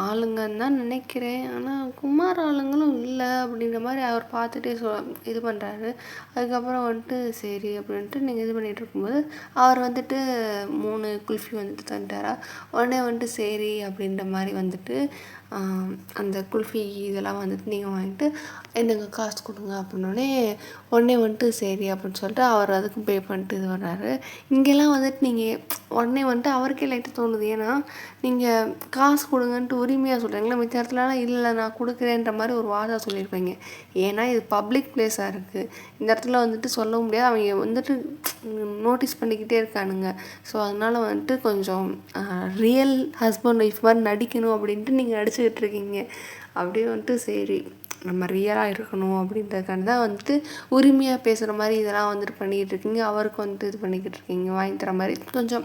ஆளுங்கன்னு தான் நினைக்கிறேன் ஆனால் குமார் ஆளுங்களும் இல்லை அப்படின்ற மாதிரி அவர் பார்த்துட்டே இது பண்ணுறாரு. அதுக்கப்புறம் வந்துட்டு சரி அப்படின்ட்டு நீங்கள் இது பண்ணிகிட்டு இருக்கும்போது அவர் வந்துட்டு 3 குல்ஃபி வந்துட்டு தந்துட்டாரா. உடனே வந்துட்டு சரி அப்படின்ற மாதிரி வந்துட்டு அந்த குல்ஃபி இதெல்லாம் வந்துட்டு நீங்கள் வாங்கிட்டு என்னங்க காசு கொடுங்க அப்படின்னோடனே உடனே வந்துட்டு சரி அப்படின்னு சொல்லிட்டு அவர் அதுக்கும் பே பண்ணிட்டு இது பண்ணுறாரு. இங்கெல்லாம் வந்துட்டு நீங்கள் உடனே வந்துட்டு அவருக்கே லைட்டாக தோணுது ஏன்னா நீங்கள் காசு கொடுங்கன்ட்டு உரிமையாக சொல்கிறீங்களா மிச்ச இடத்துலலாம் இல்லை நான் கொடுக்குறேன்ற மாதிரி ஒரு வார்த்தை சொல்லியிருப்பீங்க. ஏன்னா இது பப்ளிக் பிளேஸாக இருக்குது இந்த இடத்துல வந்துட்டு சொல்ல முடியாது அவங்க வந்துட்டு நோட்டீஸ் பண்ணிக்கிட்டே இருக்கானுங்க. ஸோ அதனால் வந்துட்டு கொஞ்சம் ரியல் ஹஸ்பண்ட் ஒய்ஃப் மாதிரி நடிக்கணும் அப்படின்ட்டு நீங்கள் நடிச்சுக்கிட்டு இருக்கீங்க. அப்படியே வந்துட்டு சரி நம்ம ரியலாக இருக்கணும் அப்படின்றதுக்காண்டி தான் வந்துட்டு உரிமையாக பேசுகிற மாதிரி இதெல்லாம் வந்துட்டு பண்ணிக்கிட்டு இருக்கீங்க. அவருக்கு வந்துட்டு இது பண்ணிக்கிட்டு இருக்கீங்க வாங்கி தர மாதிரி கொஞ்சம்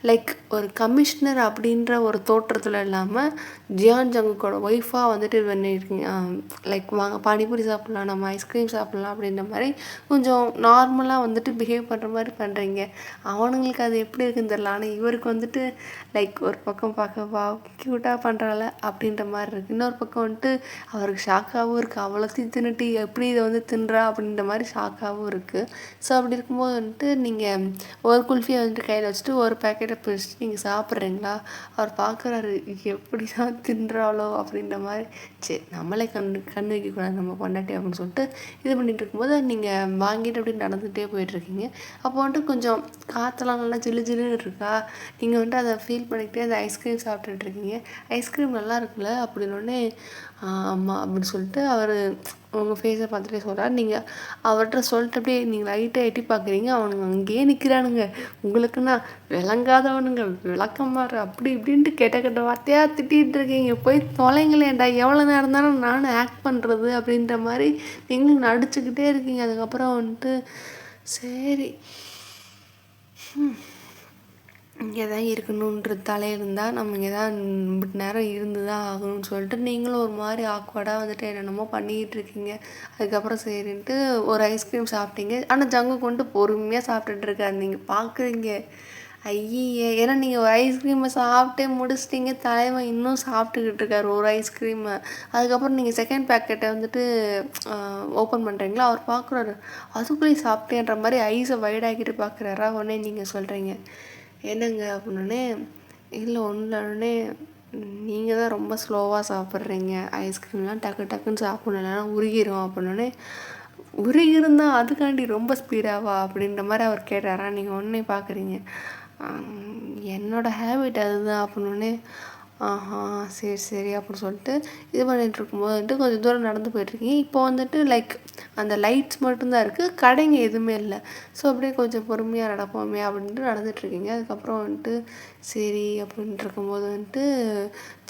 லைக் ஒரு கமிஷனர் அப்படின்ற ஒரு தோற்றத்தில் இல்லாமல் ஜியான் ஜங்குக்கோட ஒய்ஃபாக வந்துட்டு இது பண்ணியிருக்கீங்க. லைக் வாங்க பானிபூரி சாப்பிட்லாம் நம்ம ஐஸ்கிரீம் சாப்பிட்லாம் அப்படின்ற மாதிரி கொஞ்சம் நார்மலாக வந்துட்டு பிஹேவ் பண்ணுற மாதிரி பண்ணுறீங்க. அவனுங்களுக்கு அது எப்படி இருக்குன்னு தெரியல ஆனால் இவருக்கு வந்துட்டு லைக் ஒரு பக்கம் பார்க்க க்யூட்டாக பண்ணுறாள் அப்படின்ற மாதிரி இருக்குது. இன்னொரு பக்கம் வந்துட்டு அவருக்கு ஷாக்காகவும் இருக்குது அவ்வளோத்தையும் தின்னுட்டு எப்படி இதை வந்து தின்றா அப்படின்ற மாதிரி ஷாக்காகவும் இருக்குது. ஸோ அப்படி இருக்கும்போது வந்துட்டு நீங்கள் ஒரு குல்ஃபியை வந்துட்டு கையில் வச்சுட்டு ஒரு பேக்கெட்டை பிரிச்சுட்டு நீங்கள் சாப்பிட்றீங்களா. அவர் பார்க்குறாரு எப்படி தான் தின்றாலோ அப்படின்ற மாதிரி சரி நம்மளே கண் வைக்கக்கூடாது நம்ம பொண்டாட்டி அப்படின்னு சொல்லிட்டு இது பண்ணிகிட்டு இருக்கும்போது நீங்கள் வாங்கிட்டு அப்படி நடந்துகிட்டே போயிட்டுருக்கீங்க. அப்போ வந்துட்டு கொஞ்சம் காற்றெல்லாம் நல்லா ஜில்லுன்னு இருக்கா. நீங்கள் வந்துட்டு அதை ஃபீல் பண்ணிக்கிட்டே அந்த ஐஸ்கிரீம் சாப்பிட்டுட்ருக்கீங்க. ஐஸ்கிரீம் நல்லா இருக்குல்ல அப்படின்னோடனே ஆமாம் அப்படின்னு சொல்லிட்டு அவர் உங்கள் ஃபேஸை பார்த்துட்டே சொல்கிறார். நீங்கள் அவர்கிட்ட சொல்லிட்டு அப்படியே நீங்கள் லைட்டாக எட்டி பார்க்குறீங்க. அவனுங்க அங்கேயே நிற்கிறானுங்க. உங்களுக்குன்னா விளங்காதவனுங்க, விளக்கமாறு அப்படி இப்படின்ட்டு கெட்ட கெட்ட வார்த்தையாக திட்டிகிட்டு இருக்கீங்க. போய் தொலைங்களேன்டா, எவ்வளோ நேரம் தானே நானும் ஆக்ட் பண்ணுறது அப்படின்ற மாதிரி நீங்களும் நடிச்சுக்கிட்டே இருக்கீங்க. அதுக்கப்புறம் வந்துட்டு சரி இங்கே தான் இருக்கணுன்ற தலையிருந்தால் நம்ம இங்கே தான் நேரம் இருந்து தான் ஆகணும்னு சொல்லிட்டு நீங்களும் ஒரு மாதிரி ஆக்வர்டாக வந்துட்டு என்னென்னமோ பண்ணிக்கிட்டு இருக்கீங்க. அதுக்கப்புறம் சரின்ட்டு ஒரு ஐஸ்கிரீம் சாப்பிட்டீங்க. ஆனால் ஜங்கு கொண்டு பொறுமையாக சாப்பிட்டுட்ருக்காரு. நீங்கள் பார்க்குறீங்க ஐயே, ஏன்னா நீங்கள் ஒரு ஐஸ்கிரீமை சாப்பிட்டே முடிச்சிட்டிங்க. தலைவன் இன்னும் சாப்பிட்டுக்கிட்டு இருக்காரு ஒரு ஐஸ்கிரீமை. அதுக்கப்புறம் நீங்கள் செகண்ட் பேக்கெட்டை வந்துட்டு ஓப்பன் பண்ணுறீங்களா, அவர் பார்க்குறாரு. அதுக்குள்ளேயே சாப்பிட்டேன்ற மாதிரி ஐஸை வைடாக்கிட்டு பார்க்குறாரா. உடனே நீங்கள் சொல்கிறீங்க என்னங்க அப்படின்னே, இல்லை ஒன்றுனே நீங்கள் தான் ரொம்ப ஸ்லோவாக சாப்பிட்றீங்க, ஐஸ்கிரீம்லாம் டக்கு டக்குன்னு சாப்பிடணும் இல்லைனா உருகிரும் அப்படின்னே. உருகிருந்தால் அதுக்காண்டி ரொம்ப ஸ்பீடாவா அப்படின்ற மாதிரி அவர் கேட்டாரா. நீங்கள் ஒன்றே பார்க்குறீங்க என்னோடய ஹேபிட் அதுதான் அப்படின்னே. ஆஹா சரி சரி அப்படின்னு சொல்லிட்டு இது பண்ணிகிட்டு இருக்கும்போது வந்துட்டு கொஞ்சம் தூரம் நடந்து போயிட்டுருக்கீங்க. இப்போ வந்துட்டு லைக் அந்த லைட்ஸ் மட்டும்தான் இருக்குது, கடைங்க எதுவுமே இல்லை. ஸோ அப்படியே கொஞ்சம் பொறுமையாக நடப்போமே அப்படின்ட்டு நடந்துகிட்ருக்கீங்க. அதுக்கப்புறம் வந்துட்டு சரி அப்படின்ட்டு இருக்கும்போது வந்துட்டு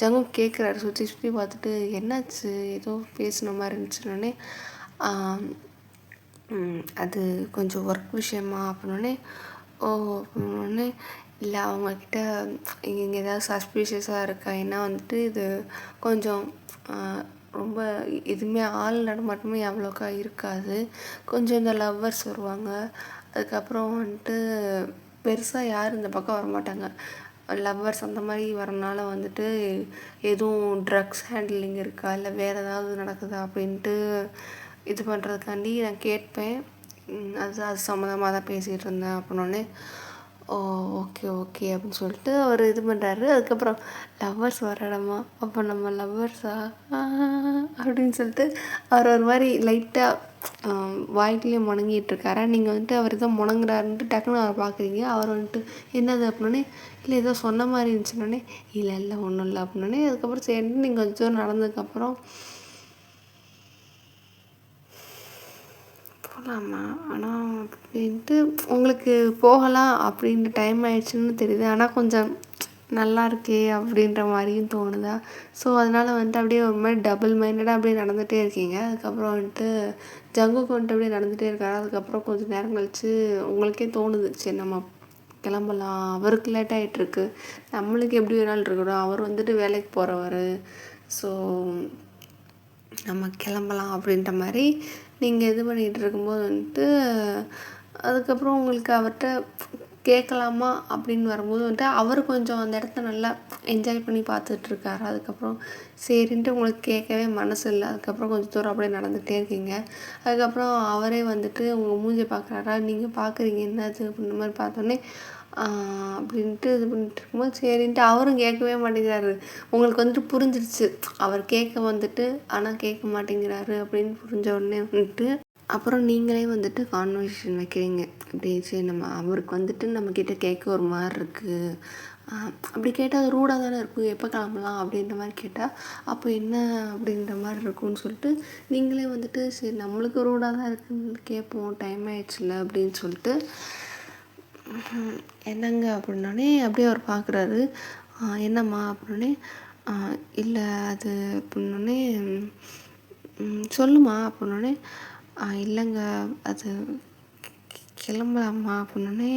ஜங்கு கேட்குறாரு சுற்றி சுற்றி பார்த்துட்டு, என்னாச்சு ஏதோ பேசின மாதிரி இருந்துச்சுன்னொடனே அது கொஞ்சம் ஒர்க் விஷயமா அப்படின்னோடனே. ஓ அப்படின்னோடனே இல்லை அவங்கக்கிட்ட இங்கே ஏதாவது சஸ்பீஷியஸாக இருக்கா, ஏன்னா வந்துட்டு இது கொஞ்சம் ரொம்ப எதுவுமே ஆள் நடமாட்டமே அவ்வளோக்கா இருக்காது. கொஞ்சம் இந்த லவ்வர்ஸ் வருவாங்க, அதுக்கப்புறம் வந்துட்டு பெருசாக யாரும் இந்த பக்கம் வரமாட்டாங்க. லவ்வர்ஸ் அந்த மாதிரி வரனால வந்துட்டு எதுவும் ட்ரக்ஸ் ஹேண்ட்லிங் இருக்கா, இல்லை வேறு ஏதாவது நடக்குதா அப்படின்ட்டு இது பண்ணுறதுக்காண்டி நான் கேட்பேன். அது சம்மந்தமாக தான் பேசிகிட்டு இருந்தேன் அப்படின்னோடனே. ஓ ஓகே ஓகே அப்படின்னு சொல்லிட்டு அவர் இது பண்ணுறாரு. அதுக்கப்புறம் லவ்வர்ஸ் வர இடமா, அப்போ நம்ம லவ்வர்ஸா அப்படின்னு சொல்லிட்டு அவர் ஒரு மாதிரி லைட்டாக வாய்க்குள்ளேயே முணங்கிட்டு இருக்காரா. நீங்கள் வந்துட்டு அவர் ஏதோ முணங்குறாருன்ட்டு டக்குன்னு அவர் பார்க்குறீங்க. அவர் வந்துட்டு என்னது அப்படின்னே, இல்லை ஏதோ சொன்ன மாதிரி இருந்துச்சுன்னொடனே, இல்லை இல்லை ஒன்றும் இல்லை அப்படின்னே. அதுக்கப்புறம் சரின்ட்டு நீங்கள் கொஞ்சம் தூரம் நடந்ததுக்கப்புறம் போகலாமா, ஆனால் அப்படின்ட்டு உங்களுக்கு போகலாம் அப்படின்ற டைம் ஆயிடுச்சுன்னு தெரியுது. ஆனால் கொஞ்சம் நல்லா இருக்கே அப்படின்ற மாதிரியும் தோணுதா. ஸோ அதனால் வந்துட்டு அப்படியே ஒரு மாதிரி டபுள் மைண்டடாக அப்படியே நடந்துகிட்டே இருக்கீங்க. அதுக்கப்புறம் வந்துட்டு ஜங்குக்கு வந்துட்டு அப்படியே நடந்துகிட்டே இருக்காரு. அதுக்கப்புறம் கொஞ்சம் நேரம் கழித்து உங்களுக்கே தோணுது, சரி நம்ம கிளம்பலாம், அவருக்கு லேட் ஆகிட்டுருக்கு, நம்மளுக்கு எப்படி வேணாலும் இருக்கணும், அவர் வந்துட்டு வேலைக்கு போகிறவர், ஸோ நம்ம கிளம்பலாம் அப்படின்ற மாதிரி நீங்கள் இது பண்ணிகிட்டு இருக்கும்போது வந்துட்டு அதுக்கப்புறம் உங்களுக்கு அவர்கிட்ட கேட்கலாமா அப்படின்னு வரும்போது வந்துட்டு அவர் கொஞ்சம் அந்த இடத்த நல்லா என்ஜாய் பண்ணி பார்த்துட்ருக்காரு. அதுக்கப்புறம் சரின்ட்டு உங்களுக்கு கேட்கவே மனசு இல்லை. அதுக்கப்புறம் கொஞ்சம் தூரம் அப்படியே நடந்துகிட்டே இருக்கீங்க. அதுக்கப்புறம் அவரே வந்துட்டு உங்கள் மூஞ்சி பார்க்குறாரா, நீங்கள் பார்க்குறீங்க என்னது அப்படின்ற மாதிரி பார்த்தோன்னே அப்படின்ட்டு இது பண்ணிட்டு இருக்கும்போது சரின்ட்டு அவரும் கேட்கவே மாட்டேங்கிறாரு. உங்களுக்கு வந்துட்டு புரிஞ்சிருச்சு, அவர் கேட்க வந்துட்டு ஆனால் கேட்க மாட்டேங்கிறாரு அப்படின்னு புரிஞ்ச உடனே வந்துட்டு அப்புறம் நீங்களே வந்துட்டு கான்வர்சேஷன் வைக்கிறீங்க. அப்படி சரி நம்ம அவருக்கு வந்துட்டு நம்மக்கிட்ட கேட்க ஒரு மாதிரி இருக்குது, அப்படி கேட்டால் அது ரூடாக தானே இருக்கும், எப்போ கிளம்பலாம் அப்படின்ற மாதிரி கேட்டால் அப்போ என்ன அப்படின்ற மாதிரி இருக்கும்னு சொல்லிட்டு நீங்களே வந்துட்டு சரி நம்மளுக்கு ரூடாக தான் இருக்குன்னு கேட்போம், டைம் ஆயிடுச்சுல அப்படின்னு சொல்லிட்டு. என்னங்க அப்படின்னோடனே அப்படியே அவர் பார்க்குறாரு. என்னம்மா அப்படின்னே. இல்லை அது அப்படின்னோடனே சொல்லுமா அப்படின்னோடனே. இல்லைங்க அது கிளம்பலாமா அப்படின்னோடனே.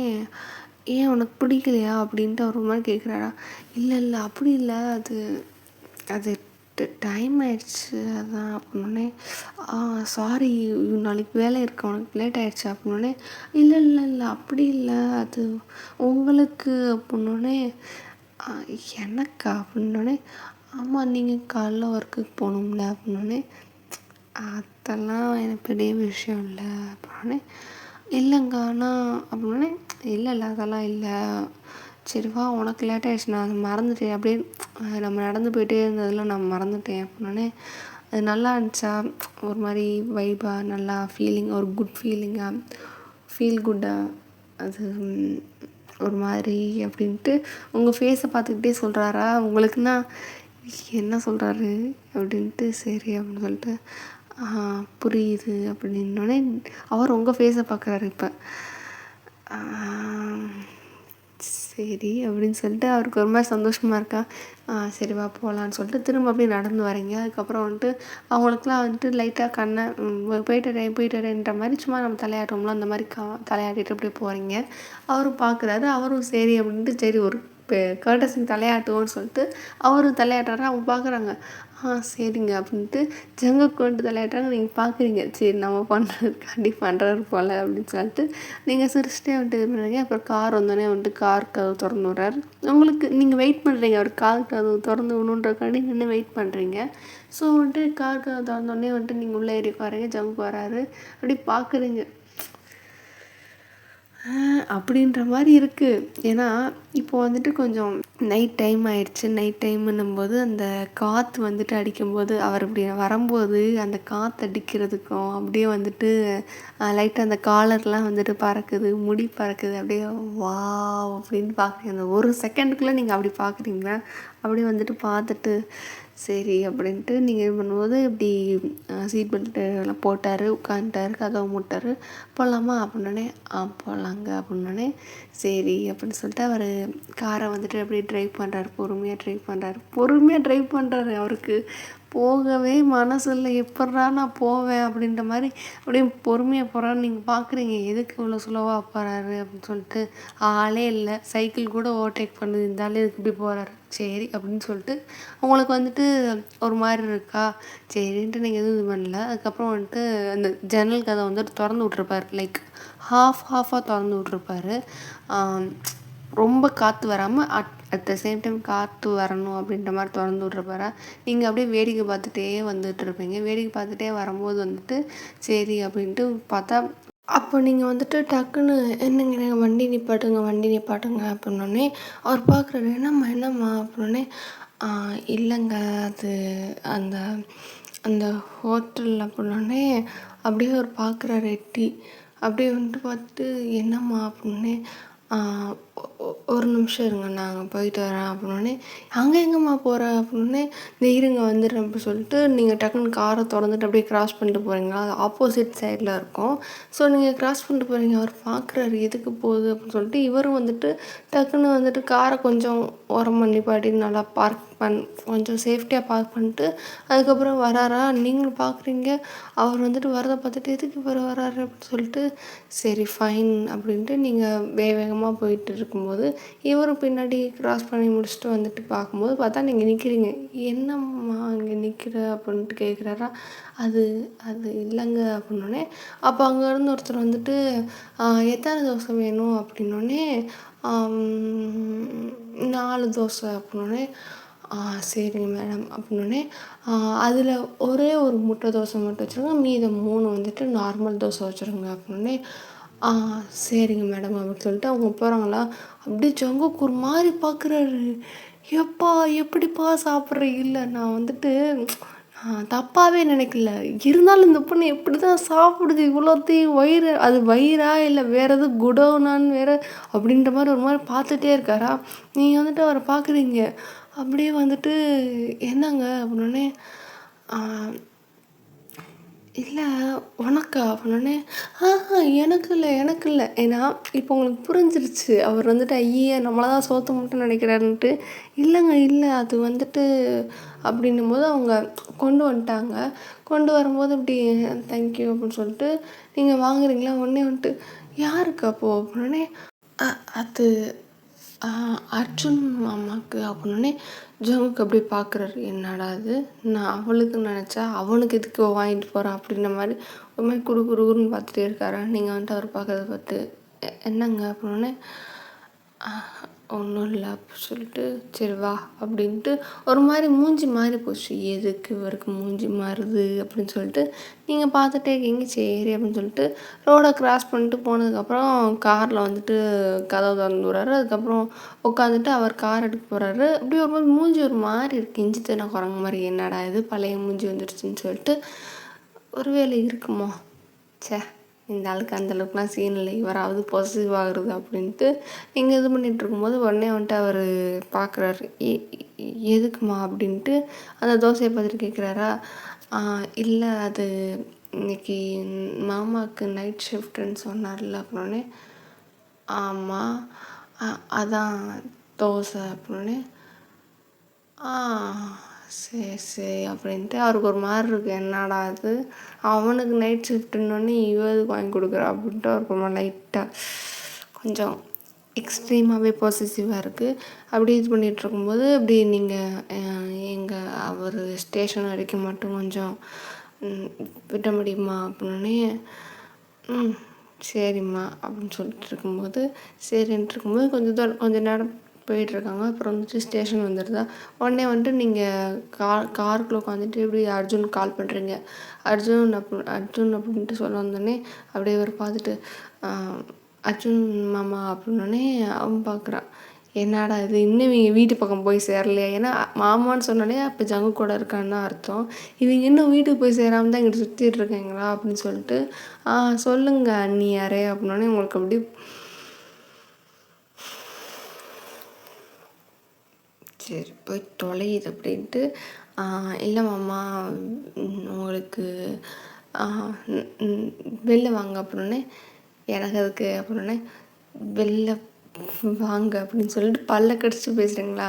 ஏன் உனக்கு பிடிக்கலையா அப்படின்ட்டு அவர் ஒரு மாதிரி கேட்குறாரா. இல்லை இல்லை அப்படி இல்லை, அது அது டைம் ஆயிடுச்சு அதான் அப்படின்னோடனே. சாரி நாளைக்கு வேலை இருக்கு உனக்கு லேட் ஆயிடுச்சு அப்படின்னோடனே. இல்லை இல்லை இல்லை அப்படி இல்லை, அது உங்களுக்கு அப்படின்னோடனே. எனக்கா அப்படின்னோடனே. ஆமாம் நீங்கள் காலைல ஒர்க்குக்கு போகணும்ல அப்படின்னோடனே. அதெல்லாம் எனக்கு பெரிய விஷயம் இல்லை அப்படின்னோடனே. இல்லைங்க ஆனால் அப்படின்னோடனே. இல்லை இல்லை அதெல்லாம் இல்லை, சரி வா உனக்கு லேட் ஆகிடுச்சு நான் அதை மறந்துட்டேன், அப்படியே நம்ம நடந்து போயிட்டே இருந்ததில் நான் மறந்துட்டேன் அப்படின்னோடனே. அது நல்லா இருந்துச்சா, ஒரு மாதிரி வைபாக நல்லா ஃபீலிங், ஒரு குட் ஃபீலிங்காக, ஃபீல் குட்டாக, அது ஒரு மாதிரி அப்படின்ட்டு உங்கள் ஃபேஸை பார்த்துக்கிட்டே சொல்கிறாரா. உங்களுக்குன்னா என்ன சொல்கிறாரு அப்படின்ட்டு சரி அப்படின்னு சொல்லிட்டு புரியுது அப்படின்னோடனே அவர் உங்கள் ஃபேஸை பார்க்குறாரு இப்போ. சரி அப்படின்னு சொல்லிட்டு அவருக்கு ஒரு மாதிரி சந்தோஷமாக இருக்கா. சரி வா போகலான்னு சொல்லிட்டு திரும்ப அப்படியே நடந்து வரீங்க. அதுக்கப்புறம் வந்துட்டு அவங்களுக்குலாம் வந்துட்டு லைட்டாக கண்ணை போயிட்டுறேன்ற மாதிரி சும்மா நம்ம தலையாட்டுவோம்ல அந்த மாதிரி தலையாட்டிட்டு அப்படியே போகிறீங்க. அவரும் பார்க்குறாரு. அவரும் சரி அப்படின்ட்டு சரி ஒரு கர்டஸின் தலையாட்டுவோன்னு சொல்லிட்டு அவரும் தலையாட்டுறாரு. அவங்க பார்க்குறாங்க. சரிங்க அப்படின்ட்டு ஜங்குக்கு வந்துட்டு தலையாட்டுறாங்க. நீங்கள் பார்க்குறீங்க சரி நம்ம பண்ணுறதுக்காண்டி பண்ணுறாரு போல் அப்படின்னு சொல்லிட்டு நீங்கள் சிரிச்சிட்டே வந்துட்டு இது பண்ணுறீங்க. அப்புறம் கார் வந்தோடனே வந்துட்டு கார் கதவு திறந்து விட்றாரு. உங்களுக்கு நீங்கள் வெயிட் பண்ணுறீங்க அவர் கார் கதவு திறந்து விடணுன்றக்காண்டி நின்று வெயிட் பண்ணுறீங்க. ஸோ வந்துட்டு கார் கதவு திறந்தோடனே வந்துட்டு நீங்கள் உள்ளே ஏறி உட்காரீங்க. ஜங்கு வராரு. அப்படி பார்க்குறீங்க அப்படின்ற மாதிரி இருக்குது. ஏன்னா இப்போ வந்துட்டு கொஞ்சம் நைட் டைம் ஆயிடுச்சு. நைட் டைம்னும்போது அந்த காற்று வந்துட்டு அடிக்கும்போது அவர் இப்படி வரும்போது அந்த காற்று அடிக்கிறதுக்கும் அப்படியே வந்துட்டு லைட்டாக அந்த காலர்லாம் வந்துட்டு பறக்குது, முடி பறக்குது. அப்படியே வாவ் அப்படின்னு பார்க்குறீங்க. அந்த ஒரு செகண்டுக்குள்ளே நீங்கள் அப்படி பார்க்குறீங்களா? அப்படியே வந்துட்டு பார்த்துட்டு சரி அப்படின்ட்டு நீங்கள் இது பண்ணும்போது இப்படி சீட் பெல்ட்டு எல்லாம் போட்டார், உட்காந்துட்டார், கதவை மூட்டார். போகலாமா அப்படின்னோடனே போகலாங்க அப்படின்னோடனே சரி அப்படின்னு சொல்லிட்டு அவர் காரை வந்துட்டு அப்படியே ட்ரைவ் பண்ணுறாரு. பொறுமையாக ட்ரைவ் பண்ணுறாரு. அவருக்கு போகவே மனசு இல்லை. எப்பட்றா நான் போவேன் அப்படின்ற மாதிரி அப்படியே பொறுமையாக போகிறான்னு நீங்கள் பார்க்குறீங்க. எதுக்கு இவ்வளோ ஸ்லோவாக போகிறாரு அப்படின்னு சொல்லிட்டு ஆளே இல்லை. சைக்கிள் கூட ஓவர்டேக் பண்ணுது. இருந்தாலும் இதுக்கு இப்படி போகிறாரு. சரி அப்படின்னு சொல்லிட்டு உங்களுக்கு வந்துட்டு ஒரு மாதிரி இருக்கா? சரின்ட்டு நீங்கள் எதுவும் இது பண்ணல. அதுக்கப்புறம் வந்துட்டு அந்த ஜன்னல் கதை வந்துட்டு திறந்து விட்ருப்பார். லைக் ஹாஃபாக திறந்து விட்ருப்பார். ரொம்ப காற்று வராமல் அட் த சேம் டைம் காற்று வரணும் அப்படின்ற மாதிரி திறந்து விட்ருப்பாரா. நீங்கள் அப்படியே வேடிக்கை பார்த்துட்டே வந்துட்டுருப்பீங்க. வேடிக்கை பார்த்துட்டே வரும்போது வந்துட்டு சரி அப்படின்ட்டு பார்த்தா அப்போ நீங்கள் வந்துட்டு டக்குன்னு என்னங்க வண்டி நிப்பாட்டுங்க அப்படின்னோடனே அவர் பார்க்குறாரு. என்னம்மா அப்படின்னோடனே இல்லைங்க அது அந்த அந்த ஹோட்டல் அப்படின்னோடனே அப்படியே அவர் பார்க்குறாரு எட்டி. அப்படியே வந்துட்டு பார்த்துட்டு என்னம்மா அப்படின்னே ஒரு நிமிஷம் இருங்க நாங்கள் போயிட்டு வரேன் அப்படின்னோடனே அங்கே எங்கேம்மா போகிற அப்படின்னே இந்த இருங்க வந்துடுறேன் அப்படி சொல்லிட்டு நீங்கள் டக்குன்னு காரை திறந்துட்டு அப்படியே கிராஸ் பண்ணிட்டு போகிறீங்களா? அது ஆப்போசிட் சைடில் இருக்கும். ஸோ நீங்கள் கிராஸ் பண்ணிட்டு போகிறீங்க. அவர் பார்க்குறாரு எதுக்கு போகுது அப்படின்னு சொல்லிட்டு இவரும் வந்துட்டு டக்குன்னு வந்துட்டு காரை கொஞ்சம் ஓரமாக நிப்பாட்டி நல்லா கொஞ்சம் சேஃப்டியாக பார்க் பண்ணிட்டு அதுக்கப்புறம் வராரா. நீங்களும் பார்க்குறீங்க. அவர் வந்துட்டு வரதை பார்த்துட்டு எதுக்கு இவர் வராரு அப்படின்னு சொல்லிட்டு சரி ஃபைன் அப்படின்ட்டு நீங்கள் வேகமாக போயிட்டு இருக்கும்போது இவரும் பின்னாடி கிராஸ் பண்ணி முடிச்சுட்டு வந்துட்டு பார்க்கும்போது பார்த்தா நீங்கள் நிற்கிறீங்க. என்னம்மா இங்கே நிற்கிற அப்படின்ட்டு கேட்குறாரா. அது இல்லைங்க அப்படின்னோடனே அப்போ அங்கேருந்து ஒருத்தர் வந்துட்டு எத்தனை தோசை வேணும் அப்படின்னோடனே 4 தோசை அப்படின்னோடனே சரிங்க மேடம் அப்படின்னோடனே அதில் ஒரே ஒரு முட்டை தோசை மட்டும் வச்சுருங்க, மீதம் 3 வந்துட்டு நார்மல் தோசை வச்சுருங்க அப்படின்னோடனே சரிங்க மேடம் அப்படின்னு சொல்லிட்டு அவங்க போகிறாங்களா. அப்படியே ஜங்குக்கு ஒரு மாதிரி பார்க்குறாரு. எப்படிப்பா சாப்பிட்ற? இல்லை நான் வந்துட்டு தப்பாகவே நினைக்கல. இருந்தாலும் இந்த பொண்ணு எப்படி தான் சாப்பிடுது இவ்வளோத்தையும்? வயிறா இல்லை வேறு எதுவும் குடோனான்னு வேறு அப்படின்ற மாதிரி ஒரு மாதிரி பார்த்துட்டே இருக்காரா. நீங்கள் வந்துட்டு அவரை பார்க்குறீங்க. அப்படியே வந்துட்டு என்னங்க அப்படின்னோடனே இல்லை உனக்கா அப்படின்னோடனே எனக்கு இல்லை. ஏன்னா இப்போ உங்களுக்கு புரிஞ்சிருச்சு அவர் வந்துட்டு ஐயே நம்மளை தான் சோத்த மட்டும் நினைக்கிறாருன்ட்டு. இல்லை அது வந்துட்டு அப்படின்னும் போது அவங்க கொண்டு வந்துட்டாங்க. கொண்டு வரும்போது இப்படி தேங்க்யூ அப்படின்னு சொல்லிட்டு நீங்கள் வாங்குறீங்களா. உடனே வந்துட்டு யாருக்கு அப்போது அப்படின்னோடனே அது அர்ஜுன் மாமாவுக்கு அப்படின்னோடனே ஜங்குக்கு அப்படியே பார்க்குறாரு. என்னடா அது நான் அவளுக்கு நினச்சா அவனுக்கு எதுக்கு வாங்கிட்டு போகிறான் அப்படின்ற மாதிரி ஒரு மாதிரி குறுன்னு பார்த்துட்டே இருக்காரா. நீங்கள் வந்துட்டு அவர் பார்க்கறத பார்த்து என்னங்க அப்படின்னோடனே ஒன்றும் இல்லை அப்படின்னு சொல்லிட்டு சரி வா அப்படின்ட்டு ஒரு மாதிரி மூஞ்சி மாறி போச்சு. எதுக்கு இவருக்கு மூஞ்சி மாறுது அப்படின்னு சொல்லிட்டு நீங்கள் பார்த்துட்டே இருக்கீங்க. சரி அப்படின்னு சொல்லிட்டு ரோடை கிராஸ் பண்ணிட்டு போனதுக்கப்புறம் காரில் வந்துட்டு கதவை திறந்து விட்றாரு. அதுக்கப்புறம் உட்காந்துட்டு அவர் கார் எடுக்க போகிறாரு. அப்படியே ஒரு மாதிரி மூஞ்சி ஒரு மாதிரி இருக்குது. இஞ்சி தானே குரங்கு மாதிரி. என்னடா இது பழைய மூஞ்சி வந்துடுச்சுன்னு சொல்லிட்டு ஒருவேளை இருக்குமோ. இந்த ஆளுக்கு அந்தளவுக்குலாம் சீன் இல்லை, இவராவது பொசசிவ் ஆகுறது அப்படின்ட்டு நீங்கள் இது பண்ணிகிட்டு இருக்கும்போது உடனே வந்துட்டு அவர் பார்க்குறாரு. எதுக்குமா அப்படின்ட்டு அந்த தோசையை பார்த்துட்டு கேட்குறாரா. இல்லை அது இன்னைக்கு மாமாவுக்கு நைட் ஷிஃப்ட்டுன்னு சொன்னார்ல அப்படின்னே. ஆமாம், அதான் தோசை அப்படின்னே. ஆ சரி சரி அப்படின்ட்டு அவருக்கு ஒரு மாதிரி இருக்குது. என்னடா அது, அவனுக்கு நைட் ஷிஃப்ட்டுன்னொன்னே இவருக்கு வாங்கி கொடுக்குறா அப்படின்ட்டு அவருக்கு ஒரு மாதிரி லைட்டாக கொஞ்சம் எக்ஸ்ட்ரீமாகவே பொசசிவாக இருக்குது. அப்படி இது பண்ணிகிட்டு இருக்கும்போது அப்படி நீங்கள் எங்கள் அவர் ஸ்டேஷன் வரைக்கும் மட்டும் கொஞ்சம் விட முடியுமா அப்படின்னே. ம் சரிம்மா அப்படின்னு சொல்லிட்டு இருக்கும்போது, சரின்ட்டு இருக்கும்போது கொஞ்சம் நேரம் போயிட்டுருக்காங்க. அப்புறம் வந்துட்டு ஸ்டேஷன் வந்துடுதா. உடனே வந்துட்டு நீங்கள் காருக்குள்ளே உட்காந்துட்டு இப்படி அர்ஜுன் கால் பண்ணுறீங்க. அர்ஜுன் அப்படின்ட்டு சொல்ல வந்தோடனே அப்படியே அவர் பார்த்துட்டு அர்ஜுன் மாமா அப்படின்னோடனே அவன் பார்க்குறான். என்னடா இது இன்னும் இவங்க வீட்டு பக்கம் போய் சேரலையா? ஏன்னா மாமான்னு சொன்னோடனே அப்போ ஜங்கு கூட இருக்கான்னு தான் அர்த்தம். இவங்க இன்னும் வீட்டுக்கு போய் சேராமல் தான் இங்கிட்டு சுற்றிட்டு இருக்கீங்களா அப்படின்னு சொல்லிட்டு சொல்லுங்க அண்ணியாரே அப்படின்னோடனே உங்களுக்கு அப்படி சரி போய் தொலையுது அப்படின்ட்டு. இல்லை மாமா உங்களுக்கு வெளில வாங்க அப்படின்னே. எனக்கு அதுக்கு அப்படின்னே. வெளில வாங்க அப்படின்னு சொல்லிட்டு பல்ல கடிச்சிட்டு பேசுகிறீங்களா?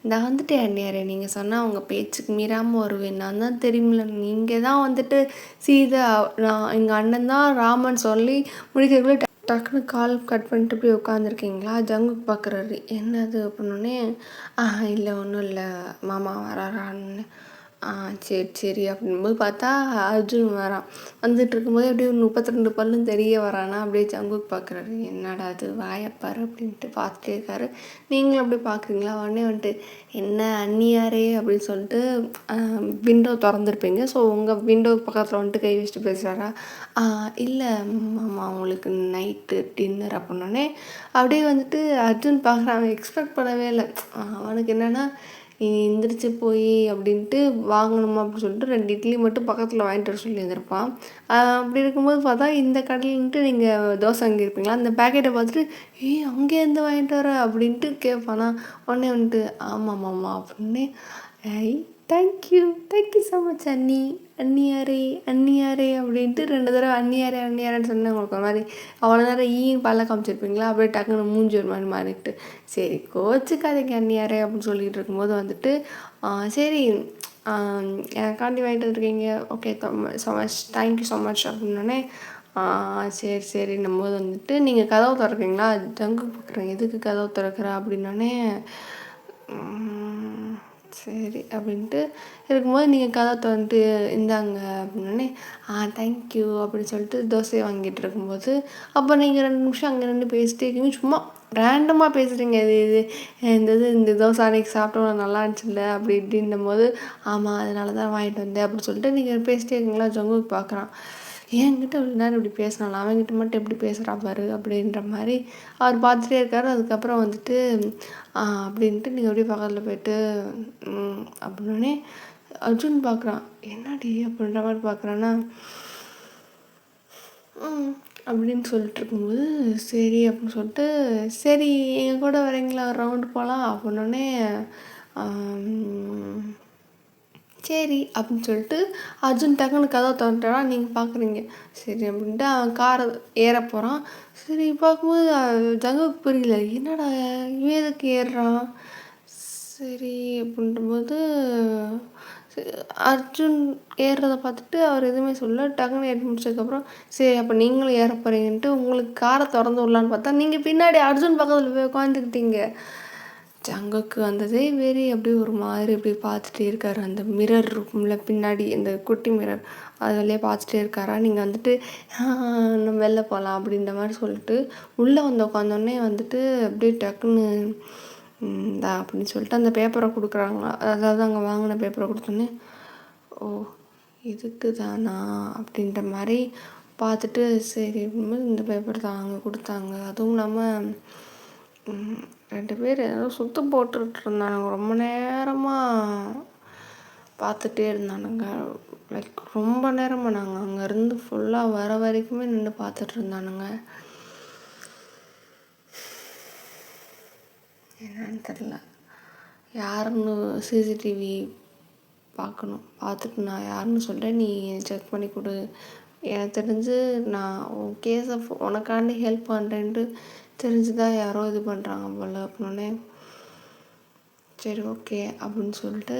நான் வந்துட்டு அண்ணியாரே, நீங்கள் சொன்னால் அவங்க பேச்சுக்கு மீறாமல் வருவேன். நான் தான் தெரியுமில்ல, நீங்கள் தான் வந்துட்டு சீதா நான் எங்கள் அண்ணன் தான் ராமன் சொல்லி முடிக்கிறதுக்குள்ளே டக்குன்னு கால் கட் பண்ணிட்டு போய் உட்காந்துருக்கீங்களா? ஜங்குக்கு பார்க்குறாரு. என்னது அப்படின்னோடனே இல்லை ஒன்றும் இல்லை மாமா வராரான்னு. சரி சரி அப்படின்போது பார்த்தா அர்ஜுன் வரான். வந்துட்டு இருக்கும்போது அப்படியே 32 பல்லும் தெரிய வரானா. அப்படியே ஜங்குக்கு பார்க்குறாரு. என்னடா அது வாயப்பாரு அப்படின்ட்டு பார்த்துட்டே இருக்காரு. நீங்களும் அப்படியே பார்க்குறீங்களா? உடனே வந்துட்டு என்ன அண்ணியாரே அப்படின்னு சொல்லிட்டு விண்டோ திறந்துருப்பீங்க. ஸோ உங்கள் விண்டோ பக்கத்தில் வந்துட்டு கை வச்சுட்டு பேசுகிறாரா. இல்லை மாமா அவங்களுக்கு நைட்டு டின்னர் அப்படின்னோடனே அப்படியே வந்துட்டு அர்ஜுன் பார்க்குறான். அவன் எக்ஸ்பெக்ட் பண்ணவே இல்லை. அவனுக்கு என்னென்னா எந்திரிச்சு போய் அப்படின்ட்டு வாங்கணுமா அப்படின்னு சொல்லிட்டு 2 இட்லி மட்டும் பக்கத்தில் வாங்கிட்டு வர சொல்லி இருந்திருப்பான். அப்படி இருக்கும்போது பார்த்தா இந்த கடையிலன்ட்டு நீங்கள் தோசை வாங்கியிருப்பீங்களா, அந்த பேக்கெட்டை பார்த்துட்டு அங்கேருந்து வாங்கிட்டு வர அப்படின்ட்டு கேட்பானா. உடனே வந்துட்டு ஆமாம் மாமா அப்படின்னே. தேங்க்யூ ஸோ மச் அண்ணியாரே அப்படின்ட்டு 2 தடவை அண்ணியாரேன்னு சொன்னேன். உங்களுக்கு ஒரு மாதிரி அவ்வளோ நேரம் பல்ல காமிச்சிருப்பீங்களா, அப்படியே டக்குன்னு மூஞ்சி ஒரு மாதிரி மாறிட்டு சரி கோச்சுக்காதீங்க அண்ணியாரே அப்படின்னு சொல்லிட்டு இருக்கும்போது வந்துட்டு சரி எனக்காண்டி வாங்கிட்டு வந்துருக்கீங்க, ஓகே தேங்க்யூ ஸோ மச் அப்படின்னோடனே சரின்னும் போது வந்துட்டு நீங்கள் கதவு திறக்கிறீங்களா? ஜங்கு பார்க்குறேன். எதுக்கு கதவு திறக்கிற அப்படின்னோடனே சரி அப்படின்ட்டு இருக்கும்போது நீங்கள் கதவை திறந்துட்டு இந்தாங்க அப்படின்னோடனே தேங்க்யூ அப்படின்னு சொல்லிட்டு தோசையை வாங்கிட்டு இருக்கும்போது அப்போ நீங்கள் 2 நிமிஷம் அங்கே நின்று பேசிட்டே இருக்கீங்க. சும்மா ரேண்டமாக பேசுகிறீங்க. இந்த தோசை அன்றைக்கி சாப்பிட்டோம் நல்லா இருந்துச்சுல்ல அப்படி இப்படின்னும் போது ஆமாம் அதனால தான் வாங்கிட்டு வந்தேன் அப்படின்னு சொல்லிட்டு நீங்கள் பேசிட்டே இருக்கீங்களா. ஜங்குக்கு பார்க்குறான். என்கிட்ட இவ்வளோ நேரம் இப்படி பேசினாலும் அவங்ககிட்ட மட்டும் எப்படி பேசுகிறா பாரு அப்படின்ற மாதிரி அவர் பார்த்துட்டே இருக்கார். அதுக்கப்புறம் வந்துட்டு அப்படின்ட்டு நீங்கள் அப்படியே பக்கத்தில் போய்ட்டு அப்படின்னே அர்ஜுன் பார்க்குறான். என்னடி அப்படின்ற மாதிரி பார்க்குறான்னா அப்படின்னு சொல்லிட்டு இருக்கும்போது சரி அப்படின்னு சொல்லிட்டு சரி எங்கள் கூட வரீங்களா ரவுண்டு போகலாம் அப்படின்னோடனே சரி அப்படின்னு சொல்லிட்டு அர்ஜுன் டக்குன்னு கதவை திறந்துட்டா. நீங்கள் பார்க்குறீங்க சரி அப்படின்ட்டு அவன் காரை ஏற போகிறான். சரி பார்க்கும்போது ஜங்குக்கு புரியல, என்னடா இவன் எதுக்கு ஏறுறான். சரி அப்படின்றபோது அர்ஜுன் ஏறுறதை பார்த்துட்டு அவர் எதுவுமே சொல்லல. டக்குன்னு ஏறி முடிச்சதுக்கப்புறம் சரி அப்போ நீங்களும் ஏற போகிறீங்கன்ட்டு உங்களுக்கு காரை திறந்து விடலான்னு பார்த்தா நீங்கள் பின்னாடி அர்ஜுன் பக்கத்தில் போய் உட்காந்துக்கிட்டீங்க. ஜங்குக்கு வந்ததே வேறு அப்படியே ஒரு மாதிரி அப்படியே பார்த்துட்டே இருக்காரு. அந்த மிரர் இருக்கும்ல பின்னாடி அந்த குட்டி மிரர் அதிலே பார்த்துட்டே இருக்காரா. நீங்கள் வந்துட்டு நம்ம வெளில போகலாம் அப்படின்ற மாதிரி சொல்லிட்டு உள்ளே வந்து உட்காந்தோடனே வந்துட்டு அப்படியே டக்குன்னு இந்தா அப்படின்னு சொல்லிட்டு அந்த பேப்பரை கொடுக்குறாங்க. அதாவது அங்கே வாங்கின பேப்பரை கொடுத்தோன்னே ஓ இதுக்கு தானா அப்படின்ற மாதிரி பார்த்துட்டு சரி அப்படிங்கும்போது இந்த பேப்பர் தான் அங்கே கொடுத்தாங்க. அதுவும் இல்லாமல் 2 பேர் ஏதோ சுத்தம் போட்டுட்டு இருந்தாங்க ரொம்ப நேரமாக. பார்த்துட்டே இருந்தானுங்க. லைக் ரொம்ப நேரமாக நாங்கள் அங்கேருந்து ஃபுல்லாக வர வரைக்குமே நின்று பார்த்துட்டு இருந்தானுங்க. என்னன்னு தெரில, யாருன்னு சிசிடிவி பார்க்கணும். பார்த்துட்டு நான் யாருன்னு சொல்லிட்டு நீ செக் பண்ணி கொடு. எனக்கு தெரிஞ்சு நான் உன் கேஸை உனக்காண்டி ஹெல்ப் பண்ணுறேன்ட்டு தெரிஞ்சுதான் யாரோ இது பண்ணுறாங்க போல் அப்படின்னே. சரி ஓகே அப்படின்னு சொல்லிட்டு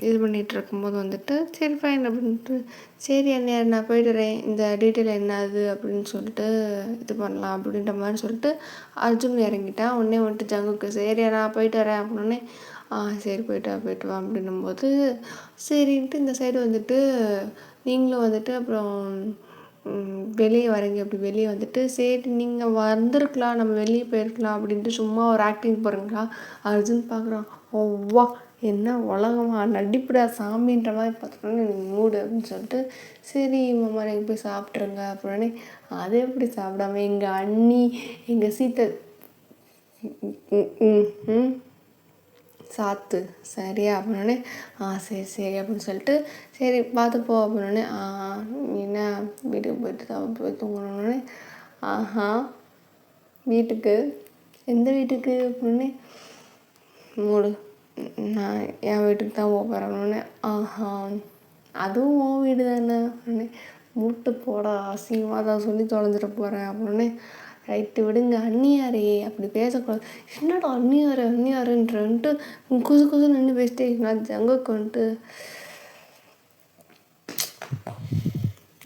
இது பண்ணிகிட்டு இருக்கும்போது வந்துட்டு சரி ஃபைன் அப்படின்ட்டு, சரி என்ன நான் போய்ட்டுறேன், இந்த டீட்டெயில் என்னது அப்படின்னு சொல்லிட்டு இது பண்ணலாம் அப்படின்ற மாதிரி சொல்லிட்டு அர்ஜுன் இறங்கிட்டான். உடனே வந்துட்டு ஜங்குக்கு சரி நான் போயிட்டு வரேன் அப்படின்னே. சரி போயிட்டு வா அப்படின்னும்போது சரின்ட்டு இந்த சைடு வந்துட்டு நீங்களும் வந்துட்டு அப்புறம் வெளியே வரீங்க. அப்படி வெளியே வந்துட்டு சரி நீங்கள் வந்திருக்கலாம், நம்ம வெளியே போயிருக்கலாம் அப்படின்ட்டு சும்மா ஒரு ஆக்டிங் போகிறீங்களா. அர்ஜுன் பார்க்குறான், ஓவா என்ன உலகமா நடிப்புடா சாமின்ற மாதிரி பார்த்தோன்னே மூடு அப்படின்னு சொல்லிட்டு சரி மாமா நீங்கள் போய் சாப்பிட்ருங்க அப்படின்னே. அதை எப்படி சாப்பிடாம எங்கள் அண்ணி எங்கள் சீத்தை சாத்து சரியா அப்படின்னே. சரி அப்படின்னு சொல்லிட்டு சரி பார்த்துப்போ அப்படின்னே. என்ன வீட்டுக்கு போயிட்டு தான் போய் தூங்கணுன்னே. வீட்டுக்கு எந்த வீட்டுக்கு அப்படின்னே. மூடு, நான் என் வீட்டுக்கு தான் போகிறேன்னே. அதுவும் உன் வீடு தானே அப்படின்னே. மூட்டு போட அசிங்கமாக தான் சொல்லி தொலைஞ்சிட போகிறேன் அப்படின்னே. ரைட்டு விடுங்க, அண்ணியாரே அப்படி பேசக்கூடாது. என்னடா அண்ணியாருன்ட்டு குசு நின்று பேசிட்டே இருக்கீங்களா. ஜங்குக்கு வந்துட்டு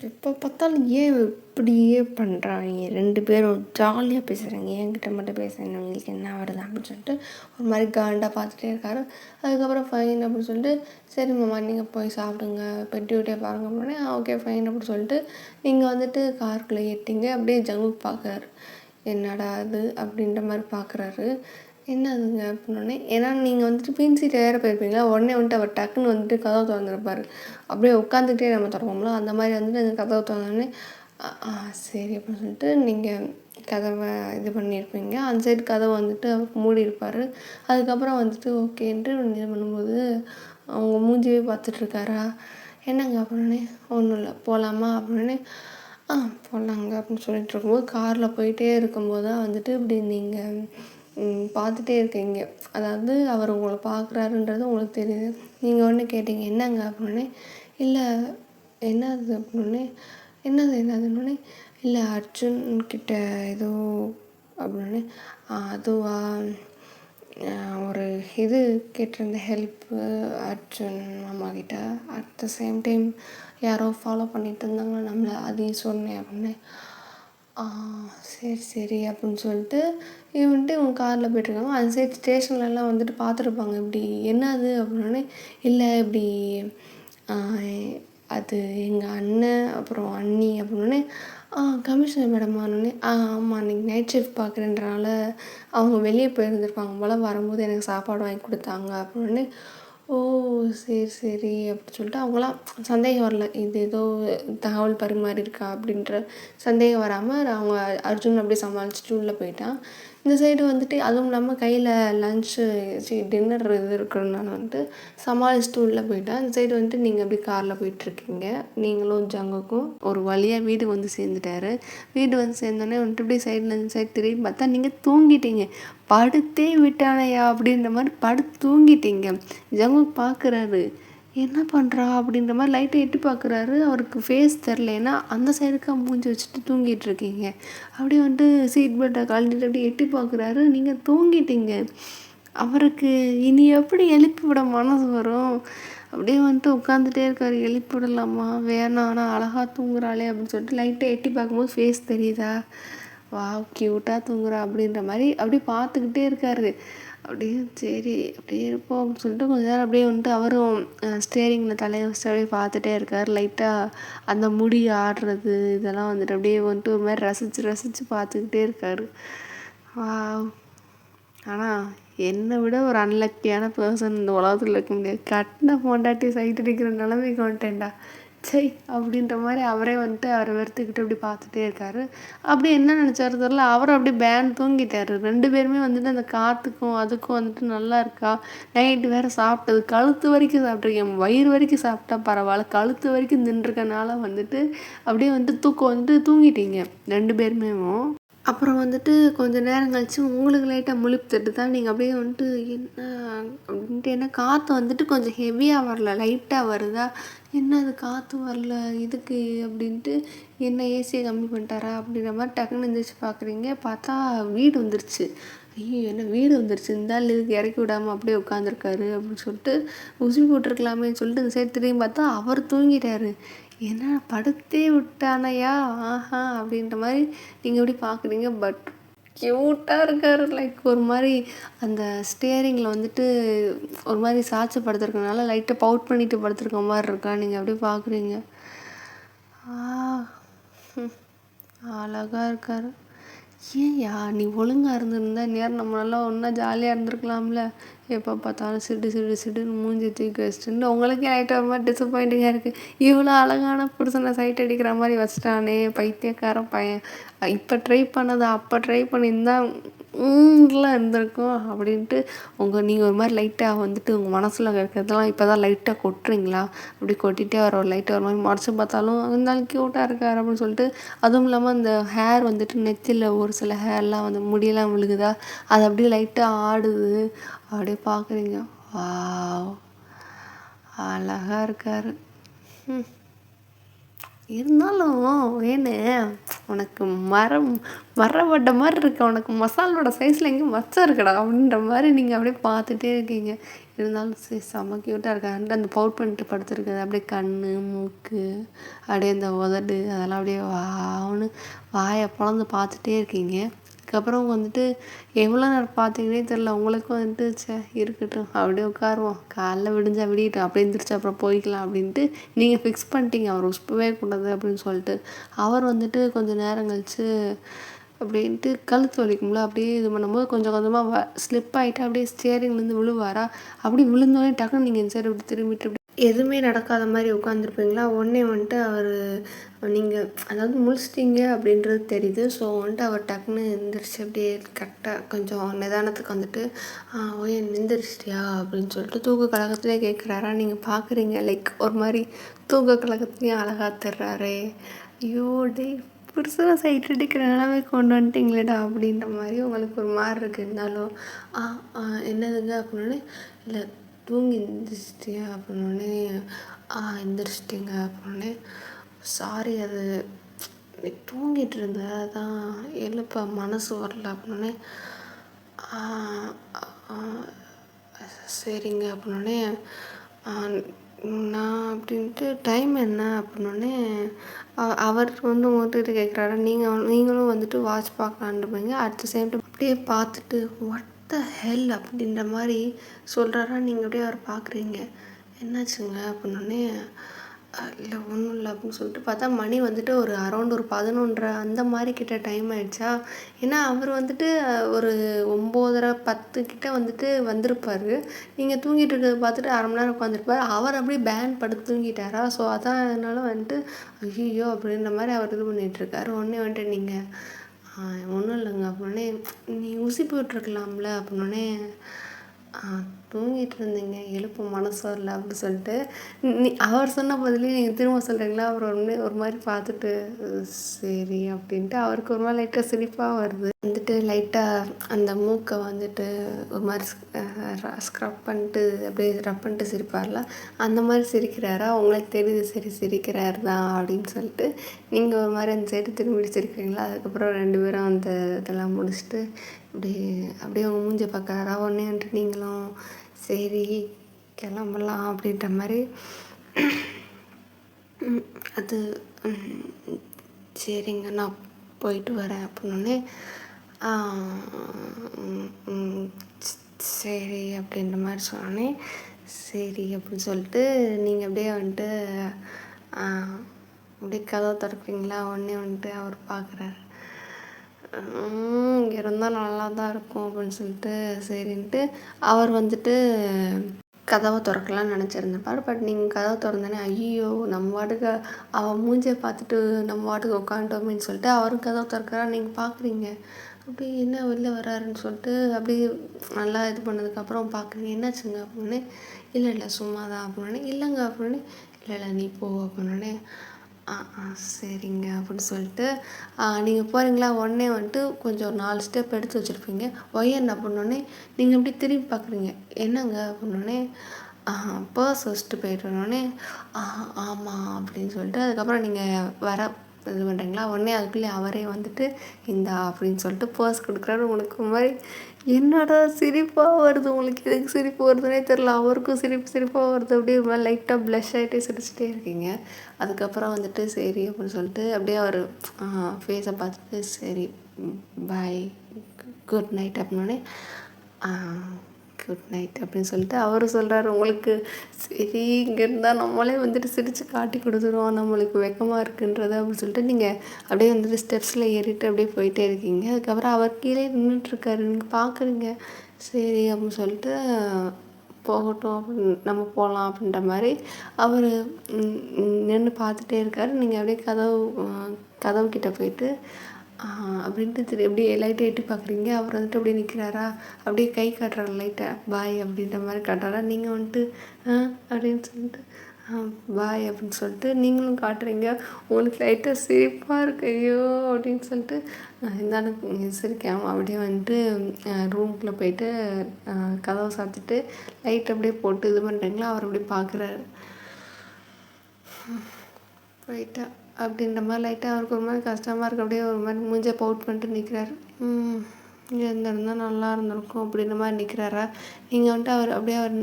எப்போ பார்த்தாலும் ஏன் இப்படியே பண்ணுறாங்க, 2 பேரும் ஜாலியாக பேசுகிறாங்க, என்கிட்ட மட்டும் பேசுகிறேன் உங்களுக்கு என்ன வருது அப்படின்னு சொல்லிட்டு ஒரு மாதிரி காண்டாக பார்த்துட்டே இருக்காரு. அதுக்கப்புறம் ஃபைன் அப்படின்னு சொல்லிட்டு சரி மாமா நீங்கள் போய் சாப்பிடுங்க, பெட்டி விட்டே பாருங்க அப்படின்னே. ஓகே ஃபைன் அப்படின்னு சொல்லிட்டு நீங்கள் வந்துட்டு காருக்குள்ளே ஏற்றிங்க. அப்படியே ஜங்குக்கு பார்க்குறாரு, என்னடா அது அப்படின்ற மாதிரி பார்க்குறாரு. என்னதுங்க அப்படின்னோடனே. ஏன்னா நீங்கள் வந்துட்டு பின் சீட்டை வேறு போயிருப்பீங்களா, உடனே வந்துட்டு அவர் டக்குன்னு வந்துட்டு கதவை திறந்துருப்பார். அப்படியே உட்காந்துக்கிட்டே நம்ம திறப்போம்ல, அந்த மாதிரி வந்துட்டு அந்த கதவை திறந்தோடனே சரி அப்படின்னு சொல்லிட்டு நீங்கள் கதவை இது பண்ணியிருப்பீங்க. அந்த சைடு கதவை வந்துட்டு அவர் மூடி இருப்பார். அதுக்கப்புறம் வந்துட்டு ஓகேன்ட்டு இது பண்ணும்போது அவங்க மூஞ்சியே பார்த்துட்ருக்காரா. என்னங்க அப்படின்னே. ஒன்றும் இல்லை போகலாமா அப்படின்னே. போகலாங்க அப்படின்னு சொல்லிட்டு இருக்கும்போது காரில் போயிட்டே இருக்கும்போது தான் வந்துட்டு இப்படி நீங்கள் பார்த்துட்டே இருக்கீங்க. அதாவது அவர் உங்களை பார்க்குறாருன்றது உங்களுக்கு தெரியுது. நீங்கள் ஒன்று கேட்டீங்க என்னங்க அப்படின்னே. இல்லை என்னது அப்படின்னே. என்னதுன்னொடனே. இல்லை அர்ஜுன்கிட்ட ஏதோ அப்படின்னே. அதுவா ஒரு இது கேட்டிருந்த ஹெல்ப்பு அர்ஜுன் மாமா கிட்ட. அட் த சேம் டைம் யாரோ ஃபாலோ பண்ணிட்டு இருந்தாங்க நம்மளை, அதையும் சொன்னேன் அப்படின்னு. சரி அப்படின்னு சொல்லிட்டு இவன்ட்டு இவங்க காரில் போய்ட்டுருக்காங்க. அந்த சைடு ஸ்டேஷன்லலாம் வந்துட்டு பார்த்துருப்பாங்க இப்படி என்னது அப்படின்னே. இல்லை இப்படி அது எங்கள் அண்ணன் அப்புறம் அண்ணி அப்படின்னே. கமிஷனர் மேடமானோடனே. ஆமாம் அன்றைக்கி நைட் ஷிஃப்ட் பார்க்குறேன்றனால அவங்க வெளியே போயிருந்துருப்பாங்க போல், வரும்போது எனக்கு சாப்பாடு வாங்கி கொடுத்தாங்க அப்படின்னு. ஓ சரி அப்படின்னு சொல்லிட்டு அவங்களாம் சந்தேகம் வரல, இது ஏதோ தகவல் பரிமாறி இருக்கா அப்படின்ற சந்தேகம் வராமல் அவங்க அர்ஜுன் அப்படியே சமாளிச்சுட்டு உள்ளே போயிட்டான். இந்த சைடு வந்துட்டு அதுவும் இல்லாமல் கையில் லன்ச்சு டின்னர் இது இருக்கிறதுனால வந்துட்டு சமாளிச்சுட்டு உள்ளே போயிட்டான். இந்த சைடு வந்துட்டு நீங்கள் அப்படி காரில் போயிட்டுருக்கீங்க, நீங்களும் ஜங்குக்கும். ஒரு வழியாக வீடு வந்து சேர்ந்துட்டாரு. வீடு வந்து சேர்ந்தோடனே வந்துட்டு இப்படி சைடில் இந்த சைடு திரும்பி பார்த்தா நீங்கள் தூங்கிட்டீங்க. படுத்தே விட்டானையா அப்படின்ற மாதிரி படுத்து தூங்கிட்டீங்க. ஜங்கு பார்க்குறாரு, என்ன பண்ணுறா அப்படின்ற மாதிரி லைட்டை எட்டி பார்க்குறாரு. அவருக்கு ஃபேஸ் தெரில, ஏன்னா அந்த சைடுக்கா மூஞ்சி வச்சுட்டு தூங்கிட்டு இருக்கீங்க. அப்படியே வந்துட்டு சீட் பெல்ட்டை கழட்டிட்டு அப்படியே எட்டி பார்க்குறாரு. நீங்கள் தூங்கிட்டீங்க. அவருக்கு இனி எப்படி எழுப்பி விட மனசு வரும். அப்படியே வந்துட்டு உட்காந்துட்டே இருக்காரு. எழுப்பி விடலாமா வேணாம், ஆனால் அழகாக தூங்குறாளே அப்படின்னு சொல்லிட்டு லைட்டை எட்டி பார்க்கும்போது ஃபேஸ் தெரியுதா, வா க்யூட்டாக தூங்குறா அப்படின்ற மாதிரி அப்படியே பார்த்துக்கிட்டே இருக்காரு. அப்படியே சரி அப்படியே இருப்போம் அப்படின்னு சொல்லிட்டு கொஞ்ச நேரம் அப்படியே வந்துட்டு அவரும் ஸ்டேரிங்கில் தலையை வச்சுட்டு அப்படியே பார்த்துட்டே இருக்கார். லைட்டாக அந்த முடி ஆடுறது இதெல்லாம் வந்துட்டு அப்படியே வந்துட்டு ஒரு மாதிரி ரசித்து பார்த்துக்கிட்டே இருக்கார். ஆனால் என்னை விட ஒரு அன்லக்கியான பர்சன் இந்த உலகத்தில் இருக்க முடியாது. கட்டின பொண்டாட்டி சைட் அடிக்கிற நிலைமைக்கு வந்துட்டேன்டா. சை அப்படின்ற மாதிரி அவரே வந்துட்டு அவரை வெறுத்துக்கிட்டு இப்படி பார்த்துட்டே இருக்காரு. அப்படி என்ன நினச்சாரு தெரியல, அவரும் அப்படியே தூங்கிட்டாரு. 2 பேருமே வந்துட்டு அந்த காற்றுக்கும் அதுக்கும் வந்துட்டு நல்லா இருக்கா. நைட்டு வேறு சாப்பிட்டது கழுத்து வரைக்கும் சாப்பிட்ருக்கேன். வயிறு வரைக்கும் சாப்பிட்டா பரவாயில்ல, கழுத்து வரைக்கும் தின்றுருக்கனால வந்துட்டு அப்படியே வந்துட்டு தூக்கம் வந்துட்டு தூங்கிட்டீங்க 2 பேருமேவும். அப்புறம் வந்துட்டு கொஞ்சம் நேரம் கழிச்சு உங்களுக்கு லைட்டாக முழிப்பு தட்டுதா. நீங்கள் அப்படியே வந்துட்டு என்ன அப்படின்ட்டு, என்ன காற்று வந்துட்டு கொஞ்சம் ஹெவியாக வரல, லைட்டாக வருதா. என்ன அது காற்று வரல இதுக்கு அப்படின்ட்டு, என்ன ஏசியை கம்மி பண்ணிட்டாரா அப்படின்ற மாதிரி டக்குன்னு எழுந்திரிச்சு பார்க்குறீங்க. பார்த்தா வீடு வந்துருச்சு. ஐயோ என்ன வீடு வந்துருச்சு, இந்த ஆள் இதுக்கு இறக்கி விடாமல் அப்படியே உட்காந்துருக்காரு அப்படின்னு சொல்லிட்டு உசி போட்டிருக்கலாமேன்னு சொல்லிட்டு இந்த சைடு திரும்பி பார்த்தா அவர் தூங்கிட்டாரு. ஏன்னா படுத்தே விட்டானையா ஆஹா அப்படின்ற மாதிரி நீங்கள் எப்படி பார்க்குறீங்க. பட் க்யூட்டாக இருக்கார். லைக் ஒரு மாதிரி அந்த ஸ்டியரிங்கில் வந்துட்டு ஒரு மாதிரி சாய்ச்சி படுத்துருக்கனால லைட்டாக பவுட் பண்ணிட்டு படுத்துருக்க மாதிரி இருக்கா. நீங்கள் எப்படி பார்க்குறீங்க. அழகாக இருக்கார். ஏன்யா நீ ஒழுங்காக இருந்திருந்தா நேரம் நம்ம நல்லா ஒன்றா ஜாலியாக இருந்திருக்கலாம்ல. எப்போ பார்த்தாலும் சிடுன்னு மூஞ்சி தூக்கி வச்சுட்டு உங்களுக்கே லைட்டாக ஒரு மாதிரி டிசப்பாயிண்டிங்காக இருக்குது. இவ்வளோ அழகான புருஷனை சைட் அடிக்கிற மாதிரி வச்சுட்டானே பைத்தியக்கார பையன். இப்போ ட்ரை பண்ணதை அப்போ ட்ரை பண்ணியிருந்தா இருந்திருக்கும் அப்படின்ட்டு நீங்கள் ஒரு மாதிரி லைட்டாக வந்துட்டு உங்கள் மனசில் இருக்கிறதெல்லாம் இப்போ தான் லைட்டாக கொட்டுறீங்களா. அப்படி கொட்டிகிட்டே வர ஒரு லைட்டாக ஒரு மாதிரி மறைச்சு பார்த்தாலும் இருந்தாலும் க்யூட்டாக இருக்கார் அப்படின்னு சொல்லிட்டு. அதுவும் இல்லாமல் அந்த ஹேர் வந்துட்டு நெத்தியில் ஒரு சில ஹேர்லாம் வந்து முடியெல்லாம் விழுகுதா, அது அப்படியே லைட்டாக ஆடுது. அப்படியே பார்க்குறீங்க. வாவ் அழகாக இருக்கார். இருந்தாலும் ஏன்னு உனக்கு மரவட்ட மாதிரி இருக்க, உனக்கு மசாலோட சைஸில் எங்கேயும் மச்சம் இருக்கடா அப்படின்ற மாதிரி நீங்கள் அப்படியே பார்த்துட்டே இருக்கீங்க. இருந்தாலும் சரி செம்ம க்யூட்டாக இருக்கான்ட்டு அந்த பவுட் பண்ணிட்டு படுத்துருக்குது. அப்படியே கண் மூக்கு அப்படியே இந்த உதடு அதெல்லாம் அப்படியே வான்னு வாயை பிளந்து பார்த்துட்டே இருக்கீங்க. அதுக்கப்புறம் வந்துட்டு எவ்வளோ நேரம் பார்த்தீங்கன்னே தெரில. உங்களுக்கும் வந்துட்டு இருக்கட்டும் அப்படியே உட்காருவோம், காலைல விடிஞ்சா விடியட்டும் அப்படியே எழுந்திரிச்சு அப்புறம் போய்க்கலாம் அப்படின்ட்டு நீங்கள் ஃபிக்ஸ் பண்ணிட்டீங்க அவர் உஷ்பவே கூடாது அப்படின்னு சொல்லிட்டு. அவர் வந்துட்டு கொஞ்சம் நேரம் கழிச்சு அப்படின்ட்டு கழுத்து வலிக்கும்ல அப்படியே இது பண்ணும்போது கொஞ்சம் கொஞ்சமாக ஸ்லிப் ஆகிட்டு அப்படியே ஸ்டியரிங்லேருந்து விழுவாரா. அப்படி விழுந்தோடனே டக்குன்னு நீங்கள் இந்த சைடு இப்படி திரும்பிட்டு எதுவுமே நடக்காத மாதிரி உட்காந்துருப்பீங்களா. உடனே வந்துட்டு அவர் நீங்கள் அதாவது முழிச்சிட்டிங்க அப்படின்றது தெரியுது. ஸோ வந்துட்டு அவர் டக்குன்னு எழுந்திரிச்சு அப்படியே கரெக்டாக கொஞ்சம் நிதானத்துக்கு வந்துட்டு ஓயே எழுந்திரிச்சிட்டியா அப்படின்னு சொல்லிட்டு தூக்க கழகத்துலேயே கேட்குறாரா. நீங்கள் பார்க்குறீங்க லைக் ஒரு மாதிரி தூக்க கழகத்துலேயும் அழகாக தர்றாரே. ஐயோ டே புருஷனை சைட் அடிக்கிற நிலமை கொண்டு வந்துட்டிங்களேடா அப்படின்ற மாதிரி உங்களுக்கு ஒரு மாதிரி இருக்குது. இருந்தாலும் என்னதுங்க அப்படின்னே இல்லை தூங்கி எழுந்திரிச்சிட்டியா அப்படின்னோடனே எழுந்திரிச்சிட்டிங்க அப்படின்னே சாரி அது நீ தூங்கிட்டு இருந்த அதான் எழுப்ப மனசு வரல அப்படின்னோடனே சரிங்க அப்படின்னோடனே நான் அப்படின்ட்டு டைம் என்ன அப்படின்னோடனே அவர் வந்து உங்கள்கிட்ட கேட்குறாரு. நீங்களும் வந்துட்டு வாட்ச் பார்க்கலான்ட்டு அட் த சேம் டைம் அப்படியே பார்த்துட்டு வாட் த ஹெல் அப்படின்ற மாதிரி சொல்கிறாரா. நீங்கள் அப்படியே அவர் பார்க்குறீங்க. என்னாச்சுங்க அப்படின்னோடனே இல்லை ஒன்றும் இல்லை அப்படின்னு சொல்லிட்டு பார்த்தா மணி வந்துட்டு ஒரு அரௌண்ட் ஒரு 11:30 அந்த மாதிரி கிட்ட டைம் ஆகிடுச்சா. ஏன்னா அவர் வந்துட்டு ஒரு 9:30 10 கிட்ட வந்துட்டு வந்திருப்பார். நீங்கள் தூங்கிட்டு இருக்கிறத பார்த்துட்டு அரை மணி நேரம் உட்காந்துருப்பார். அவர் அப்படியே படுத்து தூங்கிட்டாரா. ஸோ அதான் அதனால வந்துட்டு ஐயோ அப்படின்ற மாதிரி அவர் இது பண்ணிகிட்ருக்காரு. உடனே வந்துட்டு நீங்கள் ஒன்றும் இல்லைங்க அப்படின்னே நீ ஊசி போட்டுருக்கலாம்ல அப்படின்னோடனே தூங்கிட்டு இருந்தீங்க எழுப்பு மனசு வரல அப்படின்னு சொல்லிட்டு அவர் சொன்ன பதிலே நீங்கள் திரும்ப சொல்கிறீங்களா. அவர் ஒரு மாதிரி பார்த்துட்டு சரி அப்படின்ட்டு அவருக்கு ஒரு மாதிரி லைட்டாக சிரிப்பாக வருது. வந்துட்டு லைட்டாக அந்த மூக்கை வந்துட்டு ஒரு மாதிரி ஸ்க்ரப் பண்ணிட்டு அப்படியே ரப் பண்ணிட்டு சிரிப்பார்ல அந்த மாதிரி சிரிக்கிறாரா. உங்களுக்கு தெரியுது சரி சிரிக்கிறாரு தான் அப்படின்னு சொல்லிட்டு நீங்கள் ஒரு மாதிரி அந்த சைடு திரும்பி சிரிக்கிறீங்களா. அதுக்கப்புறம் 2 பேரும் அந்த இதெல்லாம் முடிச்சுட்டு அப்படியே அவங்க மூஞ்ச பார்க்குறாரா. உடனே வந்துட்டு நீங்களும் சரி கிளம்பலாம் அப்படின்ற மாதிரி அது சரிங்க நான் போயிட்டு வரேன் அப்படின்னோடனே சரி அப்படின்ற மாதிரி சொன்னோடனே சரி அப்படின்னு சொல்லிட்டு நீங்கள் அப்படியே வந்துட்டு அப்படியே கதவை திறக்கிறீங்களா. உடனே வந்துட்டு அவர் பார்க்குறாரு. இங்கே இருந்தால் நல்லா தான் இருக்கும் அப்படின்னு சொல்லிட்டு சரின்ட்டு அவர் வந்துட்டு கதவை திறக்கலாம்னு நினச்சிருந்தேன்ப்பாரு. பட் நீங்கள் கதவை திறந்தோன்னே ஐயோ நம்ம பாட்டுக்கு அவன் மூஞ்சியை பார்த்துட்டு நம்ம பாட்டுக்கு உட்காந்துட்டோமேன்னு சொல்லிட்டு அவரும் கதவை திறக்கிறா, நீங்கள் பார்க்குறீங்க. அப்படி என்ன வெளில வராருன்னு சொல்லிட்டு அப்படியே நல்லா இது பண்ணதுக்கப்புறம் பார்க்குறீங்க. என்னாச்சுங்க அப்படின்னே, இல்லை இல்லை சும்மா தான் அப்படின்னே, இல்லைங்க அப்படின்னே, இல்லை இல்லை நீ போ அப்படின்னே, சரிங்க அப்படின்னு சொல்லிட்டு நீங்கள் போகிறீங்களா, உடனே வந்துட்டு கொஞ்சம் ஒரு 4 ஸ்டெப் எடுத்து வச்சுருப்பீங்க. ஒயன் அப்படின்னோடனே நீங்கள் எப்படி திரும்பி பார்க்குறீங்க, என்னங்க அப்படின்னோடனே பர்ஸ் வச்சுட்டு போயிட்டோன்னே ஆமாம் அப்படின்னு சொல்லிட்டு அதுக்கப்புறம் நீங்கள் வர இது பண்ணுறீங்களா, உடனே அதுக்குள்ளே அவரே வந்துட்டு இந்தா அப்படின்னு சொல்லிட்டு பர்ஸ் கொடுக்குறாரு. உங்களுக்கு மாதிரி என்னடா சிரிப்பாக வருது, உங்களுக்கு எதுக்கு சிரிப்பு வருதுன்னே தெரில. அவருக்கும் சிரிப்பாக வருது. அப்படியே ஒரு மாதிரி லைட்டாக ப்ளஷ் ஆகிட்டே சிரிச்சிட்டே இருக்கீங்க. அதுக்கப்புறம் வந்துட்டு சரி அப்படின்னு சொல்லிட்டு அப்படியே அவர் ஃபேஸை பார்த்துட்டு சரி பாய் குட் நைட் அப்படின்னோடனே குட் நைட் அப்படின்னு சொல்லிட்டு அவரும் சொல்கிறாரு. உங்களுக்கு சரி இங்கே இருந்தால் நம்மளே வந்துட்டு சிரித்து காட்டி கொடுத்துருவோம், நம்மளுக்கு வெக்கமாக இருக்குன்றது அப்படின்னு சொல்லிட்டு நீங்கள் அப்படியே வந்துட்டு ஸ்டெப்ஸில் ஏறிட்டு அப்படியே போயிட்டே இருக்கீங்க. அதுக்கப்புறம் அவர் கீழே நின்றுட்டுருக்காரு, நீங்கள் பார்க்குறீங்க. சரி அப்படின்னு சொல்லிட்டு போகட்டும் அப்படின்னு நம்ம போகலாம் அப்படின்ற மாதிரி அவர் நின்று பார்த்துட்டே இருக்கார். நீங்கள் அப்படியே கதவு கிட்டே போயிட்டு அப்படின்ட்டு அப்படியே லைட்டை எட்டி பார்க்குறீங்க. அவர் வந்துட்டு அப்படியே நிற்கிறாரா, அப்படியே கை காட்டுறாரு லைட்டை பாய் அப்படின்ற மாதிரி காட்டுறாரா. நீங்கள் வந்துட்டு அப்படின்னு சொல்லிட்டு பாய் அப்படின்னு சொல்லிட்டு நீங்களும் காட்டுறீங்க. உங்களுக்கு லைட்டாக சிரிப்பாக இருக்கு, ஐயோ அப்படின்னு சொல்லிட்டு இருந்தாலும் சிரிக்காமல் அப்படியே வந்துட்டு ரூம்குள்ளே போயிட்டு கதவை சாத்திட்டு லைட் அப்படியே போட்டு இது பண்ணுறீங்களா. அவர் அப்படியே பார்க்குறாரு. போயிட்டா அப்படின்ற மாதிரி லைட்டாக அவருக்கு ஒரு மாதிரி கஷ்டமாக இருக்குது. அப்படியே ஒரு மாதிரி மூஞ்சை பவுட் பண்ணிட்டு நிற்கிறாரு. இங்கே இருந்திருந்தால் நல்லா இருந்திருக்கும் அப்படின்ற மாதிரி நிற்கிறாரா. நீங்கள் வந்துட்டு அவர்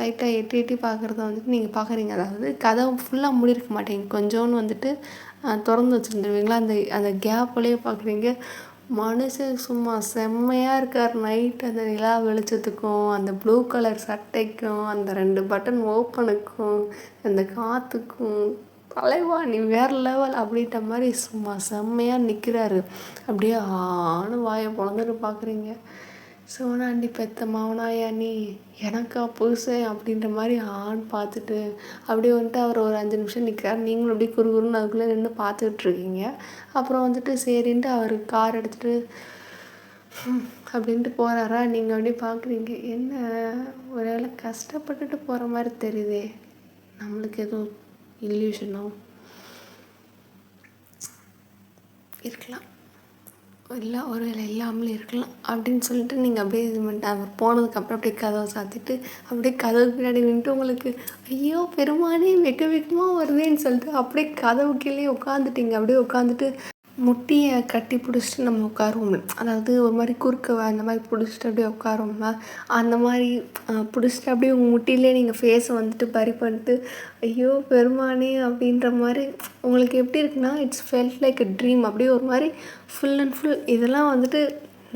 லைட்டாக எட்டி பார்க்குறத வந்துட்டு நீங்கள் பார்க்குறீங்க. அதாவது கதவு ஃபுல்லாக மூடிருக்க மாட்டேங்க, கொஞ்சோன்னு வந்துட்டு திறந்து வச்சுருந்துருவீங்களா. அந்த கேப்லேயே பார்க்குறீங்க. மனுஷன் சும்மா செம்மையாக இருக்கார். நைட் அந்த நிலா வெளிச்சத்துக்கும் அந்த ப்ளூ கலர் சட்டைக்கும் அந்த 2 பட்டன் ஓப்பனுக்கும் அந்த காற்றுக்கும் தலைவா நீ வேறு லெவல் அப்படின்ற மாதிரி சும்மா செம்மையாக நிற்கிறாரு. அப்படியே ஆணும் வாயை பொழந்துட்டு பார்க்குறீங்க. சோனாண்டி பெத்த மாவனாயா நீ எனக்கா புதுசேன் அப்படின்ற மாதிரி பார்த்துட்டு அப்படியே வந்துட்டு அவர் ஒரு 5 நிமிஷம் நிற்கிறார். நீங்களும் அப்படியே குறுகுறுன்னு அதுக்குள்ளே நின்று பார்த்துட்ருக்கீங்க. அப்புறம் வந்துட்டு சரின்ட்டு அவர் கார் எடுத்துகிட்டு அப்படின்ட்டு போகிறாரா. நீங்கள் அப்படியே பார்க்குறீங்க. என்ன ஒரு வேளை கஷ்டப்பட்டுட்டு போகிற மாதிரி தெரியுதே, நம்மளுக்கு எதுவும் இல்யூஷனோ இருக்கலாம், இல்லை ஒரு வேளை இல்லாமலே இருக்கலாம் அப்படின்னு சொல்லிட்டு நீங்கள் அப்படியே இது பண்ணிட்டு அவர் போனதுக்கப்புறம் அப்படியே கதவை சாத்திட்டு அப்படியே கதவு பின்னாடி நின்றுட்டு உங்களுக்கு ஐயோ பெருமானே வெக்கமாக வருதேன்னு சொல்லிட்டு அப்படியே கதவு கீழே உட்காந்துட்டீங்க. அப்படியே உட்காந்துட்டு முட்டியை கட்டி பிடிச்சிட்டு நம்ம உட்காருவோம். அதாவது ஒரு மாதிரி குறுக்க அந்த மாதிரி பிடிச்சிட்டு அப்படியே உட்காருவோம்ல, அந்த மாதிரி பிடிச்சிட்டு அப்படியே உங்கள் முட்டிலே நீங்கள் ஃபேஸை வந்துட்டு பறி பண்ணிட்டு ஐயோ பெருமானே அப்படின்ற மாதிரி உங்களுக்கு எப்படி இருக்குன்னா it's felt like a dream. அப்படியே ஒரு மாதிரி ஃபுல் அண்ட் ஃபுல் இதெல்லாம் வந்துட்டு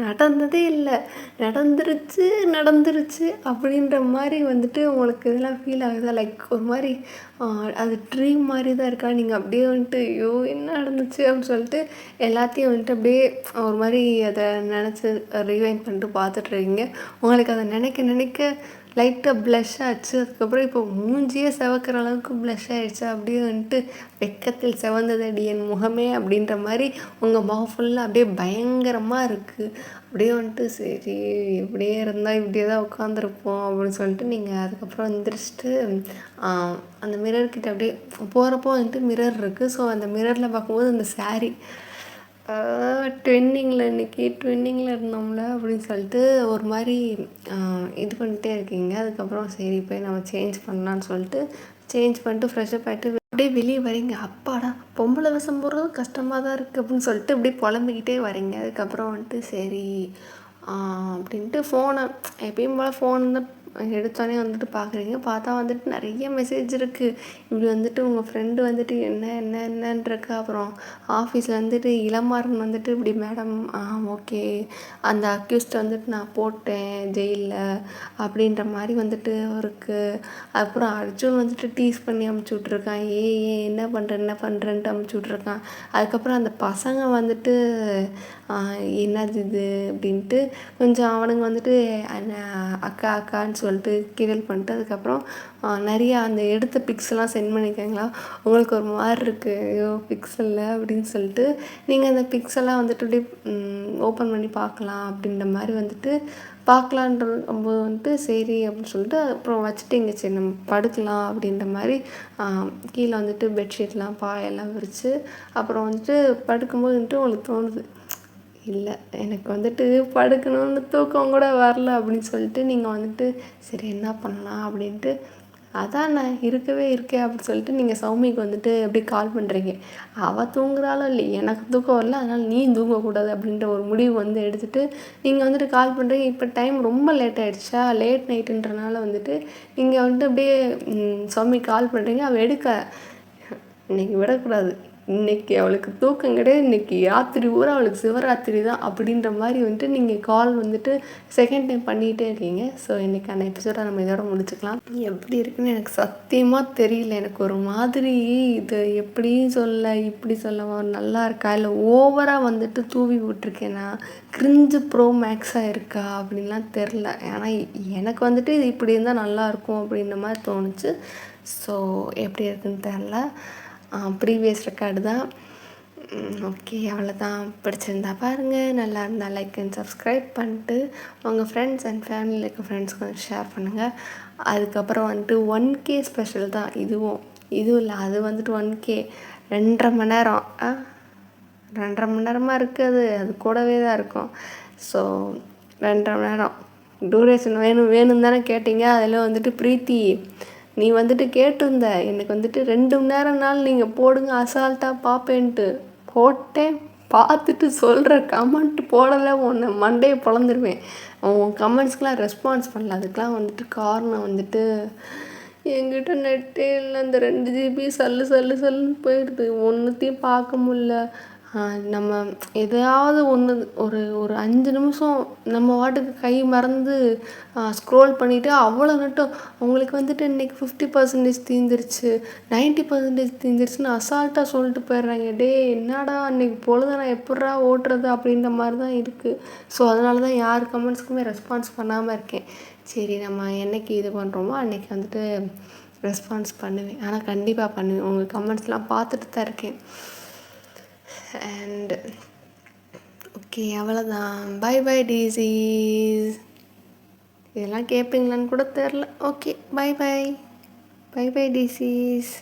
நடந்ததே இல்லை, நடந்துருச்சு அப்படின்ற மாதிரி வந்துட்டு உங்களுக்கு இதெல்லாம் ஃபீல் ஆகுதா. லைக் ஒரு மாதிரி அது ட்ரீம் மாதிரி தான் இருக்கா. நீங்கள் அப்படியே வந்துட்டு ஐயோ என்ன நடந்துச்சு அப்படின்னு சொல்லிட்டு எல்லாத்தையும் வந்துட்டு அப்படியே ஒரு மாதிரி அதை நினச்சி ரிவைண்ட் பண்ணிட்டு பார்த்துட்ருக்கீங்க. உங்களுக்கு அதை நினைக்க லைட்டாக ப்ளஷ் ஆச்சு. அதுக்கப்புறம் இப்போ மூஞ்சியே செவக்கிற அளவுக்கு ப்ளஷ் ஆகிடுச்சு. அப்படியே வந்துட்டு வெக்கத்தில் செவந்ததடி என் முகமே அப்படின்ற மாதிரி உங்கள் முகம் ஃபுல்லாக அப்படியே பயங்கரமாக இருக்குது. அப்படியே வந்துட்டு சரி இப்படியே இருந்தால் இப்படியே தான் உட்காந்துருப்போம் அப்படின்னு சொல்லிட்டு நீங்கள் அதுக்கப்புறம் எந்திரிச்சிட்டு அந்த மிரர்கிட்ட அப்படியே போகிறப்போ வந்துட்டு மிரர் இருக்குது. ஸோ அந்த மிரரில் பார்க்கும்போது அந்த சாரீ ட்வின்னிங்கில் இருந்தோம்ல அப்படின்னு சொல்லிட்டு ஒரு மாதிரி இது பண்ணிகிட்டே இருக்கீங்க. அதுக்கப்புறம் சரி போய் நம்ம சேஞ்ச் பண்ணலான்னு சொல்லிட்டு சேஞ்ச் பண்ணிட்டு ஃப்ரெஷ்அப் ஆகிட்டு அப்படியே வெளியே வரீங்க. அப்பாடா பொம்பளை வேஷம் போடுறதும் கஷ்டமாக தான் இருக்குது அப்படின்னு சொல்லிட்டு அப்படியே புலம்பிக்கிட்டே வரீங்க. அதுக்கப்புறம் வந்துட்டு சரி அப்படின்ட்டு ஃபோனை எப்பயும் போல் ஃபோன் தான் எடுத்தோடனே வந்துட்டு பார்க்குறீங்க. பார்த்தா வந்துட்டு நிறைய மெசேஜ் இருக்குது. இப்படி வந்துட்டு உங்கள் ஃப்ரெண்டு வந்துட்டு என்னன்றக்கு. அப்புறம் ஆஃபீஸில் வந்துட்டு இளமாறன் வந்துட்டு இப்படி மேடம் ஓகே அந்த அக்யூஸ்ட்டை வந்துட்டு நான் போட்டேன் ஜெயிலில் அப்படின்ற மாதிரி வந்துட்டு இருக்குது. அப்புறம் அர்ஜுன் வந்துட்டு டீஸ் பண்ணி அமுச்சு விட்ருக்கான். என்ன பண்ணுறேன்ட்டு அமுச்சு விட்ருக்கான். அதுக்கப்புறம் அந்த பசங்க வந்துட்டு என்னது இது அப்படின்ட்டு கொஞ்சம் அவனுங்க வந்துட்டு அக்கான்னு சொல்லிட்டு கிண்டல் பண்ணிட்டு அதுக்கப்புறம் நிறையா அந்த எடுத்த பிக்ஸ்லாம் சென்ட் பண்ணியிருக்காங்களா, உங்களுக்கு ஒரு மாதிரி இருக்குது ஐயோ பிக்ஸ் இல்லை அப்படின்னு சொல்லிட்டு நீங்கள் அந்த பிக்ஸெல்லாம் வந்துட்டு அப்படியே ஓப்பன் பண்ணி பார்க்கலாம் அப்படின்ற மாதிரி வந்துட்டு பார்க்கலான்ற போது வந்துட்டு சரி அப்படின்னு சொல்லிட்டு அப்புறம் வச்சுட்டிங்க. சரி நம்ம படுக்கலாம் அப்படின்ற மாதிரி கீழே வந்துட்டு பெட்ஷீட்லாம் பாயெல்லாம் விரித்து அப்புறம் வந்துட்டு படுக்கும்போது வந்துட்டு உங்களுக்கு தோணுது, இல்லை எனக்கு வந்துட்டு படுக்கணும்னு தூக்கம் கூட வரல அப்படின்னு சொல்லிட்டு நீங்கள் வந்துட்டு சரி என்ன பண்ணலாம் அப்படின்ட்டு அதான் நான் இருக்கவே இருக்கேன் அப்படின்னு சொல்லிட்டு நீங்கள் சௌமிக்கு வந்துட்டு எப்படி கால் பண்ணுறீங்க. அவள் தூங்குறாளோ இல்லை எனக்கு தூக்கம் வரல அதனால் நீ தூங்கக்கூடாது அப்படின்ற ஒரு முடிவு வந்து எடுத்துகிட்டு நீங்கள் வந்துட்டு கால் பண்ணுறீங்க. இப்போ டைம் ரொம்ப லேட் ஆகிடுச்சா, லேட் நைட்டுன்றனால வந்துட்டு நீங்கள் வந்துட்டு அப்படியே சௌமிக்கு கால் பண்ணுறீங்க. அவள் எடுக்க இன்றைக்கி விடக்கூடாது, இன்றைக்கி அவளுக்கு தூக்கம் கிடையாது, இன்றைக்கி ராத்திரி பூரா அவளுக்கு சிவராத்திரி தான் அப்படின்ற மாதிரி வந்துட்டு நீங்கள் கால் வந்துட்டு செகண்ட் டைம் பண்ணிகிட்டே இருக்கீங்க. ஸோ இன்றைக்கான எபிசோடை நம்ம இதோட முடிச்சுக்கலாம். எப்படி இருக்குன்னு எனக்கு சத்தியமாக தெரியல. எனக்கு ஒரு மாதிரி இது எப்படி சொல்ல இப்படி சொல்ல நல்லா இருக்கா இல்லை ஓவராக வந்துட்டு தூவி விட்டுருக்கேன்னா கிரிஞ்சு ப்ரோ மேக்ஸாக இருக்கா அப்படின்லாம் தெரில. ஏன்னா எனக்கு வந்துட்டு இது இப்படி இருந்தால் நல்லாயிருக்கும் அப்படின்ற மாதிரி தோணுச்சு. ஸோ எப்படி இருக்குன்னு தெரில. ப்ரீவியஸ் ரெக்கார்டு தான். ஓகே அவ்வளோதான். பிடிச்சிருந்தா பாருங்கள், நல்லா இருந்தால் லைக் அண்ட் சப்ஸ்கிரைப் பண்ணிட்டு உங்கள் ஃப்ரெண்ட்ஸ் அண்ட் ஃபேமிலியில் இருக்க ஃப்ரெண்ட்ஸ்க்கு வந்து ஷேர் பண்ணுங்கள். அதுக்கப்புறம் வந்துட்டு 1K ஸ்பெஷல் தான் இதுவும் இல்லை, அது வந்துட்டு 1K 2.5 மணி நேரம் 2.5 மணி நேரமாக இருக்குது. அது கூடவே தான் இருக்கும். ஸோ 2.5 மணி நேரம் டூரேஷன் வேணும் தானே கேட்டீங்க. அதில் வந்துட்டு பிரீத்தி நீ வந்துட்டு கேட்டிருந்த எனக்கு வந்துட்டு 2 மணி நேரம்னாலும் நீங்கள் போடுங்க அசால்ட்டாக பார்ப்பேன்ட்டு போட்டேன். பார்த்துட்டு சொல்கிற கமெண்ட் போடலை ஒன்று மண்டையை பொழந்துருவேன். உன் கமெண்ட்ஸ்க்கெலாம் ரெஸ்பான்ஸ் பண்ணல. அதுக்கெலாம் வந்துட்டு காரணம் வந்துட்டு என்கிட்ட நெட்டே இல்லை. அந்த 2 GB சல்லுன்னு போயிடுது. ஒன்றுத்தையும் பார்க்க முடில. நம்ம எதையாவது ஒரு 5 நிமிஷம் நம்ம வாட்டுக்கு கை மறந்து ஸ்க்ரோல் பண்ணிவிட்டு அவ்வளோ நட்டும் உங்களுக்கு வந்துட்டு இன்றைக்கி 50% தீர்ந்துருச்சு 90% தீர்ந்துருச்சுன்னு அசால்ட்டாக சொல்லிட்டு போயிடுறாங்க. என்னடா அன்றைக்கி பொழுத நான் எப்பட்றா ஓட்டுறது அப்படின்ற மாதிரி தான் இருக்குது. ஸோ அதனால தான் யார் கமெண்ட்ஸ்க்குமே ரெஸ்பான்ஸ் பண்ணாமல் இருக்கேன். சரி நம்ம என்றைக்கு இது பண்ணுறோமோ அன்றைக்கி வந்துட்டு ரெஸ்பான்ஸ் பண்ணுவேன். ஆனால் கண்டிப்பாக பண்ணுவேன். உங்கள் கமெண்ட்ஸ்லாம் பார்த்துட்டு தான் இருக்கேன். அண்ட் ஓகே அவ்வளோதான். பை டிசீஸ். இதெல்லாம் கேட்பீங்களான்னு கூட தெரில. Okay bye disease.